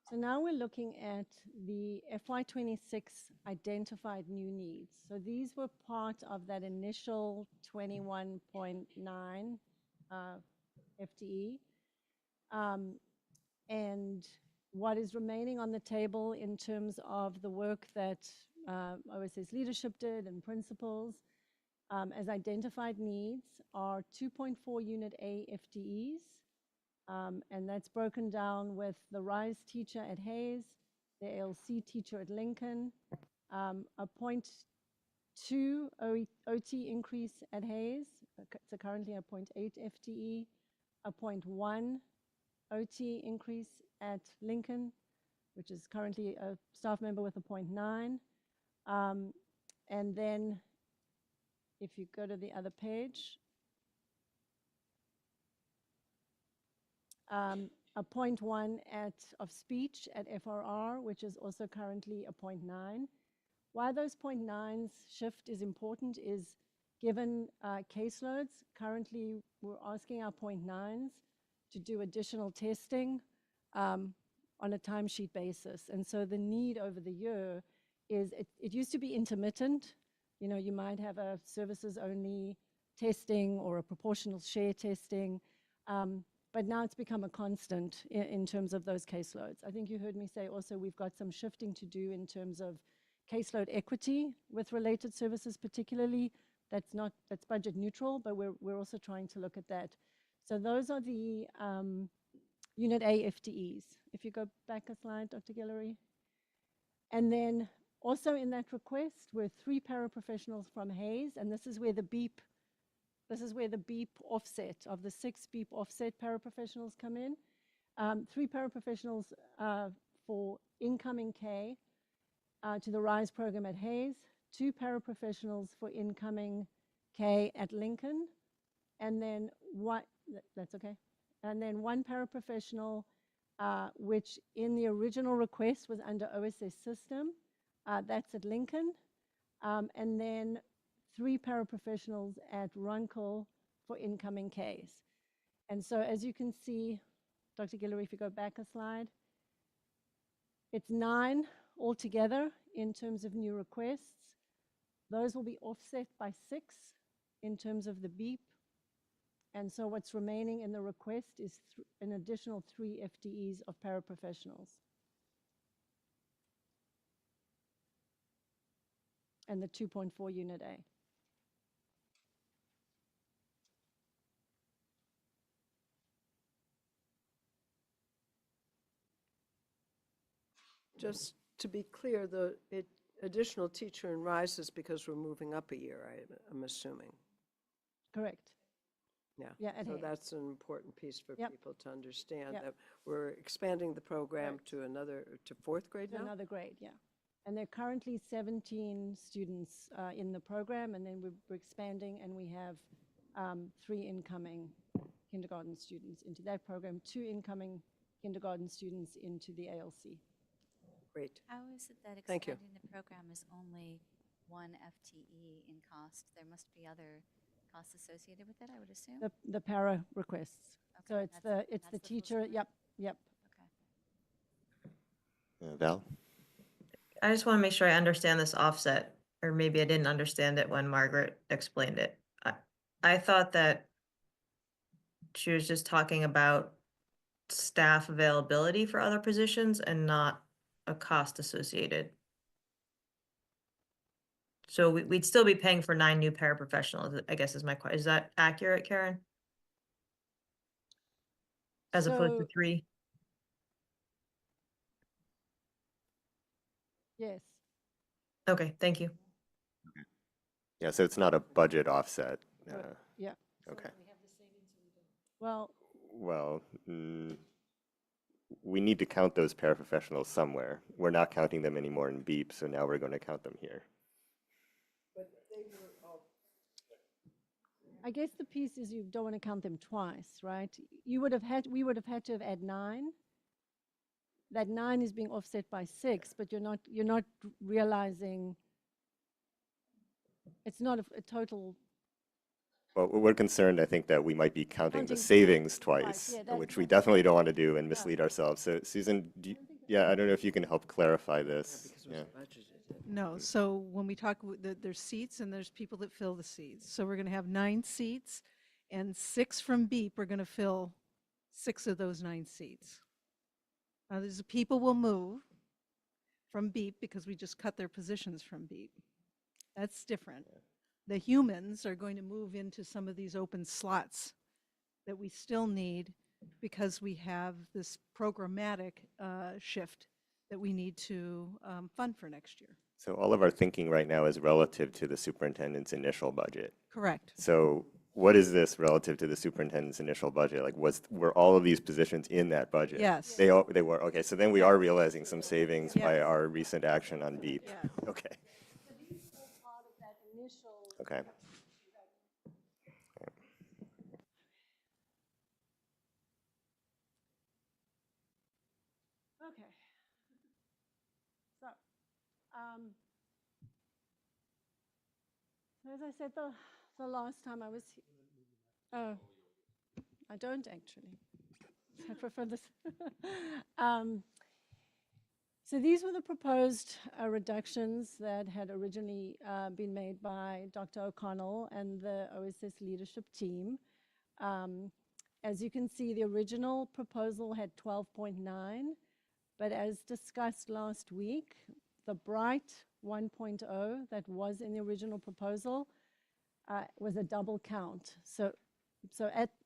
So now we're looking at the FY26 identified new needs. So these were part of that initial 21.9 FTE. And what is remaining on the table in terms of the work that OSS leadership did and principals as identified needs are 2.4 Unit A FTEs, and that's broken down with the RISE teacher at Hayes, the ALC teacher at Lincoln, a 0.2 OT increase at Hayes, so currently a 0.8 FTE, a 0.1 OT increase at Lincoln, which is currently a staff member with a 0.9. And then if you go to the other page, a 0.1 of speech at FRR, which is also currently a 0.9. Why those 0.9s shift is important is given caseloads, currently we're asking our 0.9s to do additional testing on a timesheet basis. And so the need over the year is, it used to be intermittent. You know, you might have a services only testing or a proportional share testing, but now it's become a constant in terms of those caseloads. I think you heard me say also we've got some shifting to do in terms of caseload equity with related services particularly. That's budget neutral, but we're also trying to look at that. So those are the Unit A FTEs. If you go back a slide, Dr. Guillory. And then also in that request were 3 paraprofessionals from Hayes, and this is where the BEEP offset of the 6 BEEP offset paraprofessionals come in. 3 paraprofessionals for incoming K to the RISE program at Hayes, 2 paraprofessionals for incoming K at Lincoln, and then that's okay. And then 1 paraprofessional, which in the original request was under OSS system, that's at Lincoln, and then 3 paraprofessionals at Runkle for incoming Ks. And so as you can see, Dr. Guillory, if you go back a slide, it's 9 altogether in terms of new requests. Those will be offset by 6 in terms of the BEEP. And so what's remaining in the request is an additional 3 FTEs of paraprofessionals. And the 2.4 Unit A. Just to be clear, the additional teacher in RISE is because we're moving up a year, I'm assuming. Correct. Yeah, at so Hayes. that's an important piece for Yep. people to understand, Yep. that we're expanding the program Correct. to 4th grade To now? another grade, yeah. And there are currently 17 students in the program, and then we're expanding, and we have 3 incoming kindergarten students into that program, 2 incoming kindergarten students into the ALC. Great. How is it that Thank you. expanding the program is only 1 FTE in cost? There must be other costs associated with it, I would assume? The para requests. So Okay, it's that's the full teacher, story? yep. Val? I just want to make sure I understand this offset, or maybe I didn't understand it when Margaret explained it. I thought that she was just talking about staff availability for other positions and not a cost associated. So we'd still be paying for 9 new paraprofessionals, I guess is my question. Is that accurate, Karen? As opposed to So- 3? Yes. Okay, thank you. Yeah, so it's not a budget offset. Yeah. Okay. Well, Well, we need to count those paraprofessionals somewhere. We're not counting them anymore in BEEP, so now we're going to count them here. But they were all. I guess the piece is you don't want to count them twice, right? We would have had to add 9. That 9 is being offset by 6, but you're not realizing it's not a total. Well, we're concerned, I think, that we might be counting the Counting savings twice, twice, yeah, that- which we that- definitely don't want to do and mislead ourselves. So Susan, I don't know if you can help clarify this. Because it was budgeted. No, so when we talk, there's seats and there's people that fill the seats. So we're going to have 9 seats, and 6 from BEEP are going to fill 6 of those 9 seats. Now, there's people will move from BEEP because we just cut their positions from BEEP. That's different. the humans are going to move into some of these open slots that we still need because we have this programmatic shift that we need to fund for next year. So all of our thinking right now is relative to the superintendent's initial budget. Correct. So what is this relative to the superintendent's initial budget? Like, were all of these positions in that budget? Yes. They were. Okay, so then we are realizing some savings by our recent action on BEEP. Yes. Okay. Okay. Okay. So, as I said the last time I was here, oh, I don't actually. I prefer this. So these were the proposed reductions that had originally been made by Dr. O'Connell and the OSS leadership team. As you can see, the original proposal had 12.9, but as discussed last week, the Bright 1.0 that was in the original proposal was a double count. So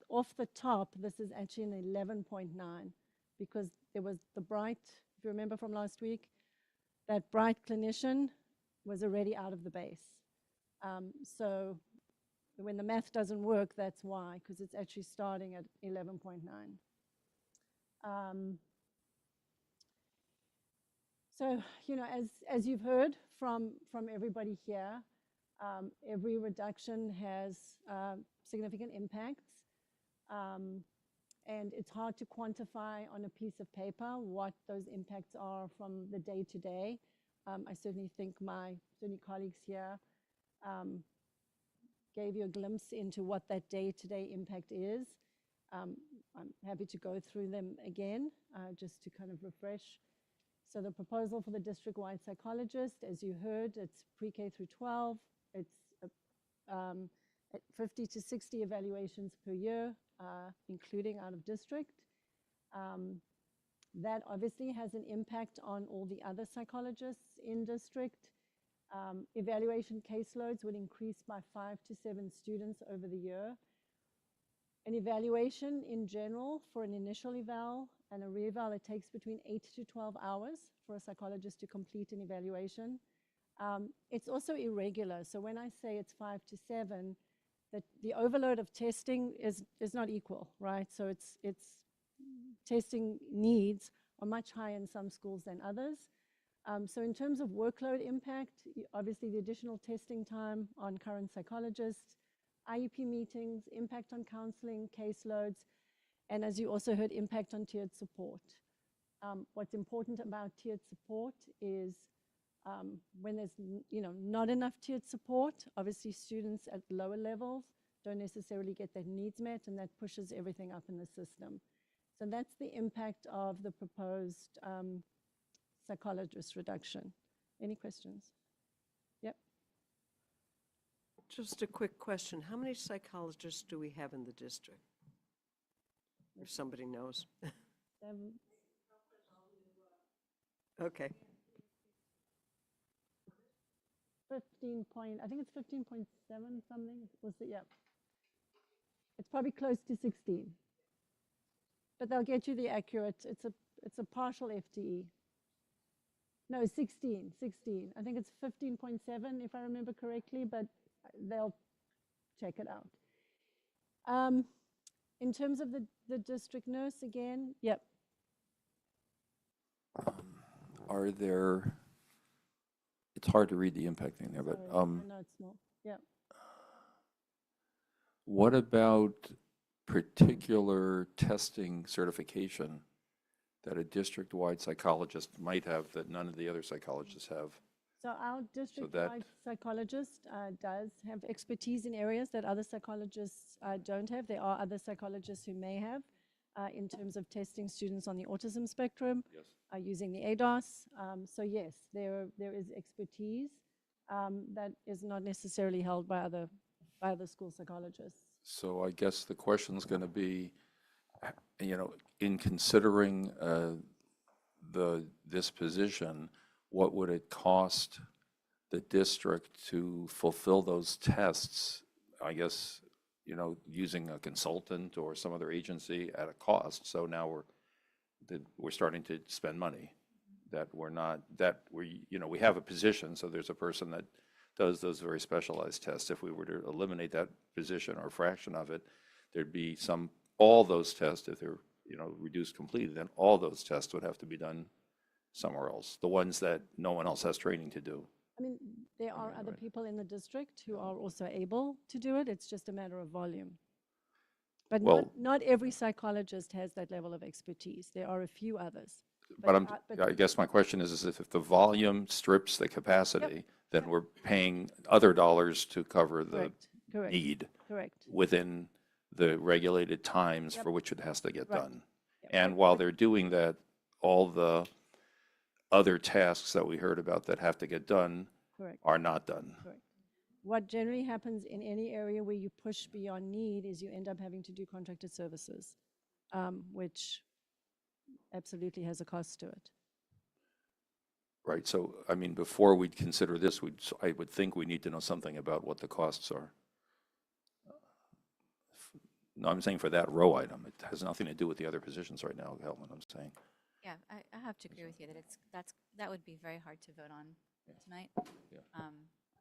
off the top, this is actually an 11.9 because there was the Bright, if you remember from last week, that Bright clinician was already out of the base. So when the math doesn't work, that's why, because it's actually starting at 11.9. So, you know, as you've heard from everybody here, every reduction has significant impacts. And it's hard to quantify on a piece of paper what those impacts are from the day to day. I certainly think my colleagues here gave you a glimpse into what that day-to-day impact is. I'm happy to go through them again, just to kind of refresh. So the proposal for the district-wide psychologist, as you heard, it's pre-K through 12. It's 50 to 60 evaluations per year, including out of district. That obviously has an impact on all the other psychologists in district. Evaluation caseloads would increase by 5 to 7 students over the year. An evaluation in general for an initial eval and a re-eval, it takes between 8 to 12 hours for a psychologist to complete an evaluation. It's also irregular. So when I say it's 5 to 7, the overload of testing is not equal, right? So it's testing needs are much higher in some schools than others. So in terms of workload impact, obviously the additional testing time on current psychologists, IEP meetings, impact on counseling, caseloads, and as you also heard, impact on tiered support. What's important about tiered support is when there's not enough tiered support, obviously students at lower levels don't necessarily get their needs met, and that pushes everything up in the system. So that's the impact of the proposed psychologist reduction. Any questions? Yep. Just a quick question. How many psychologists do we have in the district? If somebody knows. 7. Okay. 15 point, I think it's 15.7 something. Was it? Yep. It's probably close to 16. But they'll get you the accurate. It's a partial FTE. No, 16. I think it's 15.7 if I remember correctly, but they'll check it out. In terms of the district nurse again, yep. Are there, it's hard to read the impact thing there, but I know it's small. Yep. what about particular testing certification that a district-wide psychologist might have that none of the other psychologists have? So our district-wide psychologist does have expertise in areas that other psychologists don't have. There are other psychologists who may have in terms of testing students on the autism spectrum, using the ADOS. So yes, there is expertise that is not necessarily held by other school psychologists. So I guess the question is going to be, in considering this position, what would it cost the district to fulfill those tests, I guess, using a consultant or some other agency at a cost. So now we're starting to spend money that we have a position, so there's a person that does those very specialized tests. If we were to eliminate that position or a fraction of it, there'd be all those tests, if they're, reduced completely, then all those tests would have to be done somewhere else, the ones that no one else has training to do. I mean, there are other people in the district who are also able to do it. It's just a matter of volume. But Well, not every psychologist has that level of expertise. There are a few others. But I guess my question is if the volume strips the capacity, then we're paying other dollars to cover the Correct. need Correct. within the regulated times for which it has to get Right. done. And while they're doing that, all the other tasks that we heard about that have to get done Correct. are not done. Correct. What generally happens in any area where you push beyond need is you end up having to do contracted services, which absolutely has a cost to it. Right, so, I mean, before we'd consider this, I would think we need to know something about what the costs are. No, I'm saying for that row item, it has nothing to do with the other positions right now, Helen, I'm saying. Yeah, I have to agree with you that that would be very hard to vote on tonight.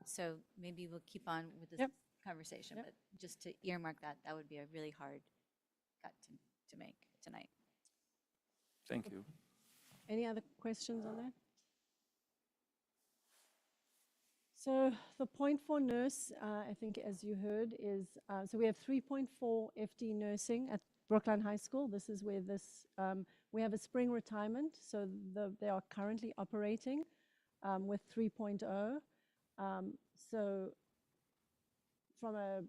So maybe we'll keep on with this conversation, but just to earmark that would be a really hard cut to make tonight. Thank you. Any other questions on that? So the 0.4 nurse, I think as you heard, is, so we have 3.4 FD nursing at Brookline High School. This is where we have a spring retirement, so they are currently operating with 3.0. So from an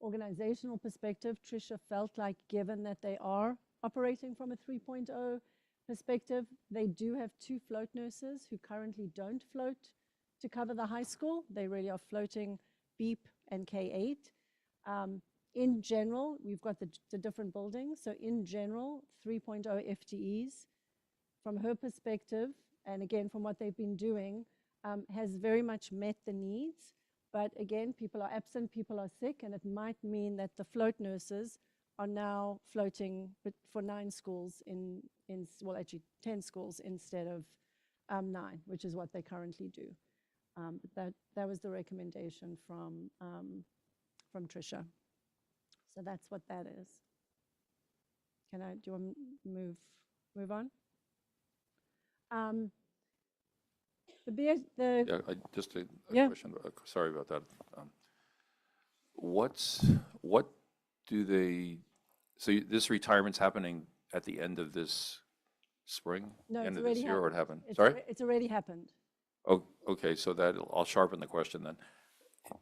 organizational perspective, Tricia felt like given that they are operating from a 3.0 perspective, they do have 2 float nurses who currently don't float to cover the high school. They really are floating BEEP and K8. In general, we've got the different buildings. So in general, 3.0 FTEs from her perspective, and again, from what they've been doing, has very much met the needs. But again, people are absent, people are sick, and it might mean that the float nurses are now floating for 9 schools well, actually 10 schools instead of 9, which is what they currently do. But that was the recommendation from Tricia. So that's what that is. Do you want to move on? Just a question. Sorry about that. So this retirement's happening at the end of this spring? No, end it's of already this year, or it happened. happened? Sorry? It's already happened. Oh, okay, so I'll sharpen the question then.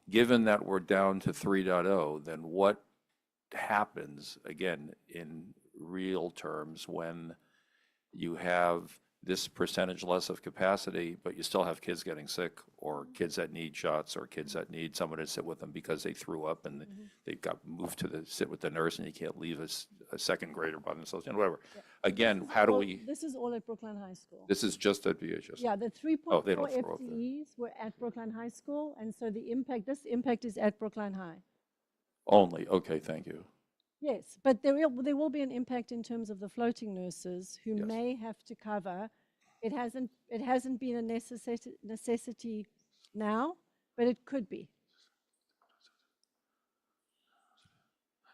Given that we're down to 3.0, then what happens, again, in real terms when you have this percentage less of capacity, but you still have kids getting sick, or kids that need shots, or kids that need someone to sit with them because they threw up and they got moved to sit with the nurse, and you can't leave a second grader by themselves, and whatever. Again, how do we? This is all at Brookline High School. This is just at BHS. Yeah, the 3.4 they don't throw up there. FTEs were at Brookline High School, and so this impact is at Brookline High. Only, okay, thank you. Yes, but there will be an impact in terms of the floating nurses who may have to cover. It hasn't been a necessity now, but it could be.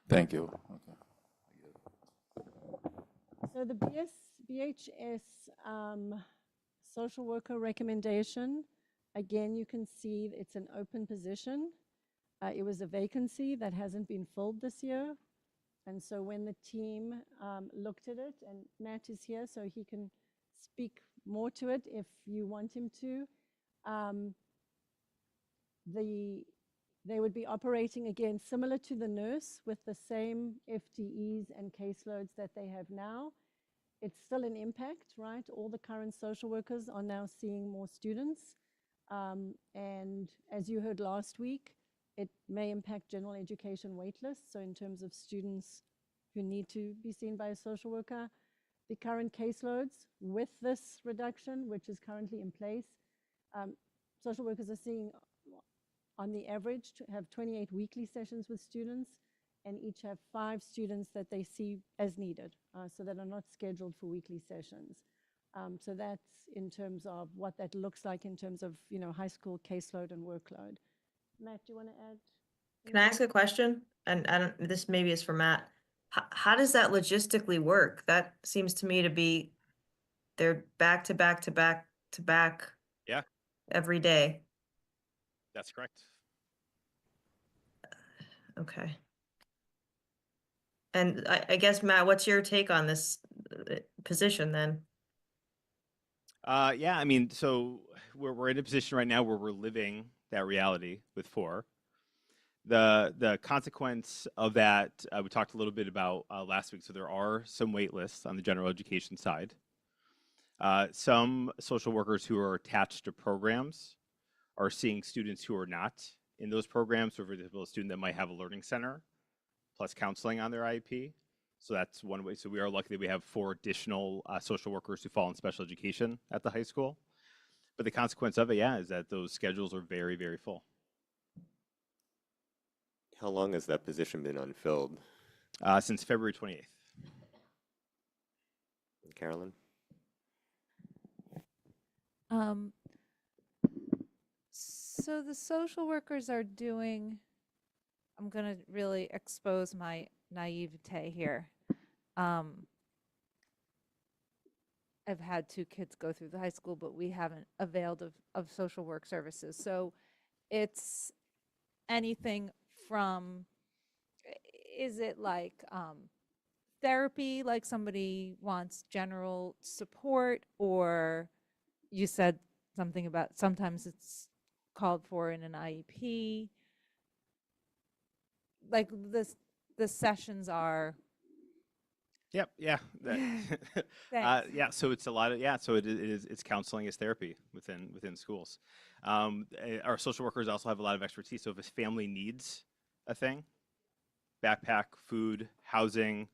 Thank you. So the BHS social worker recommendation, again, you can see it's an open position. It was a vacancy that hasn't been filled this year. And so when the team looked at it, and Matt is here, so he can speak more to it if you want him to, they would be operating, again, similar to the nurse with the same FTEs and caseloads that they have now. It's still an impact, right? All the current social workers are now seeing more students. And as you heard last week, it may impact general education wait lists. So in terms of students who need to be seen by a social worker, the current caseloads with this reduction, which is currently in place, social workers are seeing, on the average, to have 28 weekly sessions with students, and each have 5 students that they see as needed, so that are not scheduled for weekly sessions. So that's in terms of what that looks like in terms of, high school caseload and workload. Matt, do you want to add? Can I ask a question? And I don't, this maybe is for Matt. How does that logistically work? That seems to me to be, they're back to back to back to back Yeah, every day. that's correct. Okay. And I guess, Matt, what's your take on this position then? Yeah, I mean, so we're in a position right now where we're living that reality with 4. The consequence of that, we talked a little bit about last week. So there are some wait lists on the general education side. Some social workers who are attached to programs are seeing students who are not in those programs. So for example, a student that might have a learning center plus counseling on their IEP. So that's one way. So we are lucky that we have 4 additional social workers who fall in special education at the high school. But the consequence of it, yeah, is that those schedules are very, very full. How long has that position been unfilled? Since February 28th. Carolyn? So the social workers are doing, I'm going to really expose my naivete here. I've had 2 kids go through the high school, but we haven't availed of social work services. So it's anything from, is it like therapy, like somebody wants general support, or you said something about sometimes it's called for in an IEP. Like the sessions are. Yep. Yeah. Yeah. So it's a lot of, yeah. So it is, it's counseling as therapy within schools. Our social workers also have a lot of expertise. So if a family needs a thing, backpack, food, housing,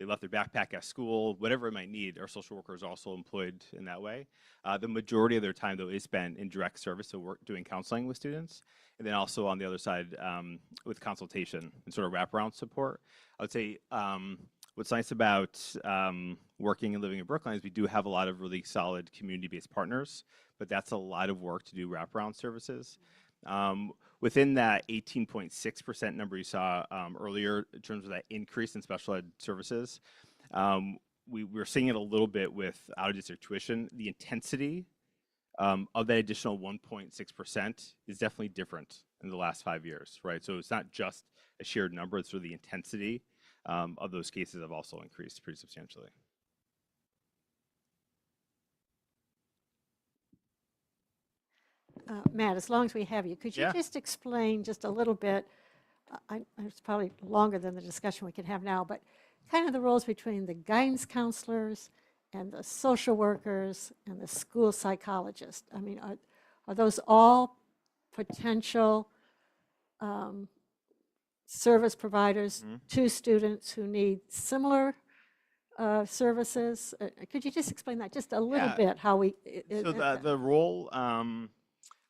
they left their backpack at school, whatever it might need, our social workers are also employed in that way. The majority of their time, though, is spent in direct service, so we're doing counseling with students, and then also on the other side with consultation and sort of wraparound support. I would say what's nice about working and living in Brookline is we do have a lot of really solid community-based partners, but that's a lot of work to do wraparound services. Within that 18.6% number you saw earlier in terms of that increase in special ed services, we're seeing it a little bit with out-of-district tuition. The intensity of that additional 1.6% is definitely different in the last 5 years, right? So it's not just a shared number, it's sort of the intensity of those cases have also increased pretty substantially. Matt, as long as we have you, could you just explain just a little bit, it's probably longer than the discussion we can have now, but kind of the roles between the guidance counselors and the social workers and the school psychologist? I mean, are those all potential service providers to students who need similar services? Could you just explain that just a little bit, how we... So the role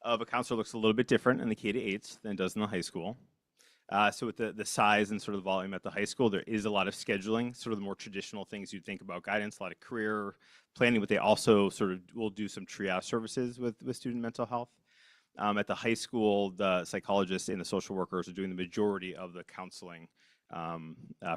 of a counselor looks a little bit different in the K-8s than it does in the high school. So with the size and sort of the volume at the high school, there is a lot of scheduling, sort of the more traditional things you'd think about guidance, a lot of career planning, but they also sort of will do some triage services with student mental health. At the high school, the psychologists and the social workers are doing the majority of the counseling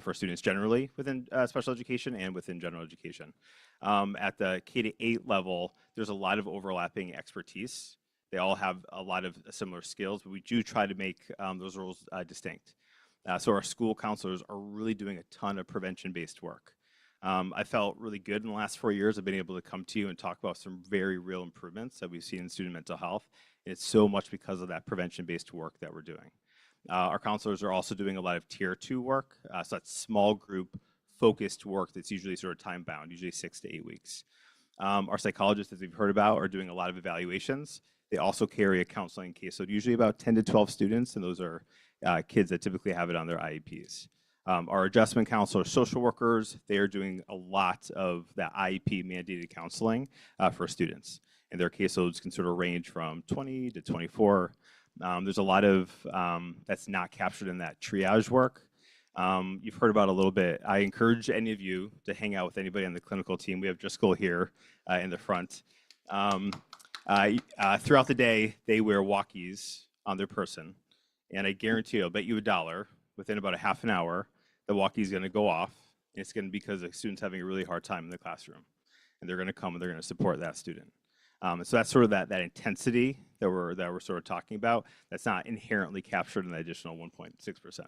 for students generally within special education and within general education. At the K-8 level, there's a lot of overlapping expertise. They all have a lot of similar skills, but we do try to make those roles distinct. So our school counselors are really doing a ton of prevention-based work. I felt really good in the last 4 years of being able to come to you and talk about some very real improvements that we've seen in student mental health. And it's so much because of that prevention-based work that we're doing. Our counselors are also doing a lot of tier 2 work. So that's small group focused work that's usually sort of time bound, usually 6 to 8 weeks. Our psychologists, as we've heard about, are doing a lot of evaluations. They also carry a counseling case, so usually about 10 to 12 students, and those are kids that typically have it on their IEPs. Our adjustment counselors, social workers, they are doing a lot of that IEP mandated counseling for students. and their caseloads can sort of range from 20 to 24. There's a lot of that's not captured in that triage work. You've heard about a little bit. I encourage any of you to hang out with anybody on the clinical team. We have Driscoll here in the front. Throughout the day, they wear walkies on their person, and I guarantee you, I'll bet you $1, within about a half an hour, the walkie is going to go off, and it's going to be because the student's having a really hard time in the classroom, and they're going to come and they're going to support that student. And so that's sort of that intensity that we're sort of talking about. That's not inherently captured in the additional 1.6%.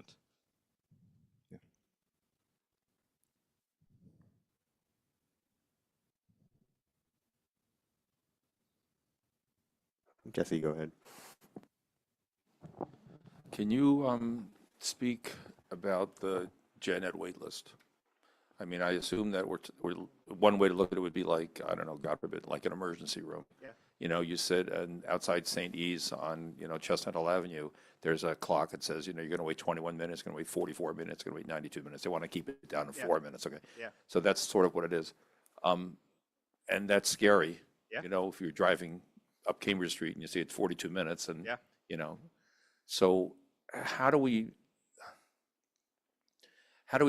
Jesse, go ahead. Can you speak about the gen ed wait list? I mean, I assume that one way to look at it would be like, I don't know, God forbid, like an emergency room. Yeah. You know, you sit outside St. E's on, Chestnut Hill Avenue, there's a clock that says, you're going to wait 21 minutes, going to wait 44 minutes, going to wait 92 minutes. They want to keep it down to 4 minutes, okay? Yeah. So that's sort of what it is. And that's scary, Yeah. if you're driving up Cambridge Street and you see it's 42 minutes and, Yeah. So how do we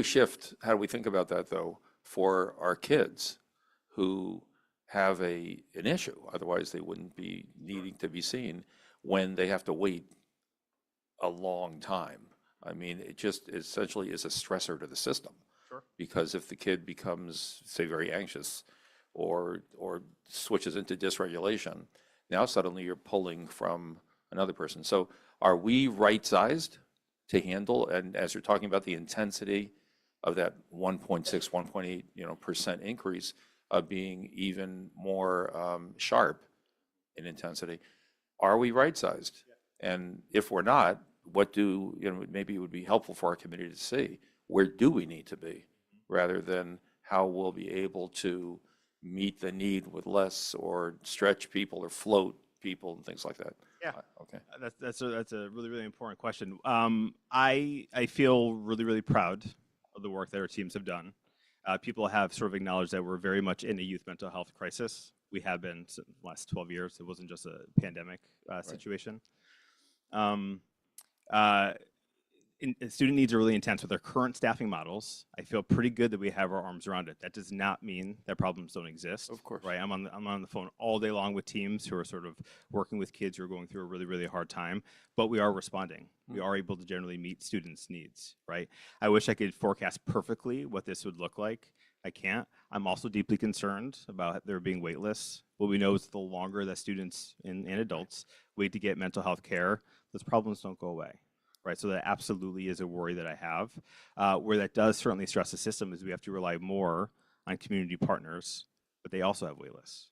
shift? How do we think about that, though, for our kids who have an issue? Otherwise, they wouldn't be needing to be seen when they have to wait a long time. I mean, it just essentially is a stressor to the system. Sure. Because if the kid becomes, say, very anxious or switches into dysregulation, now suddenly you're pulling from another person. So are we right-sized to handle, and as you're talking about the intensity of that 1.6, 1.8%, increase of being even more sharp in intensity, are we right-sized? Yeah. And if we're not, maybe it would be helpful for our community to see, where do we need to be, rather than how we'll be able to meet the need with less, or stretch people or float people and things like that. Yeah. Okay. That's a really, really important question. I feel really, really proud of the work that our teams have done. People have sort of acknowledged that we're very much in a youth mental health crisis. We have been since the last 12 years. It wasn't just a pandemic situation. Student needs are really intense with our current staffing models. I feel pretty good that we have our arms around it. That does not mean that problems don't exist. Of course. Right? I'm on the phone all day long with teams who are sort of working with kids who are going through a really, really hard time, but we are responding. We are able to generally meet students' needs, right? I wish I could forecast perfectly what this would look like. I can't. I'm also deeply concerned about there being wait lists. What we know is the longer that students and adults wait to get mental health care, those problems don't go away. Right, so that absolutely is a worry that I have. Where that does certainly stress the system is we have to rely more on community partners, but they also have wait lists.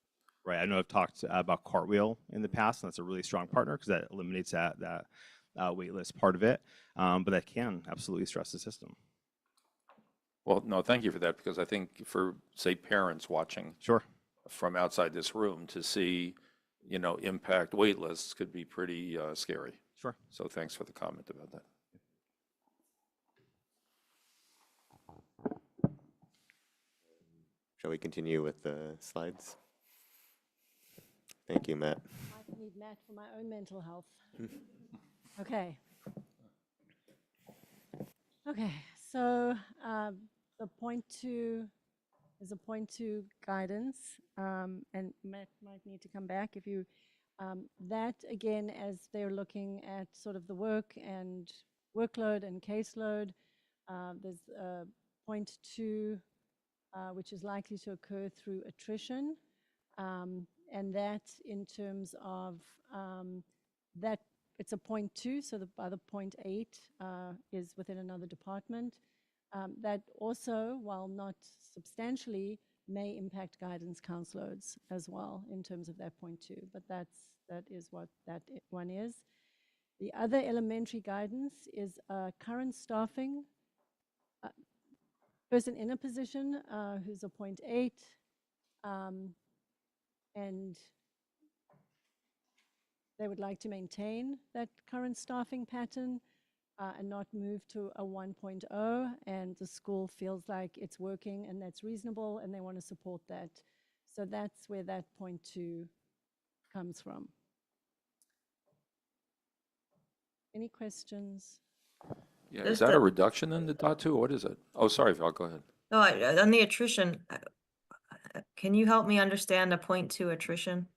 Right, I know I've talked about Cartwheel in the past, and that's a really strong partner because that eliminates that wait list part of it, but that can absolutely stress the system. Well, no, thank you for that, because I think for, say, parents watching Sure. from outside this room to see, impact wait lists could be pretty scary. Sure. So thanks for the comment about that. Shall we continue with the slides? Thank you, Matt. I need Matt for my own mental health. Okay. Okay, so the point two is a point two guidance, and Matt might need to come back if you, that again, as they're looking at sort of the work and workload and caseload, there's point two, which is likely to occur through attrition, and that in terms of that it's a 0.2, so the other 0.8 is within another department. That also, while not substantially, may impact guidance council loads as well in terms of that 0.2, but that is what that one is. The other elementary guidance is current staffing, person in a position who's a 0.8, and they would like to maintain that current staffing pattern and not move to a 1.0, and the school feels like it's working and that's reasonable and they want to support that. So that's where that 0.2 comes from. Any questions? Yeah, Just is that a- a reduction in the .2? What is it? Oh, sorry, Val, go ahead. No, on the attrition, can you help me understand the .2 attrition?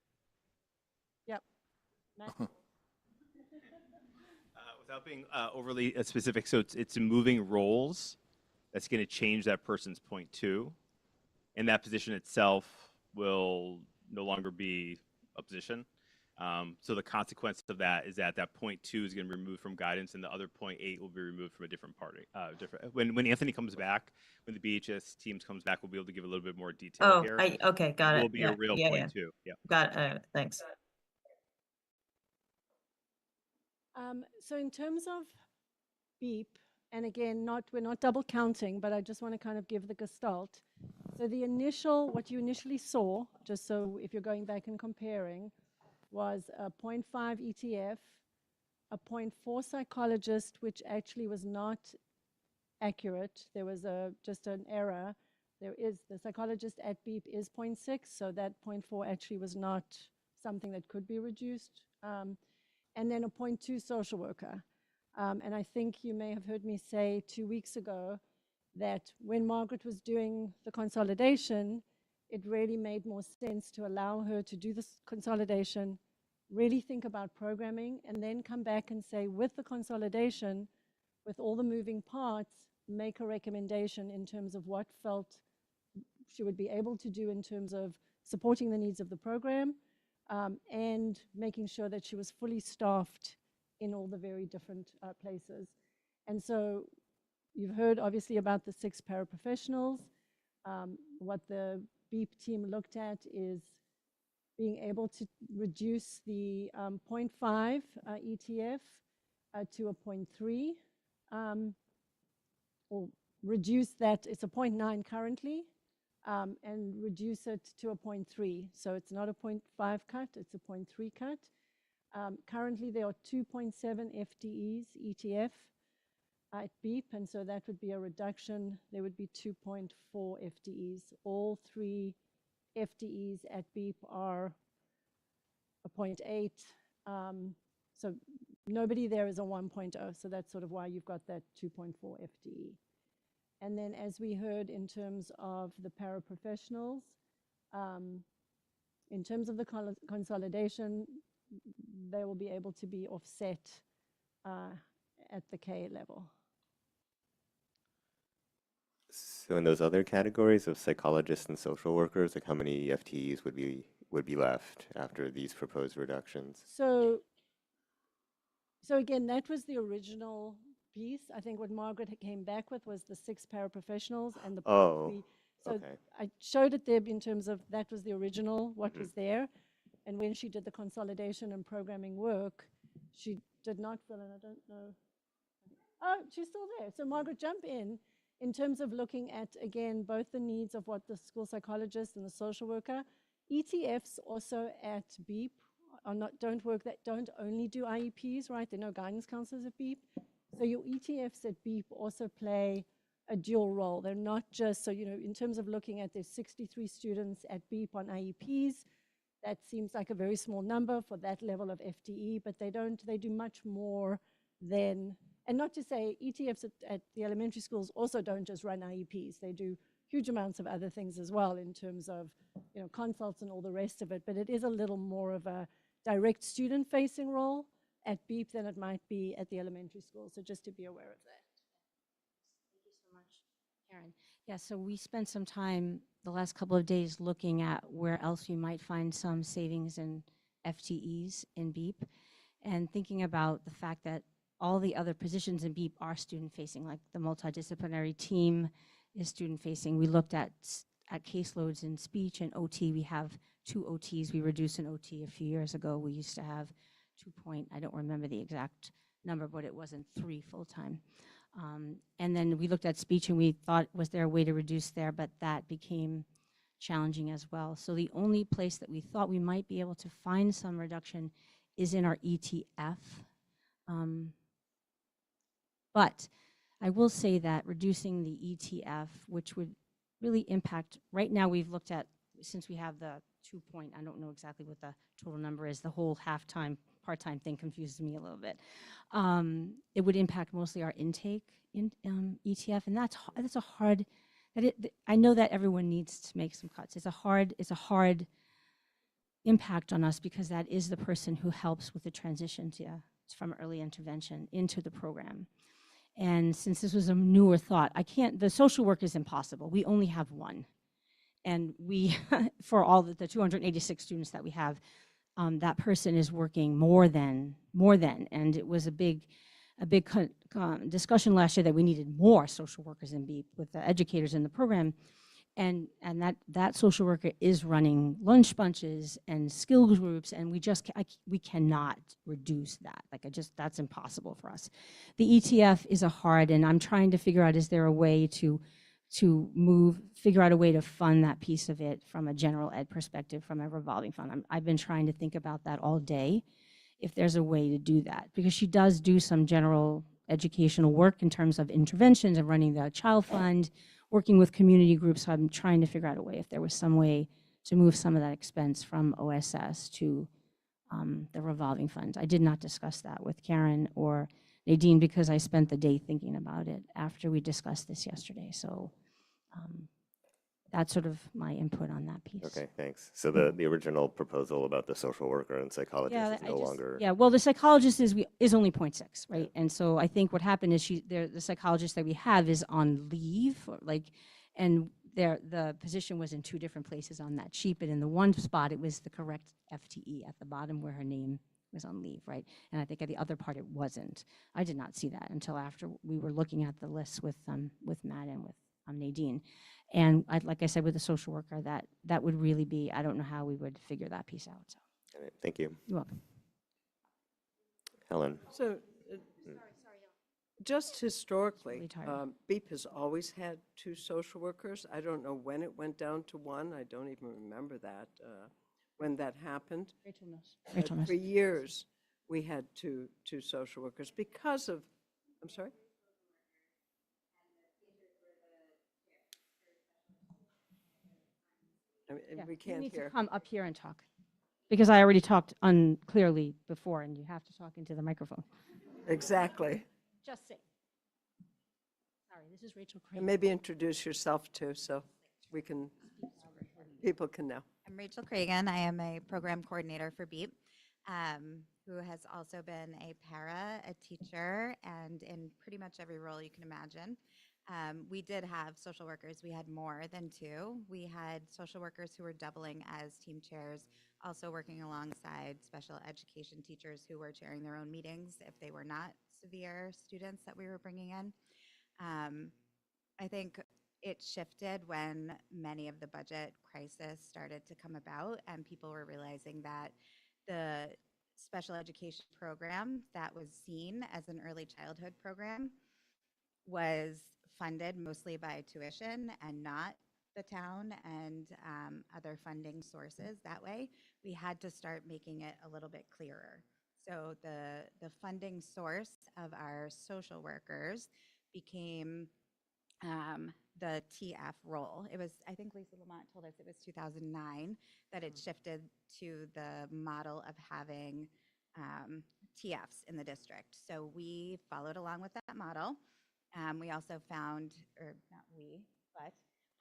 Yep. Without being overly specific, so it's moving roles that's going to change that person's .2, and that position itself will no longer be a position. So the consequence of that is that that .2 is going to be removed from guidance, and the other .8 will be removed from a different party. When Anthony comes back, when the BHS teams comes back, we'll be able to give a little bit more detail Oh, here. okay, got It it. will be Yeah, a real yeah, .2. yeah. Yeah. Got it. Thanks. So in terms of BEEP, and again, we're not double counting, but I just want to kind of give the gestalt. So what you initially saw, just so if you're going back and comparing, was a 0.5 ETF, a 0.4 psychologist, which actually was not accurate. There was just an error. The psychologist at BEEP is 0.6, so that 0.4 actually was not something that could be reduced. And then a 0.2 social worker. And I think you may have heard me say 2 weeks ago that when Margaret was doing the consolidation, it really made more sense to allow her to do this consolidation, really think about programming, and then come back and say, with the consolidation, with all the moving parts, make a recommendation in terms of what felt she would be able to do in terms of supporting the needs of the program, and making sure that she was fully staffed in all the very different places. And so you've heard obviously about the 6 paraprofessionals. What the BEEP team looked at is being able to reduce the 0.5 ETF to a 0.3, or reduce that. It's a 0.9 currently, and reduce it to a 0.3. So it's not a 0.5 cut, it's a 0.3 cut. Currently, there are 2.7 FTEs ETF at BEEP, and so that would be a reduction. There would be 2.4 FTEs. All 3 FTEs at BEEP are a 0.8. So nobody there is a 1.0, so that's sort of why you've got that 2.4 FTE. And then as we heard in terms of the paraprofessionals, in terms of the consolidation, they will be able to be offset at the K level. So in those other categories of psychologists and social workers, like how many FTEs would be left after these proposed reductions? So again, that was the original piece. I think what Margaret came back with was the 6 paraprofessionals and the 0.3. So okay. I showed it there in terms of that was the original, what was there. And when she did the consolidation and programming work, she did not fill in, I don't know. Oh, she's still there. So Margaret, jump in terms of looking at, again, both the needs of what the school psychologist and the social worker. ETFs also at BEEP don't only do IEPs, right? There are no guidance counselors at BEEP. So your ETFs at BEEP also play a dual role. They're not just, so, in terms of looking at, there's 63 students at BEEP on IEPs. That seems like a very small number for that level of FTE, but they do much more than, and not to say ETFs at the elementary schools also don't just run IEPs. They do huge amounts of other things as well in terms of, consults and all the rest of it, but it is a little more of a direct student-facing role at BEEP than it might be at the elementary school. So just to be aware of that. Thank you so much, Karen. Yeah, so we spent some time the last couple of days looking at where else we might find some savings in FTEs in BEEP, and thinking about the fact that all the other positions in BEEP are student-facing, like the multidisciplinary team is student-facing. We looked at caseloads in speech and OT. We have 2 OTs. We reduced an OT a few years ago. We used to have I don't remember the exact number, but it wasn't 3 full-time. And then we looked at speech and we thought, was there a way to reduce there? But that became challenging as well. So the only place that we thought we might be able to find some reduction is in our ETF. But I will say that reducing the ETF, which would really impact, right now we've looked at, since we have the I don't know exactly what the total number is. The whole half-time, part-time thing confuses me a little bit. It would impact mostly our intake in ETF, and that's a hard. I know that everyone needs to make some cuts. It's a hard impact on us because that is the person who helps with the transition from early intervention into the program. And since this was a newer thought, the social work is impossible. We only have one. And we, for all the 286 students that we have, that person is working more than, and it was a big discussion last year that we needed more social workers in BEEP with the educators in the program. And that social worker is running lunch bunches and skill groups, and we cannot reduce that. That's impossible for us. The ETF is and I'm trying to figure out, is there a way to figure out a way to fund that piece of it from a general ed perspective, from a revolving fund. I've been trying to think about that all day, if there's a way to do that, because she does do some general educational work in terms of interventions and running the child fund, working with community groups. So I'm trying to figure out a way, if there was some way to move some of that expense from OSS to the revolving fund. I did not discuss that with Karen or Nadine because I spent the day thinking about it after we discussed this yesterday. So that's sort of my input on that piece. Okay, thanks. So the original proposal about the social worker and psychologist is no longer. Yeah, well, the psychologist is only 0.6, right? And so I think what happened is the psychologist that we have is on leave, and the position was in 2 different places on that sheet, but in the one spot it was the correct FTE at the bottom where her name was on leave, right? And I think at the other part it wasn't. I did not see that until after we were looking at the list with Matt and with Nadine. And like I said, with the social worker, that would really be, I don't know how we would figure that piece out. So. All right, thank you. You're welcome. Helen. So, just historically, BEEP has always had 2 social workers. I don't know when it went down to 1. I don't even remember that, when that happened. Rachel knows. For years, we had two social workers because of, I'm sorry? We can't you need hear. to come up here and talk, because I already talked unclearly before, and you have to talk into the microphone. Exactly. Just say. Sorry, this is Rachel Craig. And maybe introduce yourself too, so people can know. I'm Rachel Cragen. I am a program coordinator for BEEP, who has also been a para, a teacher, and in pretty much every role you can imagine. We did have social workers. We had more than 2. We had social workers who were doubling as team chairs, also working alongside special education teachers who were chairing their own meetings if they were not severe students that we were bringing in. I think it shifted when many of the budget crisis started to come about and people were realizing that the special education program that was seen as an early childhood program was funded mostly by tuition and not the town and other funding sources that way. We had to start making it a little bit clearer. So the funding source of our social workers became the TF role. It was, I think Lisa Lamont told us it was 2009 that it shifted to the model of having TFs in the district. So we followed along with that model. We also found, or not we, but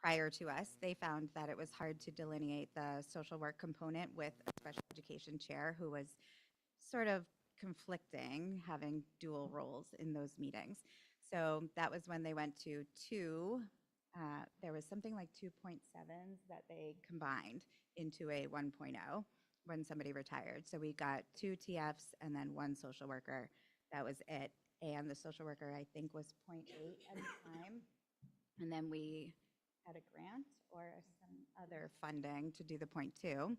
prior to us, they found that it was hard to delineate the social work component with a special education chair who was sort of conflicting, having dual roles in those meetings. So that was when they went to 2, there was something like 2.7s that they combined into a 1.0 when somebody retired. So we got 2 TFs and then 1 social worker. That was it. And the social worker, I think, was 0.8 at the time. And then we had a grant or some other funding to do the 0.2.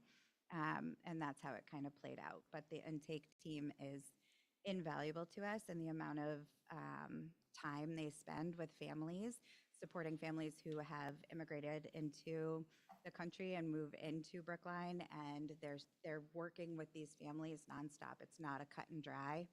And that's how it kind of played out. But the intake team is invaluable to us, and the amount of time they spend with families, supporting families who have immigrated into the country and move into Brookline, and they're working with these families nonstop. It's not a cut and dry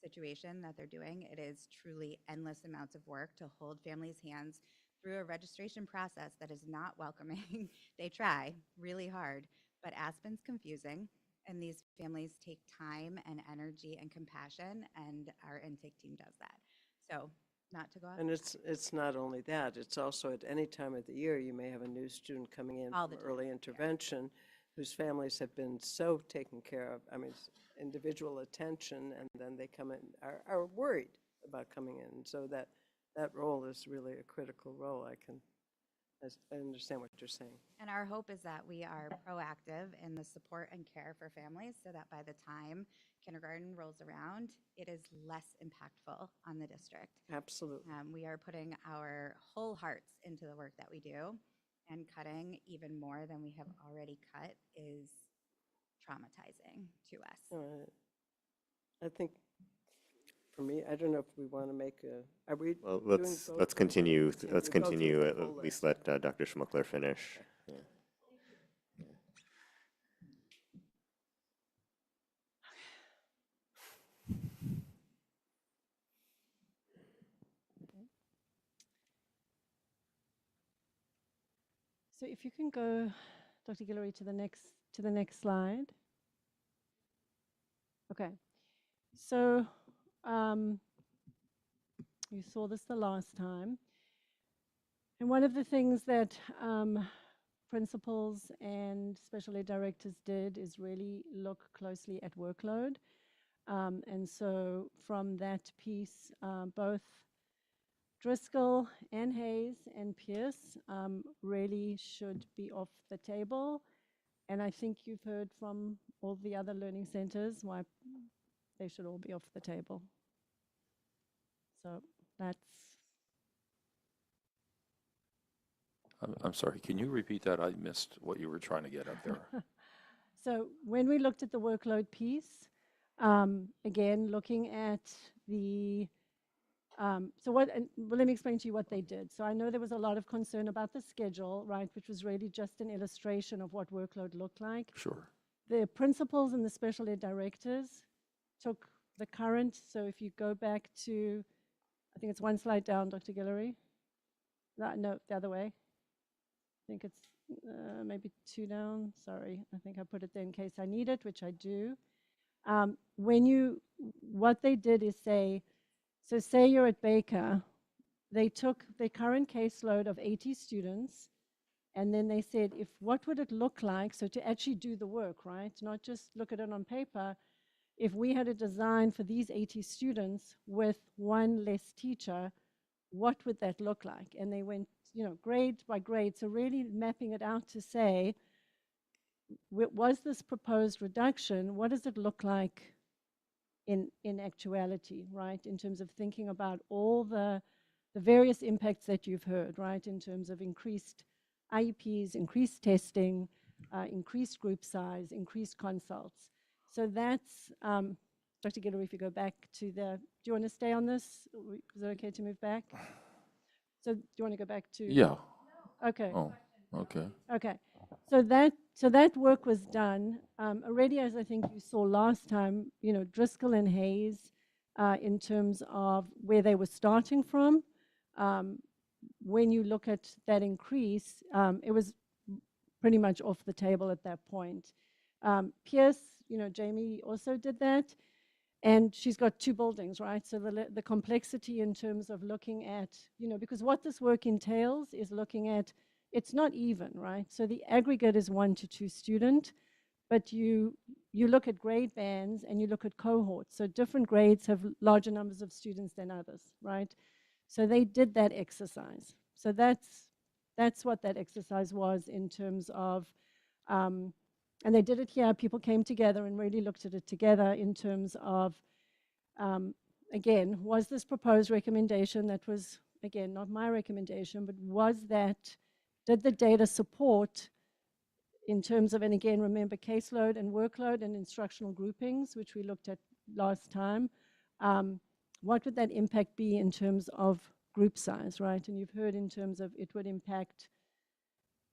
situation that they're doing. It is truly endless amounts of work to hold families' hands through a registration process that is not welcoming. They try really hard, but Aspen's confusing, and these families take time and energy and compassion, and our intake team does that. So not to go out. And it's not only that, it's also at any time of the year, you may have a new student coming in All from the early intervention whose families have been so taken care of, I mean, individual attention, and then they come in, are worried about coming in. So that role is really a critical role. I understand what you're saying. And our hope is that we are proactive in the support and care for families so that by the time kindergarten rolls around, it is less impactful on the district. Absolutely. We are putting our whole hearts into the work that we do, and cutting even more than we have already cut is traumatizing to us. I think, for me, I don't know if we want to make a, are we Well, doing let's both let's or continue. go through At the whole least list? let Dr. Schmuckler finish. Yeah. So if you can go, Dr. Guillory, to the next slide. Okay. So you saw this the last time. And one of the things that principals and special ed directors did is really look closely at workload. And so from that piece, both Driscoll and Hayes and Pierce really should be off the table. And I think you've heard from all the other learning centers why they should all be off the table. So that's. I'm sorry, can you repeat that? I missed what you were trying to get at there. So when we looked at the workload piece, again, looking at the, well, let me explain to you what they did. So I know there was a lot of concern about the schedule, right, which was really just an illustration of what workload looked like. Sure. The principals and the special ed directors took the current, so if you go back to, I think it's one slide down, Dr. Guillory. No, the other way. I think it's maybe two down. Sorry, I think I put it there in case I need it, which I do. What they did is say, so say you're at Baker, they took the current caseload of 80 students, and then they said, what would it look like, so to actually do the work, right? Not just look at it on paper. If we had a design for these 80 students with one less teacher, what would that look like? And they went, grade by grade, so really mapping it out to say, was this proposed reduction, what does it look like in actuality, right? In terms of thinking about all the various impacts that you've heard, right? In terms of increased IEPs, increased testing, increased group size, increased consults. So that's, Dr. Guillory, if you go back to do you want to stay on this? Is it okay to move back? So do you want to go back to? Yeah. Okay. Oh, okay. Okay. So that work was done already, as I think you saw last time, Driscoll and Hayes, in terms of where they were starting from. When you look at that increase, it was pretty much off the table at that point. Pierce, Jamie also did that. And she's got two buildings, right? So the complexity in terms of looking at, because what this work entails is looking at, it's not even, right? So the aggregate is 1 to 2 student, but you look at grade bands and you look at cohorts. So different grades have larger numbers of students than others, right? So they did that exercise. So that's what that exercise was in terms of, and they did it here. People came together and really looked at it together in terms of, again, was this proposed recommendation that was, again, not my recommendation, but did the data support in terms of, and again, remember caseload and workload and instructional groupings, which we looked at last time. What would that impact be in terms of group size, right? And you've heard in terms of it would impact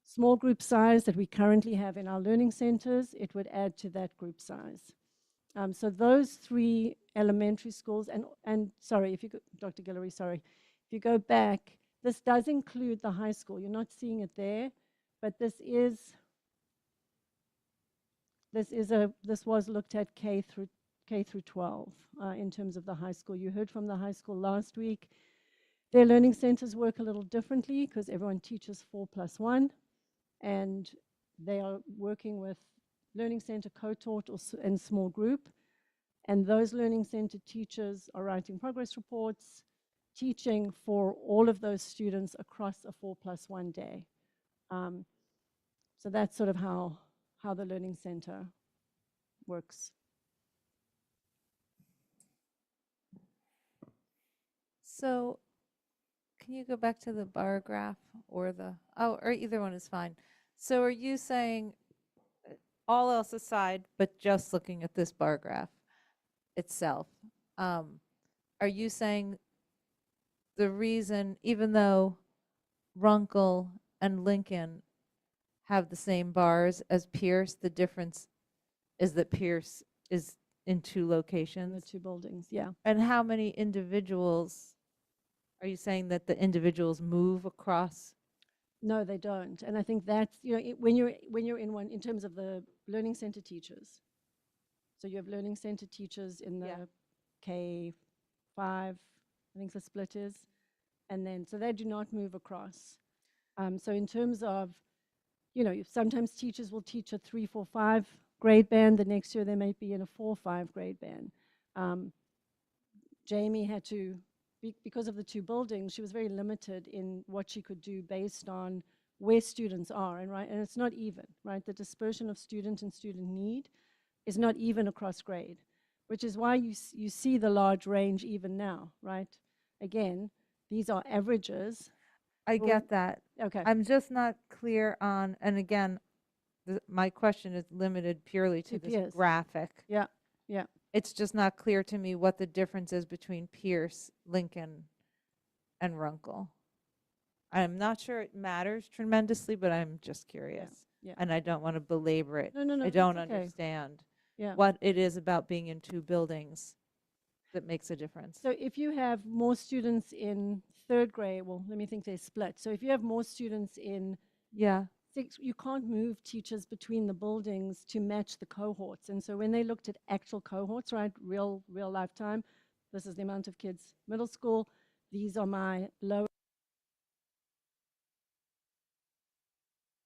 small group size that we currently have in our learning centers, it would add to that group size. So those 3 elementary schools, and sorry, if you go, Dr. Guillory, sorry, if you go back, this does include the high school. You're not seeing it there, but this is this was looked at K through 12 in terms of the high school. You heard from the high school last week. Their learning centers work a little differently because everyone teaches 4+1, and they are working with learning center co-taught and small group. And those learning center teachers are writing progress reports, teaching for all of those students across a 4+1 day. So that's sort of how the learning center works. So can you go back to the bar graph or or either one is fine. So are you saying, all else aside, but just looking at this bar graph itself, are you saying the reason, even though Runkle and Lincoln have the same bars as Pierce, the difference is that Pierce is in 2 locations? The 2 buildings, yeah. And how many individuals, are you saying that the individuals move across? No, they don't. And I think that's, when you're in one, in terms of the learning center teachers. So you have learning center teachers in the K5, I think the split is. And then, so they do not move across. So in terms of, sometimes teachers will teach a 3, 4, 5 grade band. The next year they might be in a 4, 5 grade band. Jamie had to, because of the 2 buildings, she was very limited in what she could do based on where students are, and it's not even, right? The dispersion of student and student need is not even across grade, which is why you see the large range even now, right? Again, these are averages. I get that. Okay. I'm just not clear on, and again, my question is limited purely to this Pierce. graphic. Yeah, yeah. It's just not clear to me what the difference is between Pierce, Lincoln, and Runkle. I'm not sure it matters tremendously, but I'm just curious. Yeah. And I don't want to belabor it. No, I don't that's okay. understand Yeah. what it is about being in 2 buildings that makes a difference. So if you have more students in 3rd grade, well, let me think they're split. So if you have more students in 6, you can't move teachers between the buildings to match the cohorts. And so when they looked at actual cohorts, right, real lifetime, this is the amount of kids middle school, these are my low.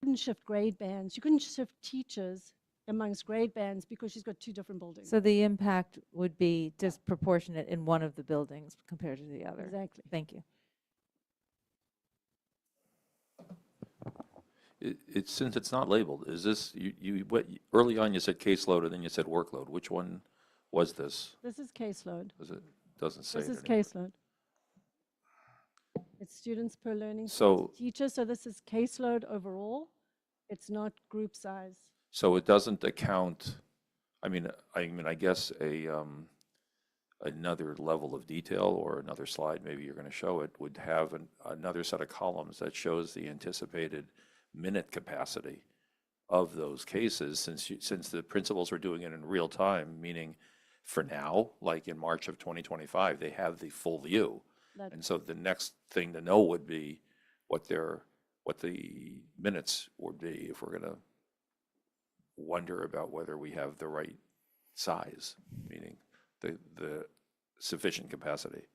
You couldn't shift grade bands. You couldn't shift teachers amongst grade bands because she's got 2 different buildings. So the impact would be disproportionate in one of the buildings compared to the other. Exactly. Thank you. Since it's not labeled, is this, early on you said caseload and then you said workload. Which one was this? This is caseload. Doesn't say. This is it anywhere. caseload. It's students per learning So- teacher, so this is caseload overall. It's not group size. So it doesn't account, I mean, I guess another level of detail or another slide, maybe you're going to show it, would have another set of columns that shows the anticipated minute capacity of those cases, since the principals are doing it in real time, meaning for now, like in March of 2025, they have the full view. And so the next thing to know would be what the minutes would be if we're going to wonder about whether we have the right size, meaning the sufficient capacity.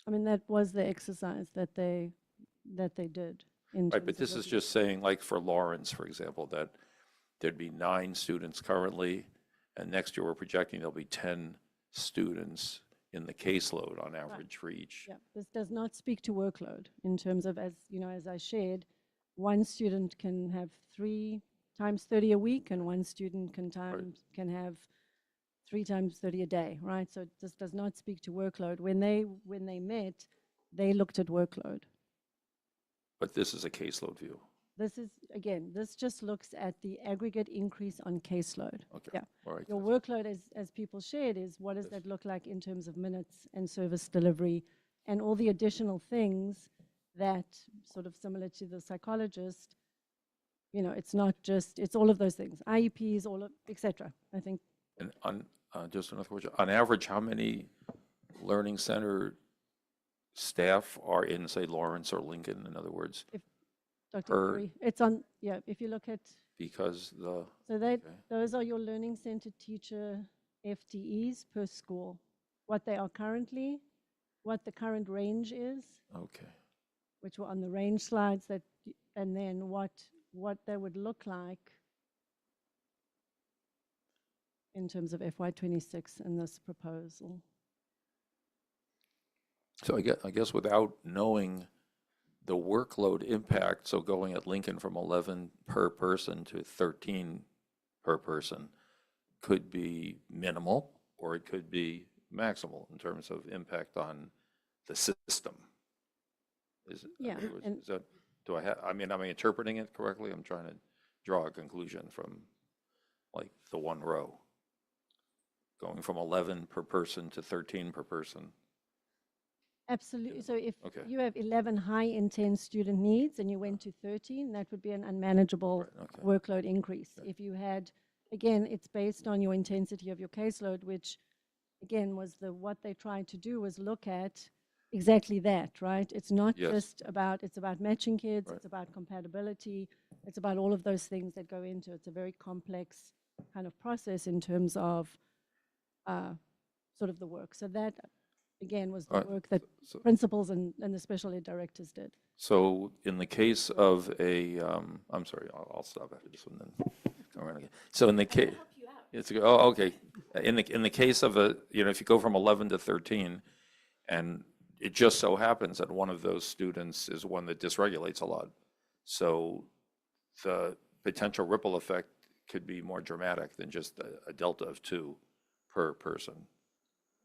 I mean, that was the exercise that they did. Right, but this is just saying, like for Lawrence, for example, that there'd be 9 students currently, and next year we're projecting there'll be 10 students in the caseload on average for each. Yeah, this does not speak to workload in terms of, as I shared, one student can have 3 times 30 a week, and one student can have 3 times 30 a day, right? So this does not speak to workload. When they met, they looked at workload. But this is a caseload view. This is, again, this just looks at the aggregate increase on caseload. Okay. Yeah. All right. Your workload, as people shared, is what does that look like in terms of minutes and service delivery and all the additional things that, sort of similar to the psychologist, it's not just, it's all of those things, IEPs, et cetera. I think. And on, just another question, on average, how many learning center staff are in, say, Lawrence or Lincoln, in other words? Dr. Per- Curry. It's on, yeah, if you look at, because the, so that those are your learning center teacher FTEs per school, what they are currently, what the current range is, okay. which were on the range slides, that, and then what they would look like in terms of FY26 in this proposal. So I guess without knowing the workload impact, so going at Lincoln from 11 per person to 13 per person could be minimal, or it could be maximal in terms of impact on the system. Is, Yeah, in other words, and- is that, do I have, I mean, am I interpreting it correctly? I'm trying to draw a conclusion from like the one row. Going from 11 per person to 13 per person. Absolutely. So if Okay. you have 11 high-intense student needs and you went to 13, that would be an unmanageable workload increase. If you had, again, it's based on your intensity of your caseload, which, again, was what they tried to do was look at exactly that, right? It's not Yes. just about, it's about matching kids, it's about compatibility, it's about all of those things that go into it. It's a very complex kind of process in terms of sort of the work. So that, again, was the work that principals and the special ed directors did. So in the case of a, I'm sorry, I'll stop after this one then. Come around again. So in the case, oh, okay. In the case of a, if you go from 11 to 13, and it just so happens that one of those students is one that dysregulates a lot. So the potential ripple effect could be more dramatic than just a delta of 2 per person.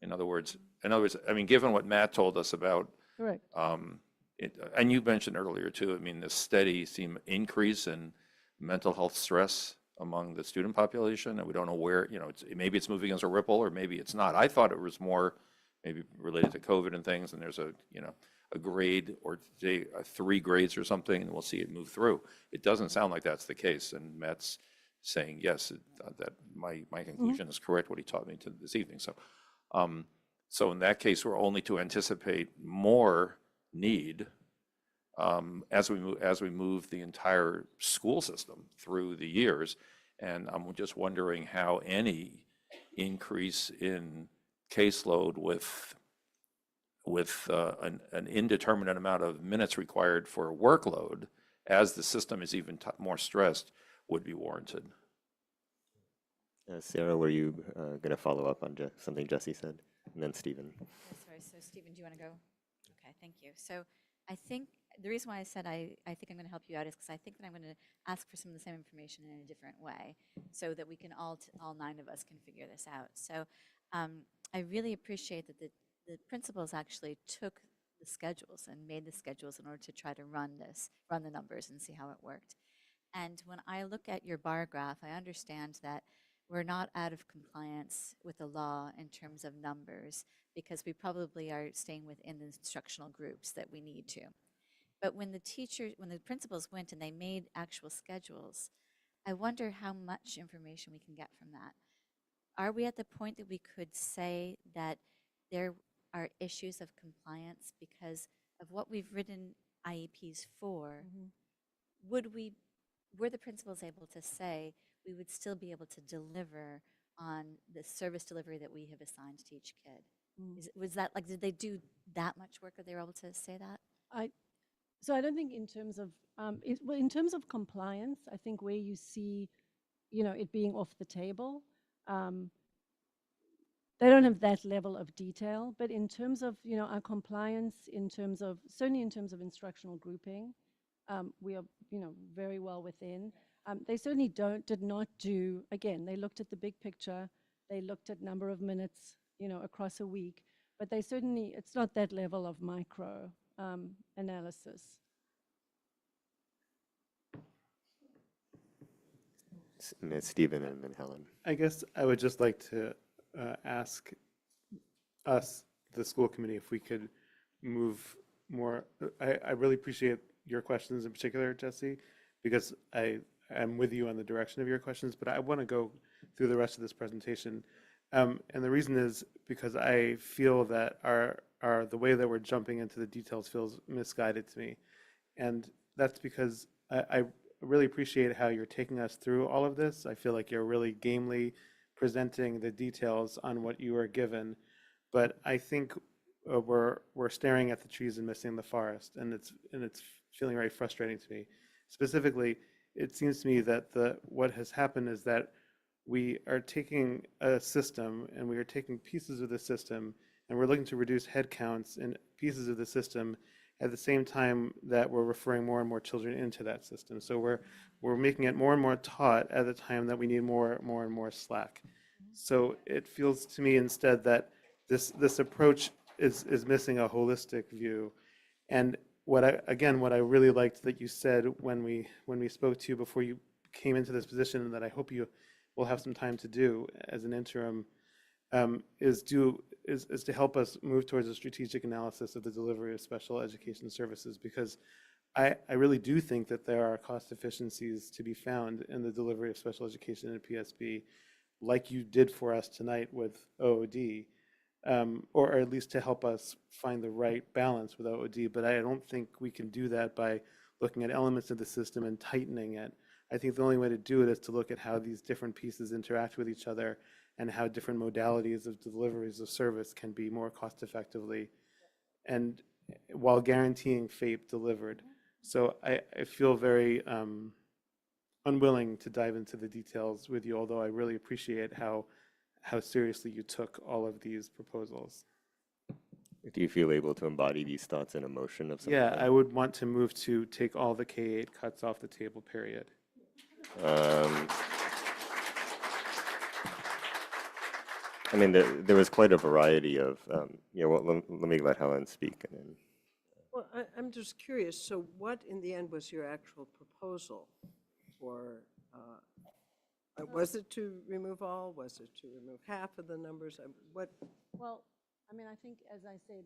In other words, I mean, given what Matt told us about, Correct. And you mentioned earlier too, I mean, the steady increase in mental health stress among the student population, and we don't know where, maybe it's moving as a ripple or maybe it's not. I thought it was more maybe related to COVID and things, and there's a grade or 3 grades or something, and we'll see it move through. It doesn't sound like that's the case, and Matt's saying, yes, that my conclusion is correct, what he taught me this evening. So in that case, we're only to anticipate more need as we move the entire school system through the years. And I'm just wondering how any increase in caseload with an indeterminate amount of minutes required for workload, as the system is even more stressed, would be warranted. Sarah, were you going to follow up on something Jesse said? And then Stephen. Oh, sorry, so Stephen, do you want to go? Okay, thank you. So I think the reason why I said I think I'm going to help you out is because I think that I'm going to ask for some of the same information in a different way so that we can all 9 of us can figure this out. So I really appreciate that the principals actually took the schedules and made the schedules in order to try to run the numbers and see how it worked. And when I look at your bar graph, I understand that we're not out of compliance with the law in terms of numbers because we probably are staying within the instructional groups that we need to. But when the principals went and they made actual schedules, I wonder how much information we can get from that. Are we at the point that we could say that there are issues of compliance because of what we've written IEPs for? Were the principals able to say we would still be able to deliver on the service delivery that we have assigned to each kid? Was that like, did they do that much work that they were able to say that? So I don't think in terms of, in terms of compliance, I think where you see, it being off the table, they don't have that level of detail. But in terms of, our compliance, certainly in terms of instructional grouping, we are, very well within. They certainly did not do, again, they looked at the big picture, they looked at number of minutes, across a week, but they certainly, it's not that level of micro analysis. Stephen and then Helen. I guess I would just like to ask us, the school committee, if we could move more. I really appreciate your questions in particular, Jesse, because I'm with you on the direction of your questions, but I want to go through the rest of this presentation. And the reason is because I feel that the way that we're jumping into the details feels misguided to me. And that's because I really appreciate how you're taking us through all of this. I feel like you're really gamely presenting the details on what you are given, but I think we're staring at the trees and missing the forest, and it's feeling very frustrating to me. Specifically, it seems to me that what has happened is that we are taking a system and we are taking pieces of the system and we're looking to reduce headcounts in pieces of the system at the same time that we're referring more and more children into that system. So we're making it more and more taught at the time that we need more and more slack. So it feels to me instead that this approach is missing a holistic view. And what I really liked that you said when we spoke to you before you came into this position, and that I hope you will have some time to do as an interim, is to help us move towards a strategic analysis of the delivery of special education services, because I really do think that there are cost efficiencies to be found in the delivery of special education at PSB, like you did for us tonight with OOD, or at least to help us find the right balance with OOD. But I don't think we can do that by looking at elements of the system and tightening it. I think the only way to do it is to look at how these different pieces interact with each other and how different modalities of deliveries of service can be more cost effectively and while guaranteeing FAPE delivered. So I feel very unwilling to dive into the details with you, although I really appreciate how seriously you took all of these proposals. Do you feel able to embody these thoughts in a motion of some Yeah, kind? I would want to move to take all the K-8 cuts off the table, period. I mean, there was quite a variety of, well, let me let Helen speak. And then. Well, I'm just curious, so what in the end was your actual proposal for, was it to remove all? Was it to remove half of the numbers? What? Well, I mean, I think, as I said,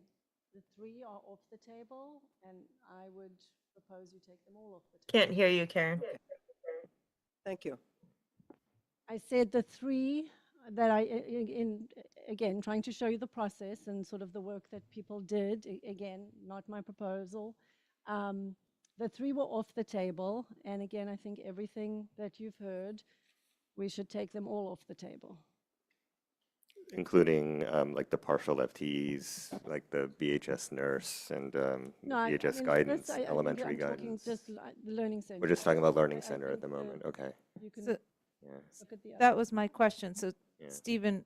the 3 are off the table, and I would propose you take them all off the table. Can't hear you, Karen. Thank you. I said the 3 that again, trying to show you the process and sort of the work that people did, again, not my proposal. The 3 were off the table, and again, I think everything that you've heard, we should take them all off the table. Including like the partial FTEs, like the BHS nurse and BHS guidance, elementary guidance. Just the learning center. We're just talking about learning center at the moment. Okay. You can So look at the that was my question. So, Stephen,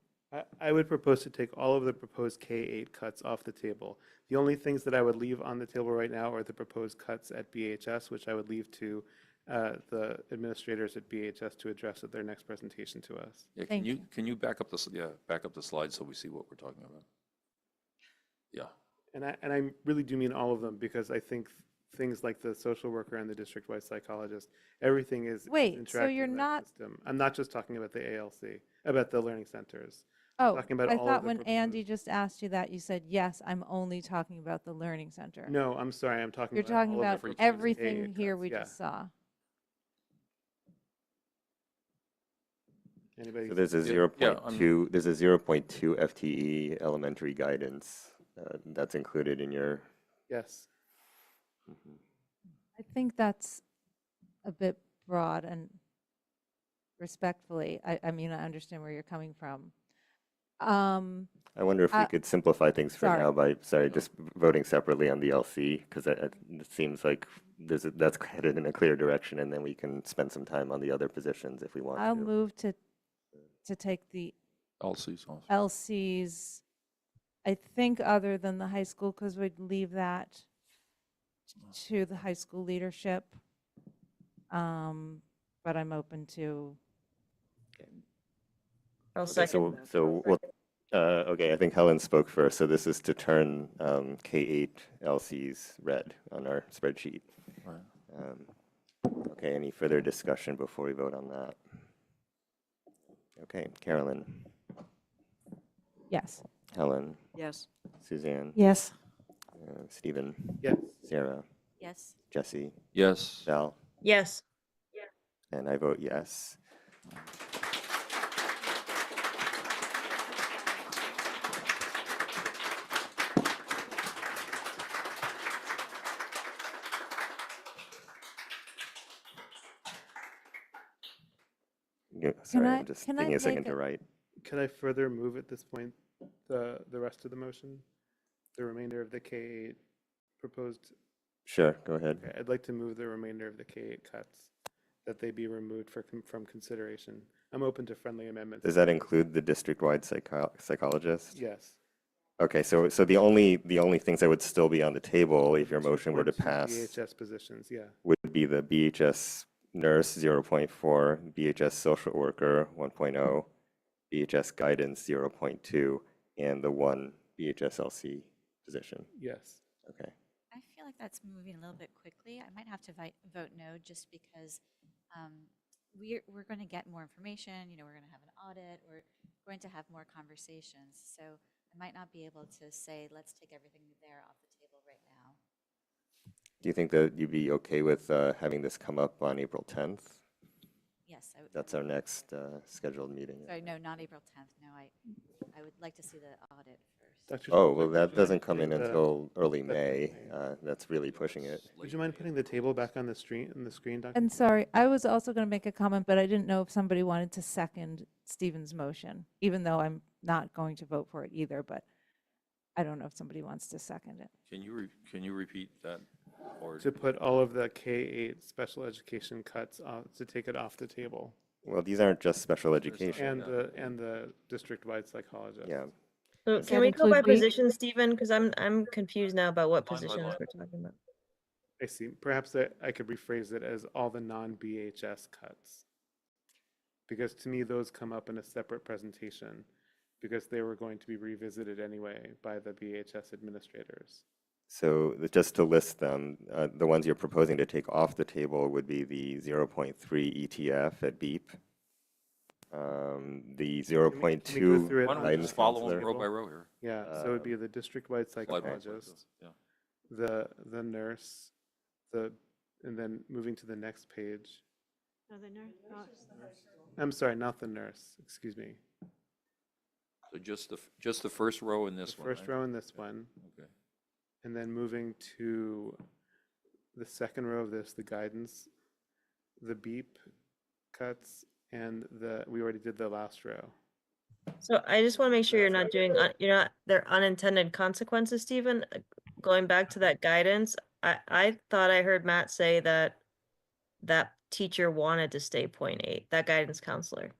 I would propose to take all of the proposed K-8 cuts off the table. The only things that I would leave on the table right now are the proposed cuts at BHS, which I would leave to the administrators at BHS to address at their next presentation to us. Yeah, can you back up the slide so we see what we're talking about? Yeah. And I really do mean all of them, because I think things like the social worker and the district-wide psychologist, everything is wait, so interacting you're with that not. system. I'm not just talking about the ALC, about the learning centers. Oh, talking about I all of thought the when proposed. Andy just asked you that, you said, yes, I'm only talking about the learning center. No, I'm sorry, I'm talking You're about talking all of about the proposed everything K-8 here cuts, we yeah. just saw. Anybody? So there's a 0.2. There's a 0.2 FTE elementary guidance that's included in your. Yes. I think that's a bit broad, and respectfully, I mean, I understand where you're coming from. I wonder if we could simplify things for now by, just voting separately on the LC, because it seems like that's headed in a clear direction, and then we can spend some time on the other positions if we want I'll to. move to take the LCs off. LCs, I think, other than the high school, because we'd leave that to the high school leadership. But I'm open to. I'll Okay, second that. so we'll, okay, I think Helen spoke first. So this is to turn K-8 LCs red on our spreadsheet. Okay, any further discussion before we vote on that? Okay, Carolyn. Yes. Helen. Yes. Suzanne. Yes. Stephen. Yes. Sarah. Yes. Jesse. Yes. Val. Yes. And I vote yes. Sorry, I- I'm just can I taking a second make to a- write. Can I further move at this point the rest of the motion? The remainder of the K8 proposed? Sure, go ahead. Okay, I'd like to move the remainder of the K8 cuts, that they be removed from consideration. I'm open to friendly amendments. Does that include the district-wide psychologist? Yes. Okay, so the only things that would still be on the table if your motion were to Two pass BHS positions, yeah. would be the BHS nurse 0.4, BHS social worker 1.0, BHS guidance 0.2, and the one BHSLC position. Yes. Okay. I feel like that's moving a little bit quickly. I might have to vote no just because we're going to get more information. You know, we're going to have an audit. We're going to have more conversations. So I might not be able to say, let's take everything there off the table right now. Do you think that you'd be okay with having this come up on April 10th? Yes, I would. That's our next scheduled meeting. Sorry, no, not April 10th. No, I would like to see the audit first. Oh, well, that doesn't come in until early May. That's really pushing it. Would you mind putting the table back on the screen, Dr.? And sorry, I was also going to make a comment, but I didn't know if somebody wanted to second Stephen's motion, even though I'm not going to vote for it either, but I don't know if somebody wants to second it. Can you repeat that? Or To put all of the K8 special education cuts to take it off the table. Well, these aren't just special education. And the district-wide psychologist. Yeah. So Does can that we go by include B? position, Stephen? Because I'm confused now about what Line by positions line. we're talking about. I see. Perhaps I could rephrase it as all the non-BHS cuts. Because to me, those come up in a separate presentation because they were going to be revisited anyway by the BHS administrators. So just to list them, the ones you're proposing to take off the table would be the 0.3 ETF at BEEP, the 0.2 Why don't we guidance just follow counselor. them row by row here? Yeah, so it would be the district-wide Slide by slide, psychologist, yeah. the nurse, and then moving to the next page. I'm sorry, not the nurse, excuse me. So just the first row in this The one, first right? row in this one. Okay. And then moving to the second row of this, the guidance, the beep cuts, and we already did the last row. So I just want to make sure you're not doing, there are unintended consequences, Stephen. Going back to that guidance, I thought I heard Matt say that that teacher wanted to stay 0.8, that guidance counselor.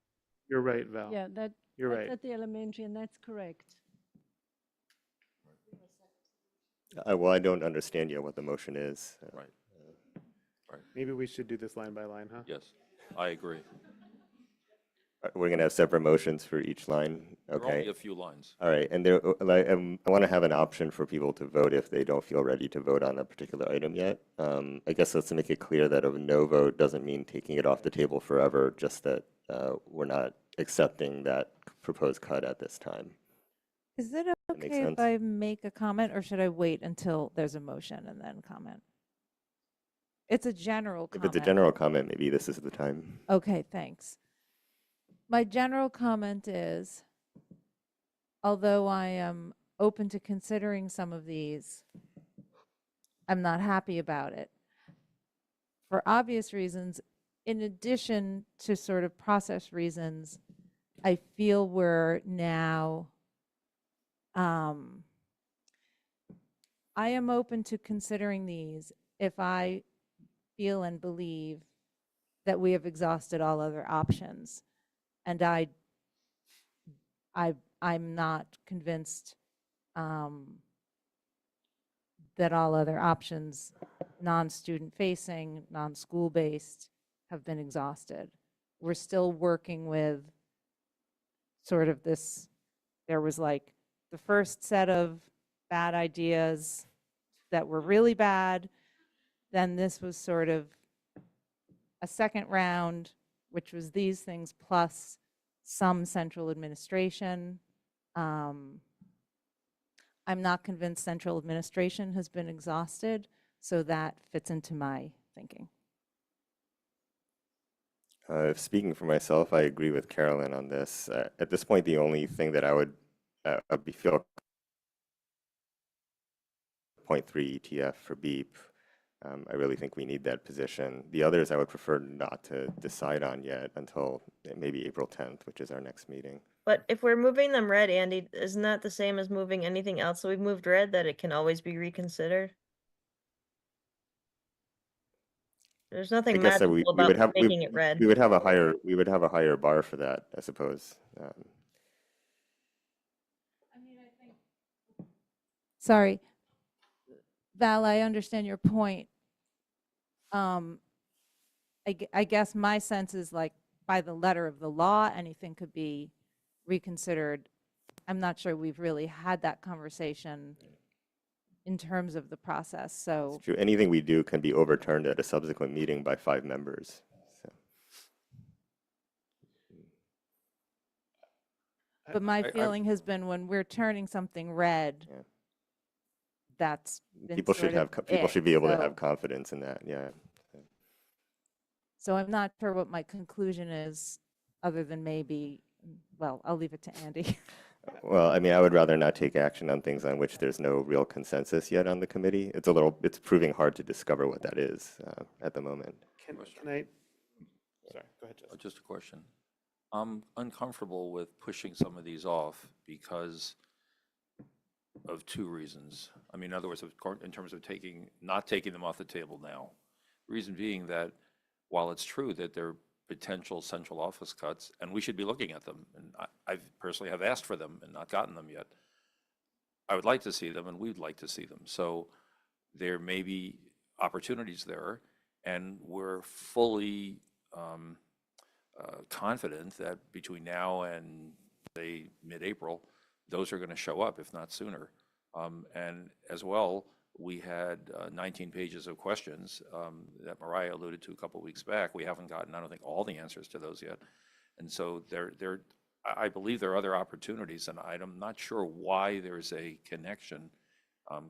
You're right, Val. Yeah, You're that's right. at the elementary, and that's correct. Well, I don't understand yet what the motion is. Right. Right. Maybe we should do this line by line, huh? Yes, I agree. We're going to have separate motions for each line? There are Okay. only a few lines. All right, and I want to have an option for people to vote if they don't feel ready to vote on a particular item yet. I guess let's make it clear that a no vote doesn't mean taking it off the table forever, just that we're not accepting that proposed cut at this time. Is it That makes okay if sense? I make a comment, or should I wait until there's a motion and then comment? It's a general If comment. it's a general comment, maybe this is the time. Okay, thanks. My general comment is, although I am open to considering some of these, I'm not happy about it. For obvious reasons, in addition to sort of process reasons, I feel we're now, I am open to considering these if I feel and believe that we have exhausted all other options. And I'm not convinced that all other options, non-student facing, non-school based, have been exhausted. We're still working with sort of this, there was like the first set of bad ideas that were really bad. Then this was sort of a second round, which was these things plus some central administration. I'm not convinced central administration has been exhausted, so that fits into my thinking. Speaking for myself, I agree with Carolyn on this. At this point, the only thing that I would feel 0.3 ETF for BEEP, I really think we need that position. The others I would prefer not to decide on yet until maybe April 10th, which is our next meeting. But if we're moving them red, Andy, isn't that the same as moving anything else that we've moved red, that it can always be reconsidered? There's I nothing guess that magical we would about have making it red. we would have a higher bar for that, I suppose. Sorry, Val, I understand your point. I guess my sense is like by the letter of the law, anything could be reconsidered. I'm not sure we've really had that conversation in terms of the process, so. It's true. Anything we do can be overturned at a subsequent meeting by 5 members. So. But my feeling has been when we're turning something red, that's been People sort should have of people it, should be able to so- have confidence in that. Yeah. So I'm not sure what my conclusion is, other than maybe, well, I'll leave it to Andy. Well, I mean, I would rather not take action on things on which there's no real consensus yet on the committee. It's proving hard to discover what that is at the moment. Can I? Sorry, go ahead, Justin. Just a question. I'm uncomfortable with pushing some of these off because of 2 reasons. I mean, in other words, in terms of not taking them off the table now. Reason being that while it's true that there are potential central office cuts, and we should be looking at them, and I personally have asked for them and not gotten them yet. I would like to see them, and we'd like to see them. So there may be opportunities there, and we're fully confident that between now and, say, mid-April, those are going to show up, if not sooner. And as well, we had 19 pages of questions that Mariah alluded to a couple weeks back. We haven't gotten, I don't think, all the answers to those yet. And so I believe there are other opportunities, and I'm not sure why there's a connection.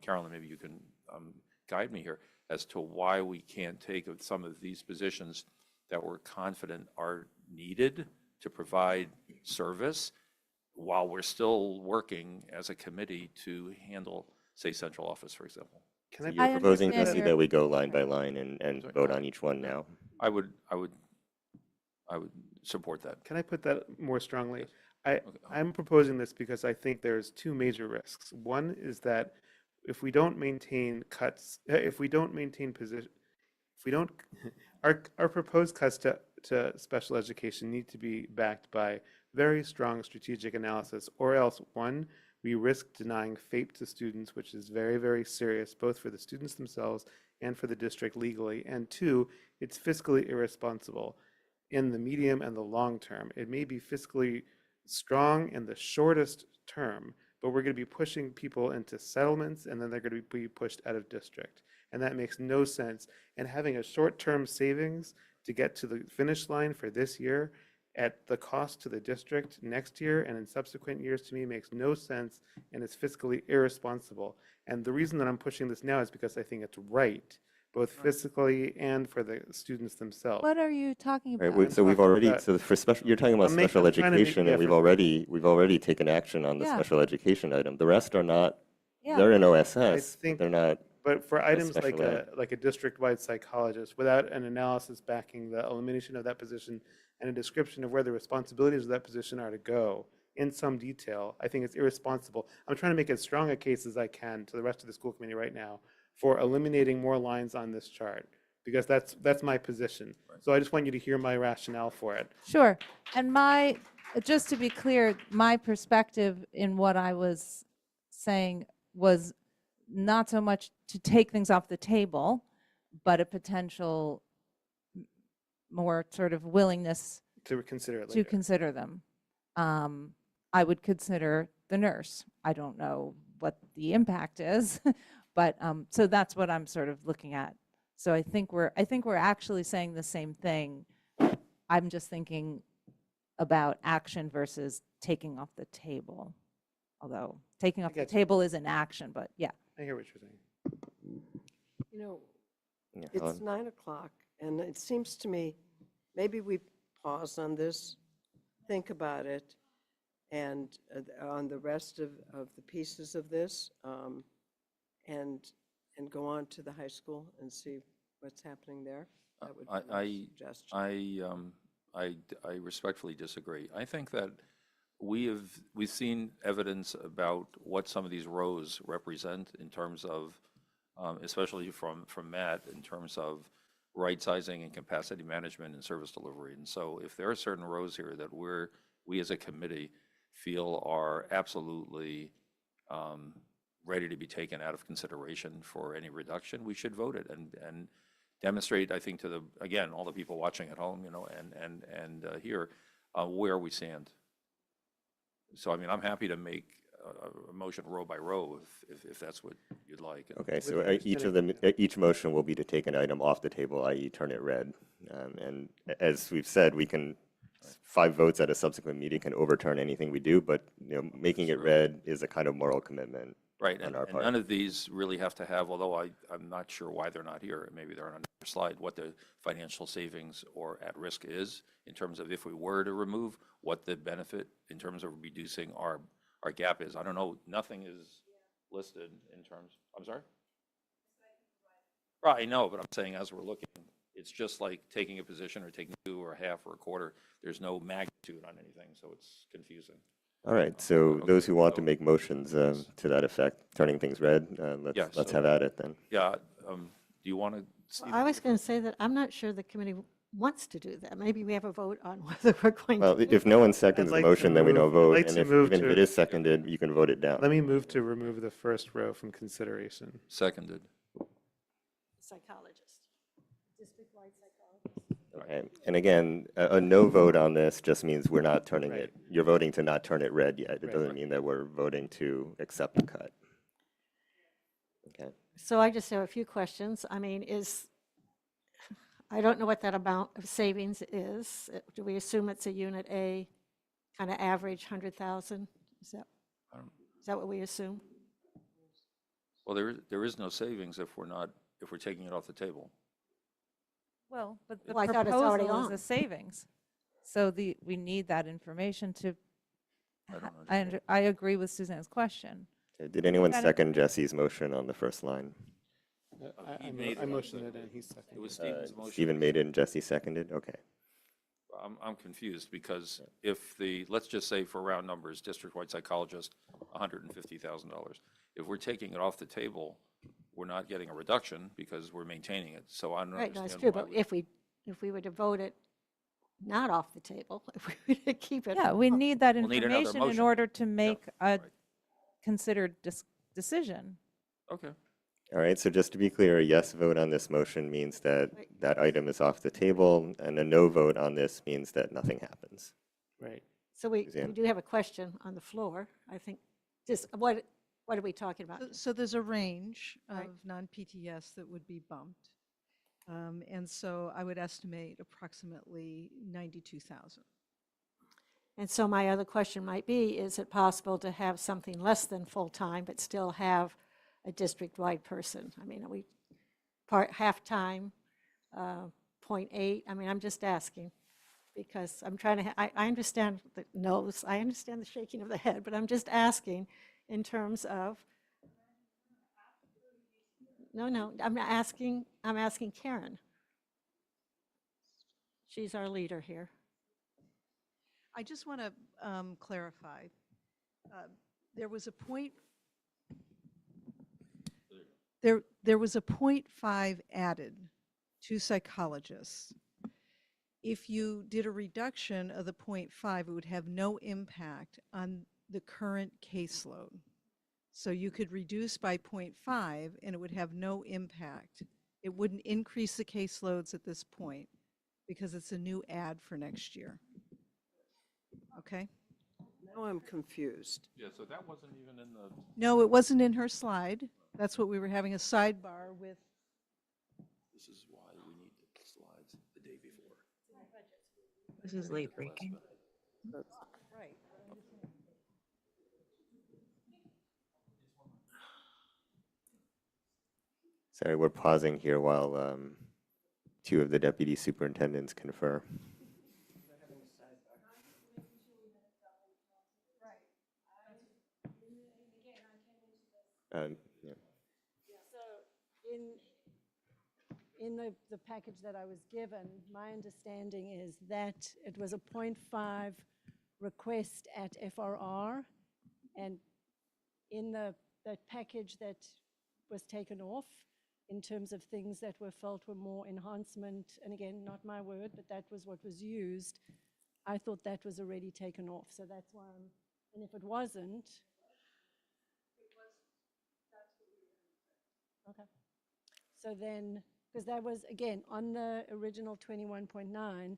Carolyn, maybe you can guide me here as to why we can't take some of these positions that we're confident are needed to provide service while we're still working as a committee to handle, say, central office, for example. So you're proposing, Jesse, that we go line by line and Sorry. vote on each one now? I would support that. Can I put that more strongly? I'm proposing this because I think there's 2 major risks. One is that if we don't maintain cuts, if we don't maintain position, if we don't, our proposed cuts to special education need to be backed by very strong strategic analysis, or else, 1, we risk denying FAPE to students, which is very, very serious, both for the students themselves and for the district legally. And 2, it's fiscally irresponsible in the medium and the long term. It may be fiscally strong in the shortest term, but we're going to be pushing people into settlements, and then they're going to be pushed out of district. And that makes no sense. And having a short-term savings to get to the finish line for this year at the cost to the district next year and in subsequent years, to me, makes no sense and is fiscally irresponsible. And the reason that I'm pushing this now is because I think it's right, both fiscally and for the students themselves. What are you talking about? Right, so we've already, so for special, you're talking about special I'm trying to make education, the and we've effort. already taken action on the Yeah. special education item. The rest are not, Yeah. they're in I OSS, but think, they're not. but for items special like ed. like a district-wide psychologist, without an analysis backing the elimination of that position and a description of where the responsibilities of that position are to go in some detail, I think it's irresponsible. I'm trying to make as strong a case as I can to the rest of the school committee right now for eliminating more lines on this chart, because that's my position. So I just want you to hear my rationale for it. Sure. And just to be clear, my perspective in what I was saying was not so much to take things off the table, but a potential more sort of willingness To consider it to later. consider them. I would consider the nurse. I don't know what the impact is, but so that's what I'm sort of looking at. So I think we're actually saying the same thing. I'm just thinking about action versus taking off the table. Although taking off the table is an action, but yeah. I hear what you're saying. You know, Yeah, it's Helen? 9 o'clock, and it seems to me, maybe we pause on this, think about it, and on the rest of the pieces of this, and and go on to the high school and see what's happening there? That would be my I, suggestion. I respectfully disagree. I think that we've seen evidence about what some of these rows represent in terms of, especially from Matt, in terms of right sizing and capacity management and service delivery. And so if there are certain rows here that we as a committee feel are absolutely ready to be taken out of consideration for any reduction, we should vote it and demonstrate, I think, to again, all the people watching at home, and here, where we stand. So, I mean, I'm happy to make a motion row by row if that's what you'd like. Okay, so each motion will be to take an item off the table, i.e. turn it red. And as we've said, 5 votes at a subsequent meeting can overturn anything we do, but making it red is a kind of moral commitment. Right, on our and part. none of these really have to have, although I'm not sure why they're not here, maybe they're on another slide, what the financial savings or at risk is in terms of if we were to remove, what the benefit in terms of reducing our gap is. I don't know, nothing is listed in terms, I'm sorry? Right, I know, but I'm saying as we're looking, it's just like taking a position or taking 2 or a half or a quarter. There's no magnitude on anything, so it's confusing. All right, so those who want to make motions to that effect, turning things red, let's have at it then. Yeah, do you want to? Well, I was going to say that I'm not sure the committee wants to do that. Maybe we have a vote on whether we're going Well, to. if no one seconds the motion, then we don't vote, and even if it is seconded, you can vote it down. Let me move to remove the first row from consideration. Seconded. Psychologist, district-wide psychologist. Okay, and again, a no vote on this just means we're not turning it, you're voting to not turn it red yet. It doesn't mean that we're voting to accept the cut. Okay. So I just have a few questions. I mean, I don't know what that amount of savings is. Do we assume it's a unit A, kind of average 100,000? Is that what we assume? Well, there is no savings if we're taking it off the table. Well, but the Well, I thought it's already proposal is on. a savings. So we need that information to, I agree with Suzanne's question. Okay, did anyone second Jesse's motion on the first line? I motioned it and he seconded. It was Stephen's motion. Stephen made it and Jesse seconded, okay. I'm confused because if let's just say for round numbers, district-wide psychologist, $150,000. If we're taking it off the table, we're not getting a reduction because we're maintaining it. So I don't Right, no, it's understand true, why but if we were to vote it not off the table, if we were to keep it. Yeah, we need that We'll need another information in motion. order to make a considered decision. Okay. All right, so just to be clear, a yes vote on this motion means that that item is off the table, and a no vote on this means that nothing happens. Right. So we Suzanne? do have a question on the floor, I think. Just what are we talking about? So there's a range Right. of non-PTS that would be bumped. And so I would estimate approximately 92,000. And so my other question might be, is it possible to have something less than full-time but still have a district-wide person? I mean, are we half-time, 0.8? I mean, I'm just asking because I'm trying to, I understand the no's, I understand the shaking of the head, but I'm just asking in terms of, no, I'm asking Karen. She's our leader here. I just want to clarify. There was a point. There was a 0.5 added to psychologists. If you did a reduction of the 0.5, it would have no impact on the current caseload. So you could reduce by 0.5 and it would have no impact. It wouldn't increase the caseloads at this point because it's a new ad for next year. Okay? Now I'm confused. Yeah, so that wasn't even in the. No, it wasn't in her slide. That's what we were having a sidebar with. This is why we need the slides the day before. This is late breaking. Right. Sorry, we're pausing here while 2 of the deputy superintendents confer. Yeah. in the package that I was given, my understanding is that it was a 0.5 request at FRR, and in that package that was taken off, in terms of things that were felt were more enhancement, and again, not my word, but that was what was used, I thought that was already taken off. So that's why and if it wasn't, okay. So then, because that was, again, on the original 21.9,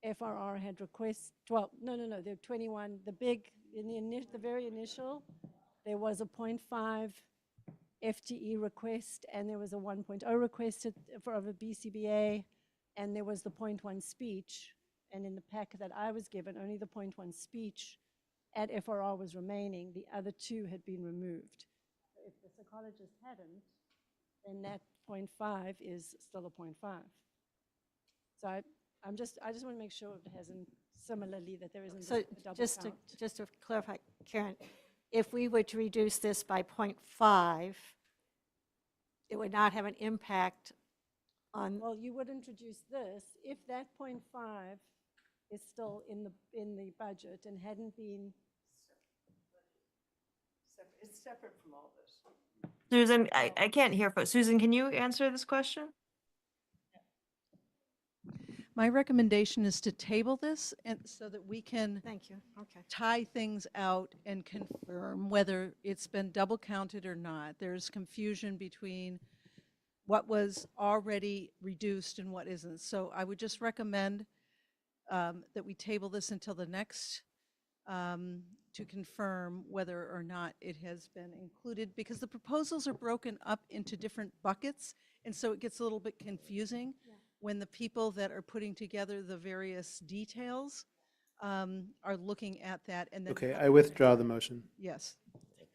FRR had well, no, the 21, the big, the very initial, there was a 0.5 FTE request, and there was a 1.0 request for a BCBA, and there was the 0.1 speech. And in the pack that I was given, only the 0.1 speech at FRR was remaining. The other two had been removed. So if the psychologist hadn't, then that 0.5 is still a 0.5. So I just want to make sure it hasn't, similarly, that there isn't So a double just count. to clarify, Karen, if we were to reduce this by 0.5, it would not have an impact on. Well, you would introduce this if that 0.5 is still in the budget and hadn't been. It's separate from all this. Susan, I can't hear, but Susan, can you answer this question? My recommendation is to table this and so that we can Thank you. Okay. tie things out and confirm whether it's been double counted or not. There's confusion between what was already reduced and what isn't. So I would just recommend that we table this until the next to confirm whether or not it has been included, because the proposals are broken up into different buckets, and so it gets a little bit confusing when the people that are putting together the various details are looking at that. And then Okay, I withdraw the motion. Yes.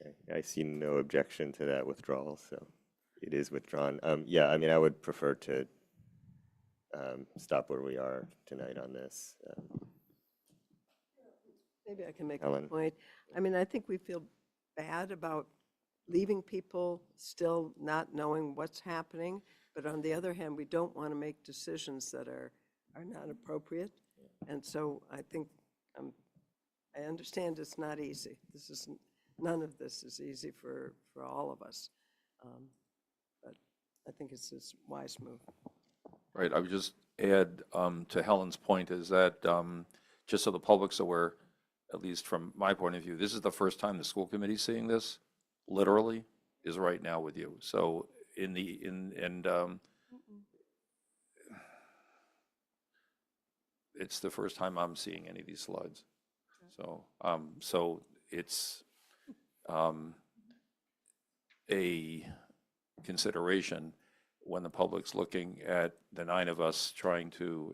Okay, I see no objection to that withdrawal, so it is withdrawn. Yeah, I mean, I would prefer to stop where we are tonight on this. Maybe I can make Helen. a point. I mean, I think we feel bad about leaving people still not knowing what's happening, but on the other hand, we don't want to make decisions that are not appropriate. And so I think, I understand it's not easy. None of this is easy for all of us. But I think it's a wise move. Right, I would just add to Helen's point is that, just so the public's aware, at least from my point of view, this is the first time the school committee's seeing this, literally, is right now with you. So it's the first time I'm seeing any of these slides. So, so it's a consideration when the public's looking at the 8 of us trying to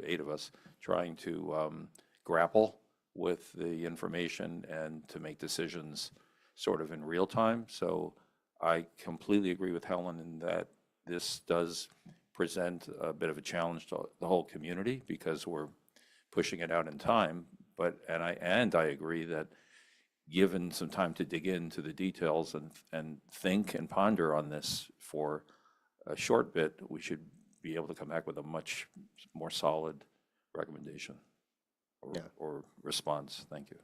grapple with the information and to make decisions sort of in real time. So I completely agree with Helen in that this does present a bit of a challenge to the whole community because we're pushing it out in time. And I agree that given some time to dig into the details and think and ponder on this for a short bit, we should be able to come back with a much more solid recommendation or response. Thank you.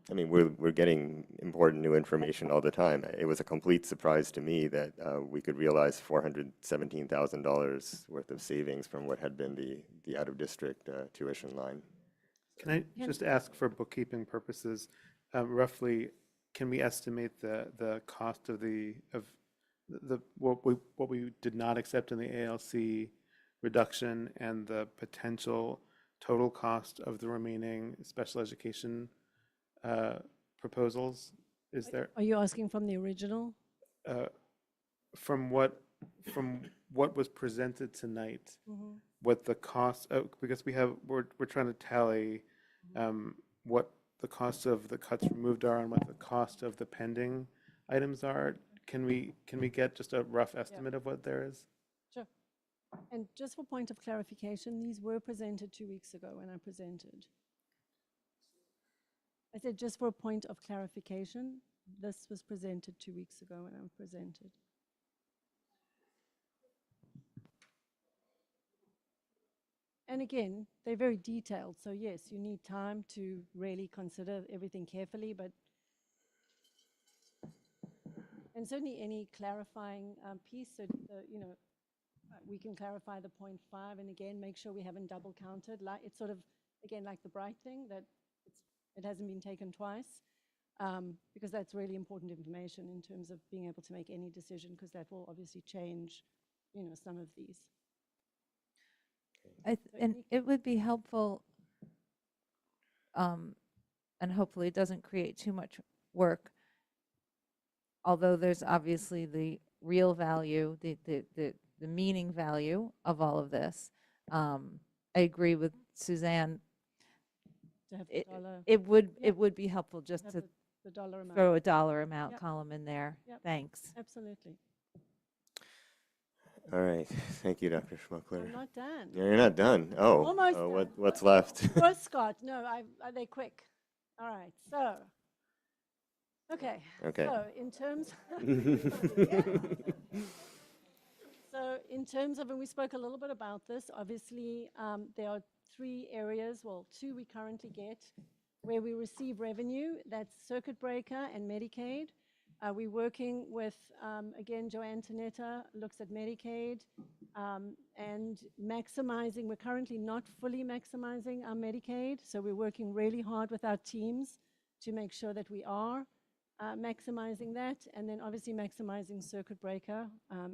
I mean, we're getting important new information all the time. It was a complete surprise to me that we could realize $417,000 worth of savings from what had been the out-of-district tuition line. Can I just ask, for bookkeeping purposes, roughly, can we estimate the cost of what we did not accept in the ALC reduction and the potential total cost of the remaining special education proposals? Is there? Are you asking from the original? From what was presented tonight, Mhm. what the cost because we're trying to tally what the cost of the cuts removed are and what the cost of the pending items are. Can we get just a rough estimate of what there is? Sure. And just for point of clarification, these were presented 2 weeks ago when I presented. I said just for a point of clarification, this was presented 2 weeks ago when I presented. and again, they're very detailed. So yes, you need time to really consider everything carefully, but and certainly any clarifying piece, so we can clarify the 0.5, and again, make sure we haven't double counted. Like it's sort of, again, like the bright thing, that it hasn't been taken twice, because that's really important information in terms of being able to make any decision, because that will obviously change, some of these. And it would be helpful, and hopefully it doesn't create too much work, although there's obviously the real value, the meaning value of all of this. I agree with Suzanne. To have It, the dollar, it would be helpful just have to the dollar amount. throw a dollar amount Yep. column in there. Yep. Thanks. Absolutely. All right. Thank you, Dr. Schmuckler. I'm not done. Yeah, you're not done. Oh, Almost done. what's left? Poor Scott. No, they're quick. All right. So, okay. Okay. So in terms, and we spoke a little bit about this. Obviously, there are 3 areas. Well, 2 we currently get where we receive revenue. That's circuit breaker and Medicaid. We're working with, again, Joanne Tanetta looks at Medicaid and maximizing. We're currently not fully maximizing our Medicaid, so we're working really hard with our teams to make sure that we are maximizing that, and then obviously maximizing circuit breaker.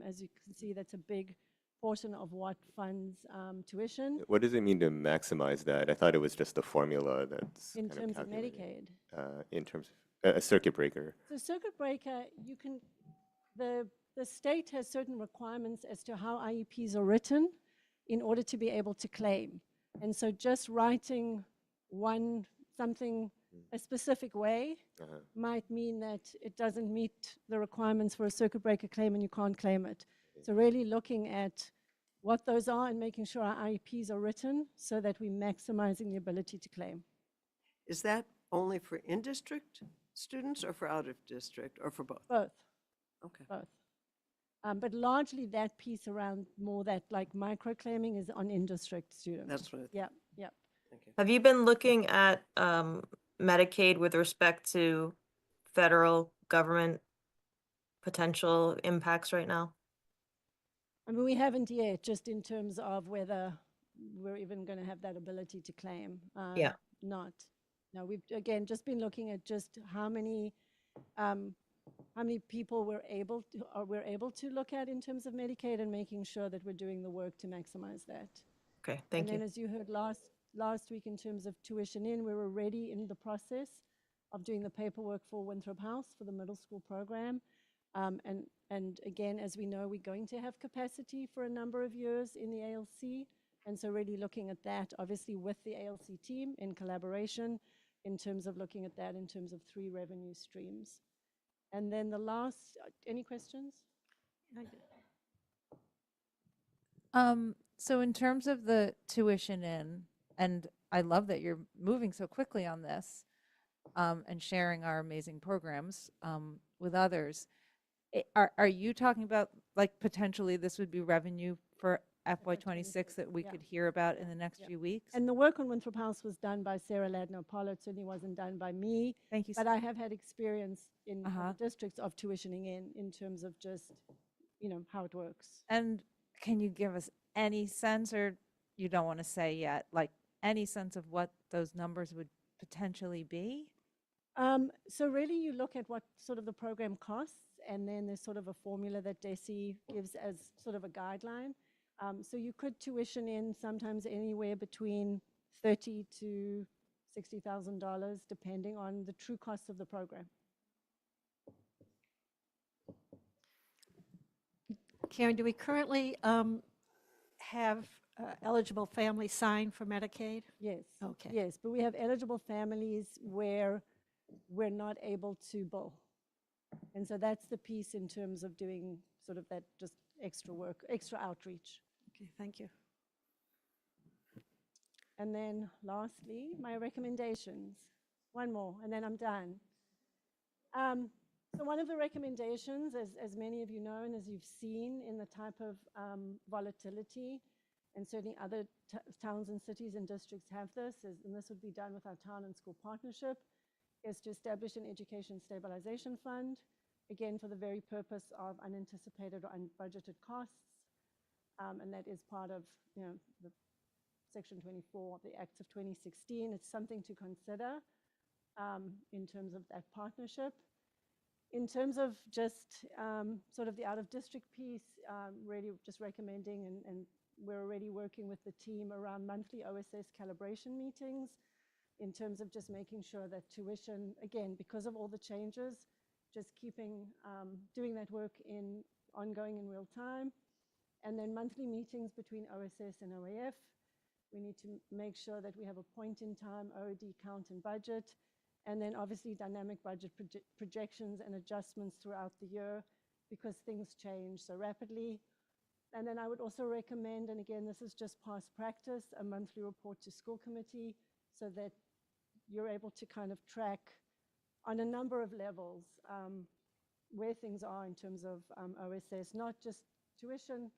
As you can see, that's a big portion of what funds tuition. What does it mean to maximize that? I thought it was just a formula that's In kind terms of calculated. Medicaid. In terms of a circuit breaker. So circuit breaker, you can, the state has certain requirements as to how IEPs are written in order to be able to claim. And so just writing something a specific way might mean that it doesn't meet the requirements for a circuit breaker claim and you can't claim it. So really looking at what those are and making sure our IEPs are written so that we're maximizing the ability to claim. Is that only for in-district students or for out-of-district or for both? Both. Okay. Both. But largely that piece around more that like micro-claiming is on in-district students. That's what I Yeah, yeah. Thank you. Have you been looking at Medicaid with respect to federal government potential impacts right now? I mean, we haven't yet, just in terms of whether we're even going to have that ability to claim. Yeah. Not. No, we've, again, just been looking at just how many people we're able to look at in terms of Medicaid and making sure that we're doing the work to maximize that. Okay, thank you. And then as you heard last week in terms of tuition in, we were already in the process of doing the paperwork for Winthrop House for the middle school program. And again, as we know, we're going to have capacity for a number of years in the ALC. And so really looking at that, obviously with the ALC team in collaboration, in terms of looking at that in terms of 3 revenue streams. And then the last, any questions? So in terms of the tuition in, and I love that you're moving so quickly on this and sharing our amazing programs with others. Are you talking about like potentially this would be revenue for FY26 that we could hear about in the next few weeks? And the work on Winthrop House was done by Sarah Ladner-Pollard, certainly wasn't done by me. Thank you. But I have had experience in other districts of tuitioning in terms of just, how it works. And can you give us any sense, or you don't want to say yet, like any sense of what those numbers would potentially be? So really you look at what sort of the program costs, and then there's sort of a formula that DESE gives as sort of a guideline. So you could tuition in sometimes anywhere between $30,000 to $60,000, depending on the true cost of the program. Karen, do we currently have eligible families sign for Medicaid? Yes. Okay. Yes, but we have eligible families where we're not able to bill. And so that's the piece in terms of doing sort of that just extra work, extra outreach. Okay, thank you. And then lastly, my recommendations. One more, and then I'm done. So one of the recommendations, as many of you know and as you've seen in the type of volatility and certainly other towns and cities and districts have this, and this would be done with our town and school partnership, is to establish an education stabilization fund, again, for the very purpose of unanticipated or unbudgeted costs. And that is part of, the Section 24 of the Acts of 2016. It's something to consider in terms of that partnership. In terms of just sort of the out-of-district piece, really just recommending, and we're already working with the team around monthly OSS calibration meetings in terms of just making sure that tuition, again, because of all the changes, just keeping, doing that work ongoing in real time. And then monthly meetings between OSS and OAF. We need to make sure that we have a point in time OD count and budget, and then obviously dynamic budget projections and adjustments throughout the year because things change so rapidly. And then I would also recommend, and again, this is just past practice, a monthly report to school committee so that you're able to kind of track on a number of levels where things are in terms of OSS, not just tuition,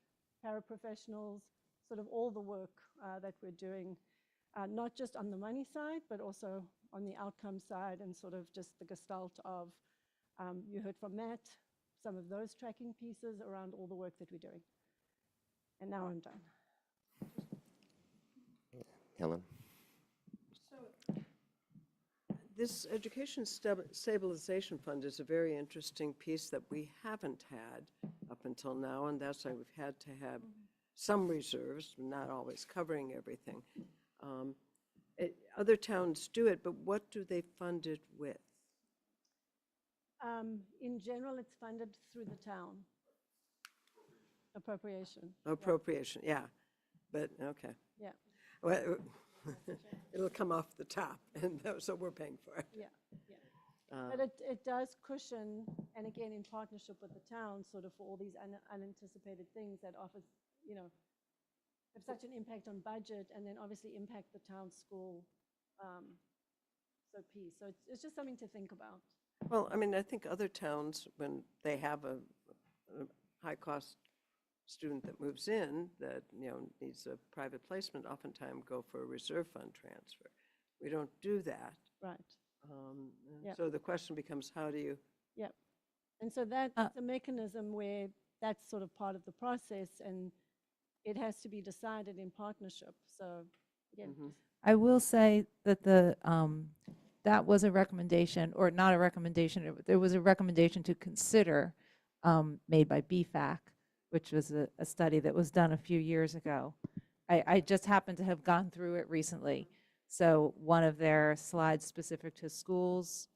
paraprofessionals, sort of all the work that we're doing, not just on the money side, but also on the outcome side and sort of just the gestalt of, you heard from Matt, some of those tracking pieces around all the work that we're doing. And now I'm done. Helen? This education stabilization fund is a very interesting piece that we haven't had up until now, and that's why we've had to have some reserves, not always covering everything. Other towns do it, but what do they fund it with? In general, it's funded through the town. Appropriation. Appropriation, yeah. But, okay. Yeah. Well, it'll come off the top, and so we're paying for it. Yeah, yeah. But it does cushion, and again, in partnership with the town, sort of for all these unanticipated things that often, have such an impact on budget, and then obviously impact the town school piece. So it's just something to think about. Well, I mean, I think other towns, when they have a high-cost student that moves in that needs a private placement, oftentimes go for a reserve fund transfer. We don't do that. Right. Yep. So the question becomes, how do you? Yep. And so that's a mechanism where that's sort of part of the process, and it has to be decided in partnership. So again, I will say that that was a recommendation, or not a recommendation. There was a recommendation to consider made by BFAC, which was a study that was done a few years ago. I just happened to have gone through it recently. So one of their slides specific to schools,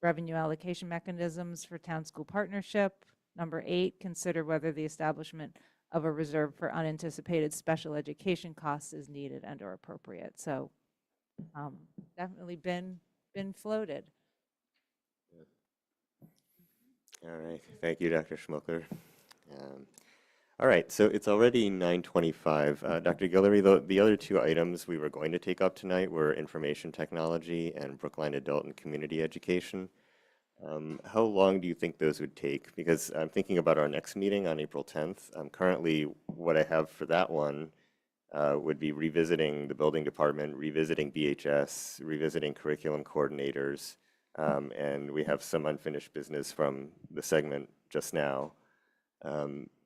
revenue allocation mechanisms for town school partnership. Number 8, consider whether the establishment of a reserve for unanticipated special education costs is needed and or appropriate. So definitely been floated. All right, thank you, Dr. Schmuckler. All right, so it's already 9:25. Dr. Guillory, the other 2 items we were going to take up tonight were information technology and Brookline adult and community education. How long do you think those would take? Because I'm thinking about our next meeting on April 10th. Currently, what I have for that one would be revisiting the building department, revisiting BHS, revisiting curriculum coordinators, and we have some unfinished business from the segment just now.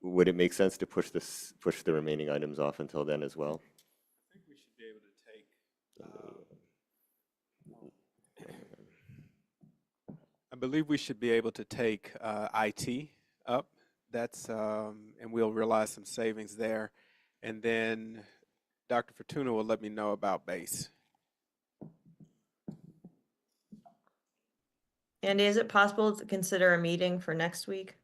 Would it make sense to push the remaining items off until then as well? I think we should be able to take. I believe we should be able to take IT up. That's and we'll realize some savings there, and then Dr. Fortuna will let me know about base. Andy, is it possible to consider a meeting for next week?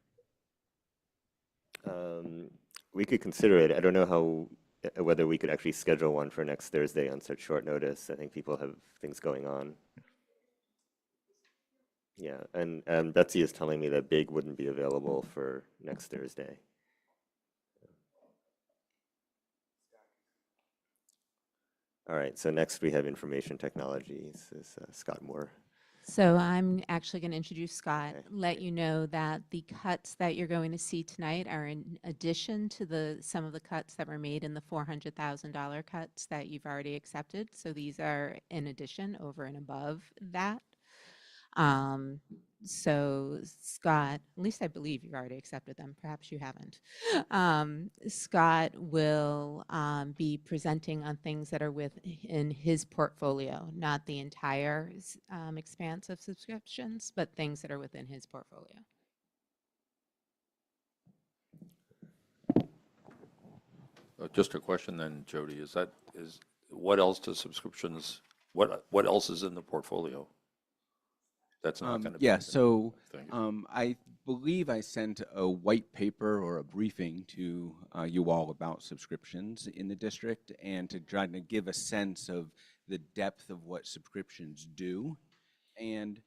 We could consider it. I don't know whether we could actually schedule one for next Thursday on such short notice. I think people have things going on. Yeah, and Betsy is telling me that Big wouldn't be available for next Thursday. All right, so next we have information technology. This is Scott Moore. So I'm actually going to introduce Scott, let you know that the cuts that you're going to see tonight are in addition to some of the cuts that were made in the $400,000 cuts that you've already accepted. So these are in addition, over and above that. So Scott, at least I believe you've already accepted them. Perhaps you haven't. Scott will be presenting on things that are within his portfolio, not the entire expanse of subscriptions, but things that are within his portfolio. Just a question then, Jody, is what else do subscriptions, what else is in the portfolio? That's not going to be. Yeah, so Thank you. I believe I sent a white paper or a briefing to you all about subscriptions in the district and to try to give a sense of the depth of what subscriptions do. And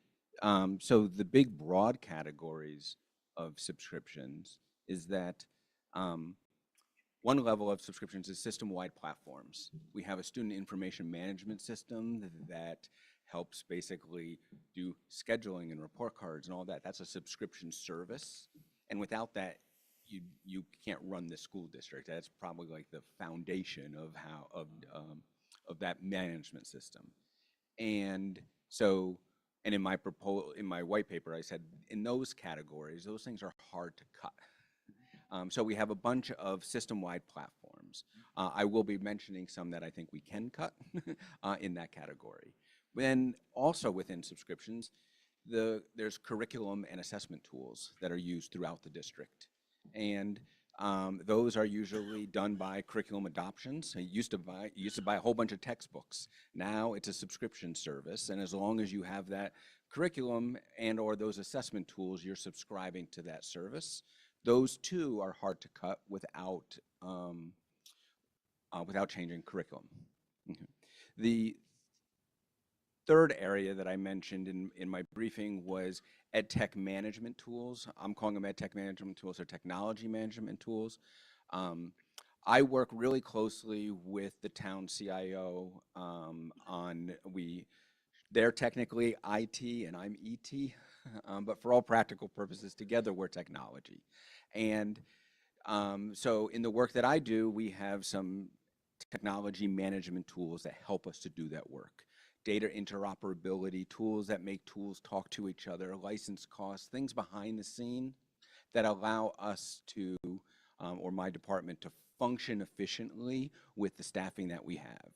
so the big broad categories of subscriptions is that one level of subscriptions is system-wide platforms. We have a student information management system that helps basically do scheduling and report cards and all that. That's a subscription service. And without that, you can't run the school district. That's probably like the foundation of of that management system. And so, and in my white paper, I said in those categories, those things are hard to cut. So we have a bunch of system-wide platforms. I will be mentioning some that I think we can cut in that category. Then also within subscriptions, there's curriculum and assessment tools that are used throughout the district. And those are usually done by curriculum adoptions. You used to buy a whole bunch of textbooks. Now it's a subscription service, and as long as you have that curriculum and or those assessment tools, you're subscribing to that service. Those two are hard to cut without changing curriculum. Okay. The third area that I mentioned in my briefing was ed tech management tools. I'm calling them ed tech management tools or technology management tools. I work really closely with the town CIO they're technically IT and I'm ET, but for all practical purposes, together we're technology. And so in the work that I do, we have some technology management tools that help us to do that work. Data interoperability tools that make tools talk to each other, license costs, things behind the scene that allow us to, or my department, to function efficiently with the staffing that we have.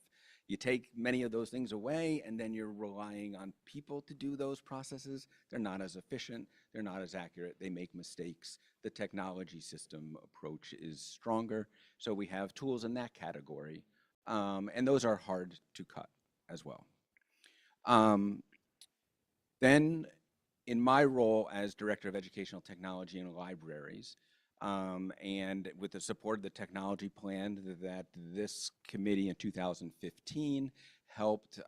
You take many of those things away and then you're relying on people to do those processes. They're not as efficient, they're not as accurate, they make mistakes. The technology system approach is stronger, so we have tools in that category, and those are hard to cut as well. Then in my role as Director of Educational Technology and Libraries, and with the support of the technology plan that this committee in 2015 helped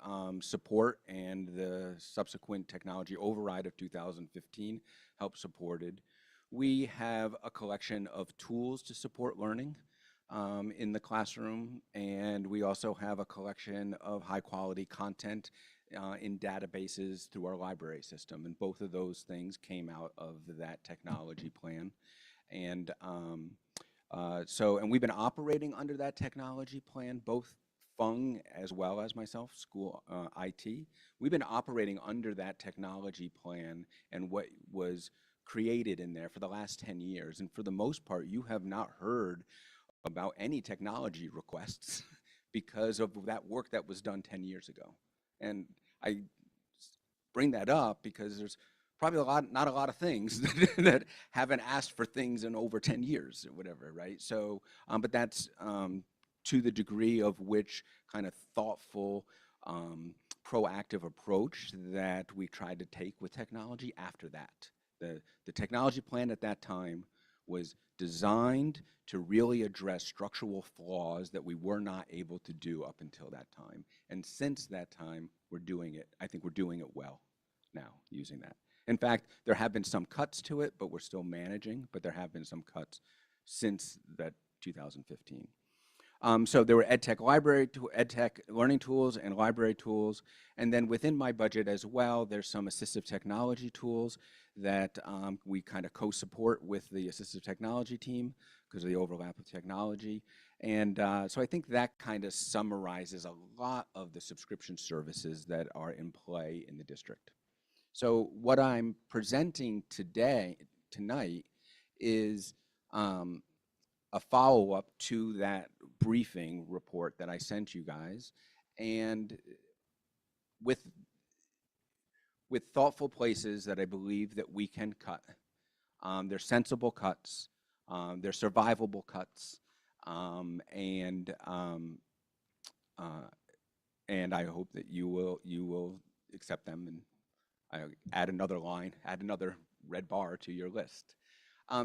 support, and the subsequent technology override of 2015 helped supported, we have a collection of tools to support learning in the classroom, and we also have a collection of high quality content in databases through our library system, and both of those things came out of that technology plan. And and we've been operating under that technology plan, both Fung as well as myself, school IT. We've been operating under that technology plan and what was created in there for the last 10 years. And for the most part, you have not heard about any technology requests because of that work that was done 10 years ago. And I bring that up because there's probably not a lot of things that haven't asked for things in over 10 years or whatever, right? So, but that's to the degree of which kind of thoughtful, proactive approach that we tried to take with technology after that. The technology plan at that time was designed to really address structural flaws that we were not able to do up until that time. And since that time, we're doing it. I think we're doing it well now using that. In fact, there have been some cuts to it, but we're still managing, but there have been some cuts since that 2015. So there were EdTech learning tools and library tools. And then within my budget as well, there's some assistive technology tools that we kind of co-support with the assistive technology team because of the overlap of technology. And so I think that kind of summarizes a lot of the subscription services that are in play in the district. So what I'm presenting tonight is a follow-up to that briefing report that I sent you guys, and with thoughtful places that I believe that we can cut. They're sensible cuts, they're survivable cuts, and I hope that you will accept them, and I add another line, add another red bar to your list.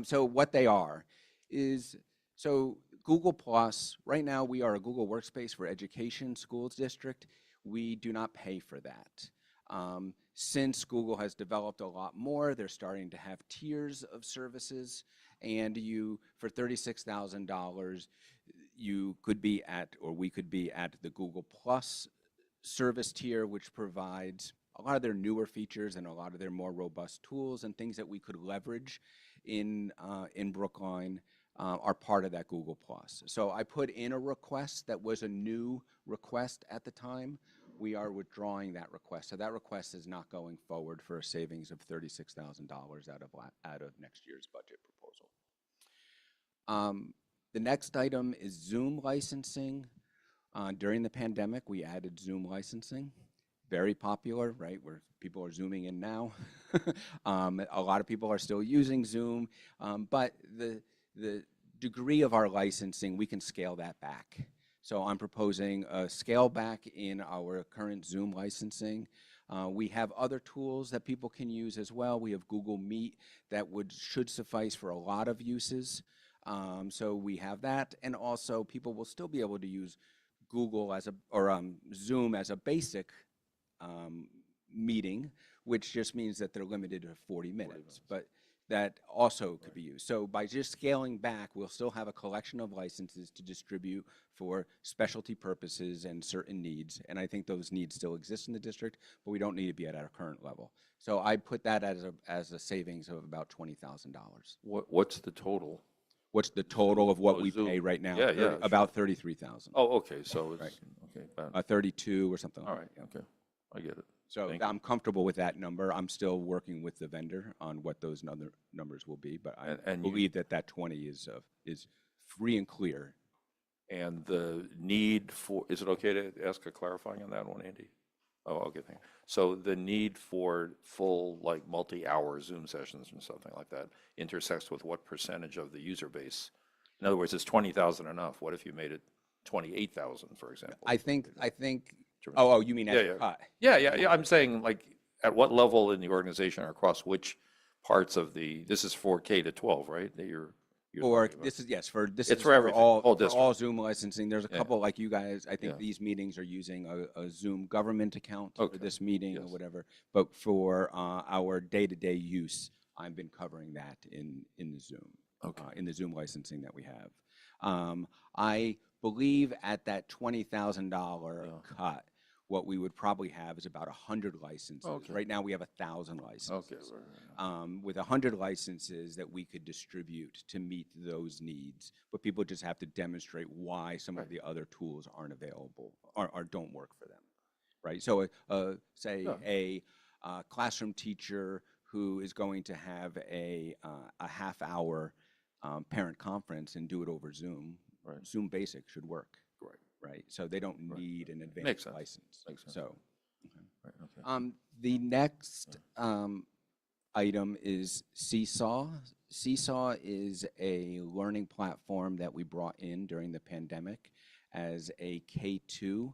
So what they are is, so Google Plus, right now we are a Google Workspace for Education Schools District. We do not pay for that. Since Google has developed a lot more, they're starting to have tiers of services, and for $36,000, you could be at, or we could be at the Google Plus service tier, which provides a lot of their newer features and a lot of their more robust tools and things that we could leverage in Brookline are part of that Google Plus. So I put in a request that was a new request at the time. We are withdrawing that request. So that request is not going forward for a savings of $36,000 out of next year's budget proposal. The next item is Zoom licensing. During the pandemic, we added Zoom licensing. Very popular, right? Where people are Zooming in now. A lot of people are still using Zoom, but the degree of our licensing, we can scale that back. So I'm proposing a scale back in our current Zoom licensing. We have other tools that people can use as well. We have Google Meet that should suffice for a lot of uses. So we have that, and also people will still be able to use Google Zoom as a basic meeting, which just means that they're limited to 40 minutes. But that also could be used. So by just scaling back, we'll still have a collection of licenses to distribute for specialty purposes and certain needs. And I think those needs still exist in the district, but we don't need to be at our current level. So I put that as a savings of about $20,000. What's the total? What's the total of what we pay right now? Yeah, about $33,000. Oh, okay. So it's right. Okay. 32 or something. All right. Okay. I get it. So I'm comfortable with that number. I'm still working with the vendor on what those numbers will be, but I believe that 20 is free and clear. And the need for, is it okay to ask a clarifying on that one, Andy? Oh, okay, thank you. So the need for full, like, multi-hour Zoom sessions and something like that intersects with what percentage of the user base? In other words, is 20,000 enough? What if you made it 28,000, for example? I think. Oh, you mean as a cut? Yeah. I'm saying, like, at what level in the organization or across which parts of this is for K to 12, right? That you're Or this is it's for everything, all Zoom licensing. There's a couple like you guys. I think these meetings are using a Zoom government account for this meeting or whatever. But for our day-to-day use, I've been covering that in the Zoom, in the Zoom licensing that we have. I believe at that $20,000 cut, what we would probably have is about 100 licenses. Right now we have 1,000 licenses. With 100 licenses that we could distribute to meet those needs, but people just have to demonstrate why some of the other tools aren't available or don't work for them, right? So say a classroom teacher who is going to have a half-hour parent conference and do it over Zoom, Zoom Basic should work. Right, so they don't need an advanced license. Makes sense. So, the next item is Seesaw. Seesaw is a learning platform that we brought in during the pandemic as a K-2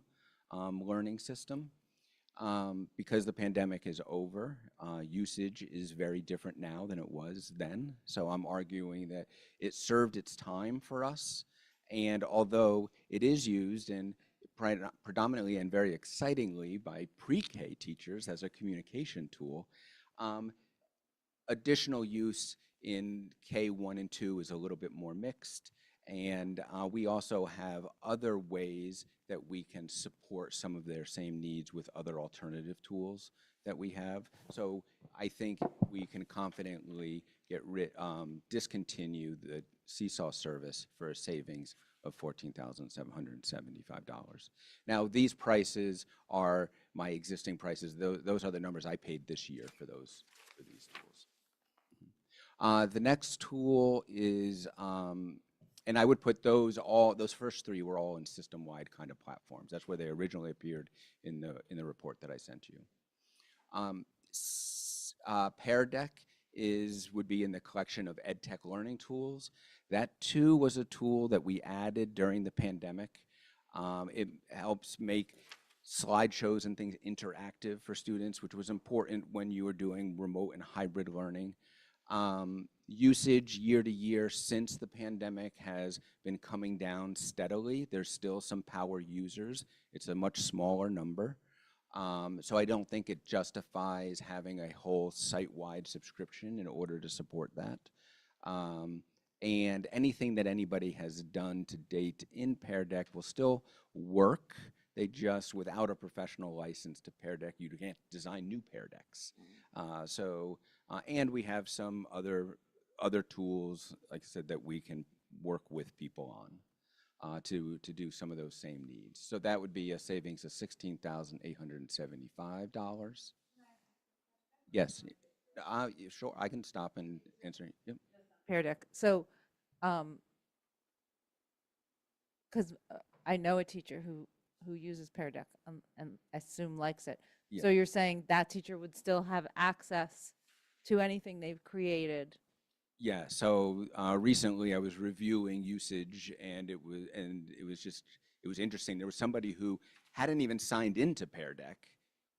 learning system. Because the pandemic is over, usage is very different now than it was then. So I'm arguing that it served its time for us. And although it is used and predominantly and very excitingly by pre-K teachers as a communication tool, additional use in K1 and 2 is a little bit more mixed. And we also have other ways that we can support some of their same needs with other alternative tools that we have. So I think we can confidently discontinue the Seesaw service for a savings of $14,775. Now, these prices are my existing prices. Those are the numbers I paid this year for these tools. The next tool is, and I would put those first three were all in system-wide kind of platforms. That's where they originally appeared in the report that I sent you. Pear Deck would be in the collection of EdTech learning tools. That too was a tool that we added during the pandemic. It helps make slideshows and things interactive for students, which was important when you were doing remote and hybrid learning. Usage year to year since the pandemic has been coming down steadily. There's still some power users. It's a much smaller number. So I don't think it justifies having a whole site-wide subscription in order to support that. And anything that anybody has done to date in Pear Deck will still work. They just, without a professional license to Pear Deck, you can't design new Pear Decks. And we have some other tools, like I said, that we can work with people on to do some of those same needs. So that would be a savings of $16,875. Yes, sure, I can stop and answer. Yep. Pear Deck. So, because I know a teacher who uses Pear Deck and I assume likes it. Yeah. So you're saying that teacher would still have access to anything they've created? Yeah, so recently I was reviewing usage and it was interesting. There was somebody who hadn't even signed into Pear Deck,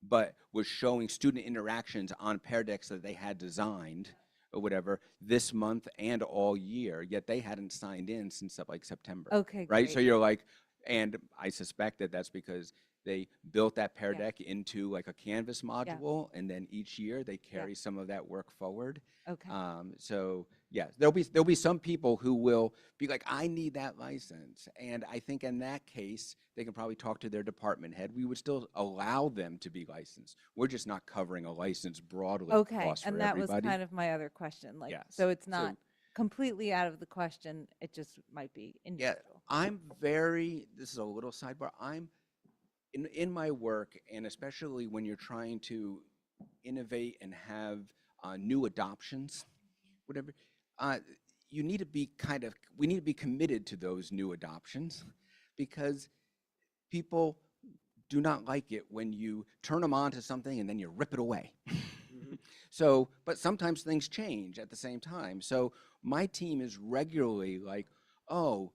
but was showing student interactions on Pear Decks that they had designed or whatever this month and all year, yet they hadn't signed in since like September. Okay, right? So great. you're like, and I suspect that that's because they built that Pear Deck into like a Canvas module, and then each year they carry some of that work forward. Okay. So yeah, there'll be some people who will be like, I need that license, and I think in that case they can probably talk to their department head. We would still allow them to be licensed. We're just not covering a license broadly. Okay, across and for that everybody. was kind of my other question. Like, Yes. so it's not completely out of the question. It just might be individual. This is a little sidebar. I'm in my work, and especially when you're trying to innovate and have new adoptions, whatever, we need to be committed to those new adoptions, because people do not like it when you turn them on to something and then you rip it away. So, but sometimes things change at the same time. So my team is regularly like, oh,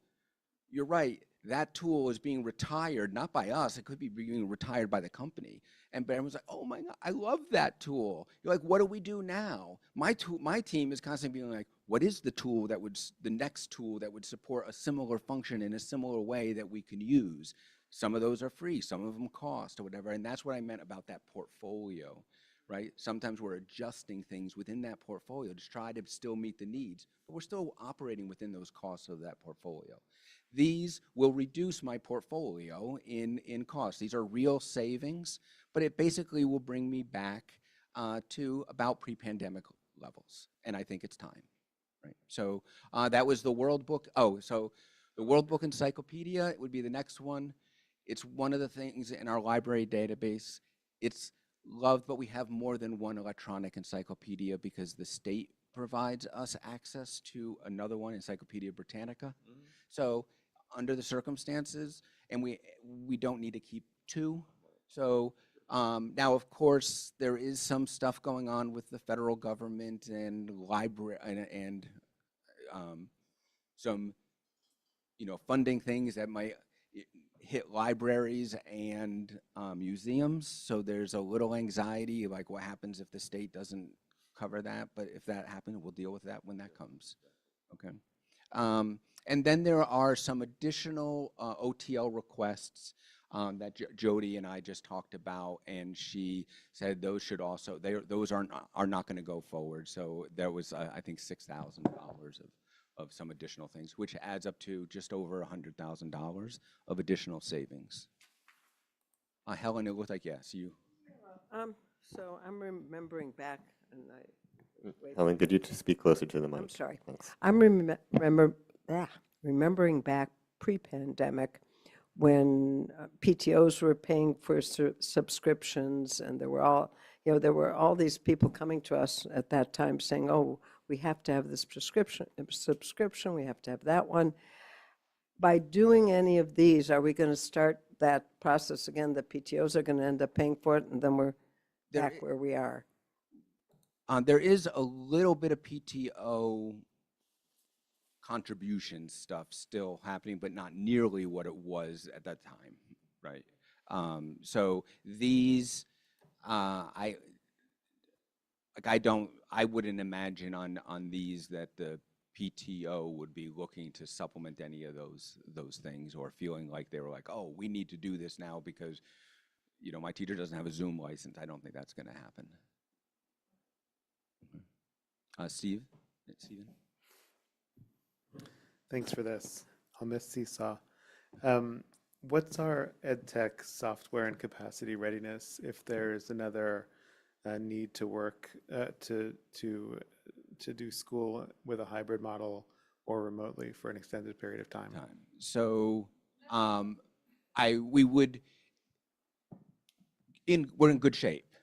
you're right, that tool is being retired, not by us, it could be being retired by the company. And everyone's like, oh my God, I love that tool. You're like, what do we do now? My team is constantly being like, what is the next tool that would support a similar function in a similar way that we can use? Some of those are free, some of them cost or whatever. And that's what I meant about that portfolio, right? Sometimes we're adjusting things within that portfolio to try to still meet the needs, but we're still operating within those costs of that portfolio. These will reduce my portfolio in cost. These are real savings, but it basically will bring me back to about pre-pandemic levels. And I think it's time, right? So that was the World Book. Oh, so the World Book Encyclopedia would be the next one. It's one of the things in our library database. It's loved, but we have more than one electronic encyclopedia because the state provides us access to another one, Encyclopedia Britannica. So under the circumstances, and we don't need to keep two. So now, of course, there is some stuff going on with the federal government and library and some, funding things that might hit libraries and museums. So there's a little anxiety, like what happens if the state doesn't cover that? But if that happens, we'll deal with that when that comes. Okay. And then there are some additional OTL requests that Jody and I just talked about, and she said those should also, those are not going to go forward. So there was, I think, $6,000 of some additional things, which adds up to just over $100,000 of additional savings. Helen, it looked like yes, you. So I'm remembering back, and wait. Helen, could you just speak closer to the mic? I'm sorry. Thanks. I'm remembering back pre-pandemic when PTOs were paying for subscriptions, and there were all these people coming to us at that time saying, "Oh, we have to have this subscription. We have to have that one." By doing any of these, are we going to start that process again? The PTOs are going to end up paying for it, and then we're back where we are. There is a little bit of PTO contribution stuff still happening, but not nearly what it was at that time, right? So these, I wouldn't imagine on these that the PTO would be looking to supplement any of those things, or feeling like they were like, oh, we need to do this now because, my teacher doesn't have a Zoom license. I don't think that's going to happen. Steven? Thanks for this. I'll miss Seesaw. What's our ed tech software and capacity readiness if there's another need to work to do school with a hybrid model or remotely for an extended period of time? So we're in good shape,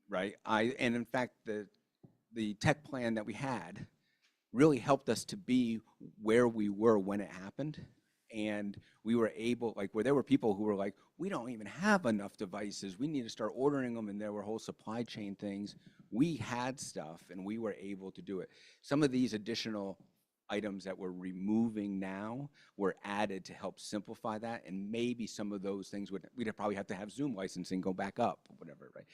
right? And in fact, the tech plan that we had really helped us to be where we were when it happened. And we were able, where there were people who were like, we don't even have enough devices. We need to start ordering them. And there were whole supply chain things. We had stuff and we were able to do it. Some of these additional items that we're removing now were added to help simplify that. And maybe some of those things we'd probably have to have Zoom licensing go back up, or whatever, right?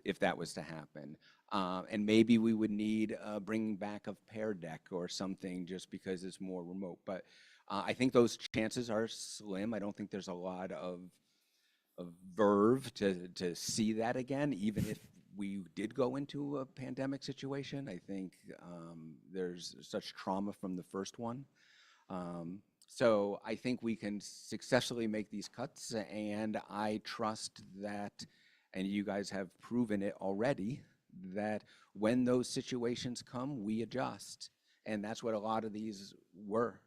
If that was to happen. And maybe we would need bringing back of Pear Deck or something just because it's more remote. But I think those chances are slim. I don't think there's a lot of verve to see that again, even if we did go into a pandemic situation. I think there's such trauma from the first one. So I think we can successfully make these cuts, and I trust that, and you guys have proven it already, that when those situations come, we adjust. And that's what a lot of these were.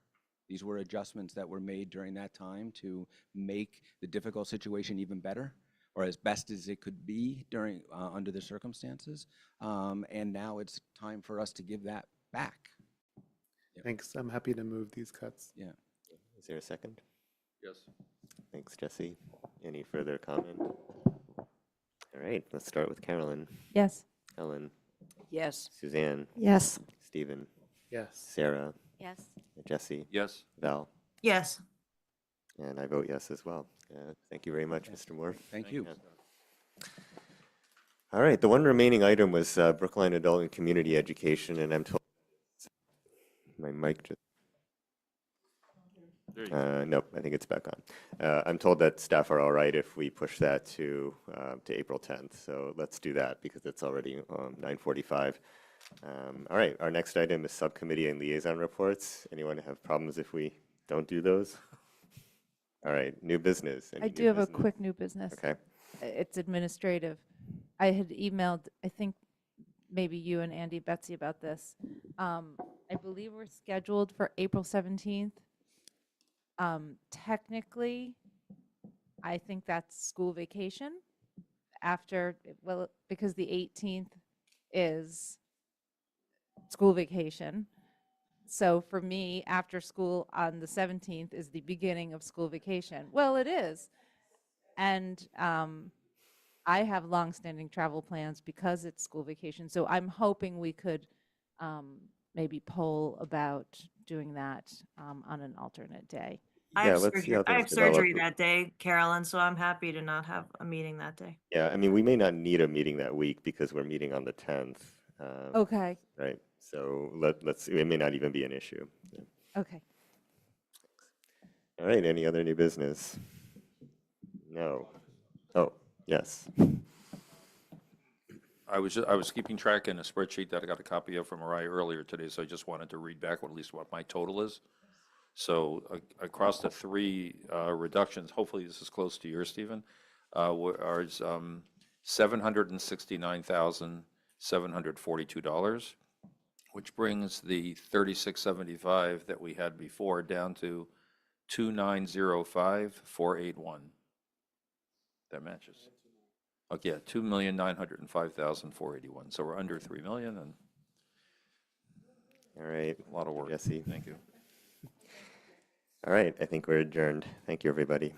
These were adjustments that were made during that time to make the difficult situation even better, or as best as it could be during under the circumstances. And now it's time for us to give that back. Thanks. I'm happy to move these cuts. Yeah. Is there a second? Yes. Thanks, Jesse. Any further comment? All right, let's start with Carolyn. Yes. Helen. Yes. Suzanne. Yes. Stephen. Yes. Sarah. Yes. Jesse. Yes. Val. Yes. And I vote yes as well. Thank you very much, Mr. Moore. Thank you. All right, the one remaining item was Brookline Adult and Community Education, and I'm told my mic just. Nope, I think it's back on. I'm told that staff are all right if we push that to April 10th. So let's do that because it's already 9:45. All right, our next item is subcommittee and liaison reports. Anyone have problems if we don't do those? All right, new business. I do have a quick new business. Okay. It's administrative. I had emailed, I think maybe you and Andy Betsy about this. I believe we're scheduled for April 17th. Technically, I think that's school vacation after, well, because the 18th is school vacation. So for me, after school on the 17th is the beginning of school vacation. Well, it is. And I have longstanding travel plans because it's school vacation. So I'm hoping we could maybe poll about doing that on an alternate day. I have surgery that day, Carolyn, so I'm happy to not have a meeting that day. Yeah, I mean, we may not need a meeting that week because we're meeting on the 10th. Okay. Right. So let's. It may not even be an issue. Yeah. Okay. All right. Any other new business? No. Oh, yes. I was keeping track in a spreadsheet that I got a copy of from Mariah earlier today, so I just wanted to read back at least what my total is. So across the three reductions, hopefully this is close to yours, Stephen, ours $769,742, which brings the 3675 that we had before down to 2905481. That matches. Okay, yeah, 2,905,481. So we're under 3 million, and All right. a lot of work. Jesse. Thank you. All right, I think we're adjourned. Thank you, everybody.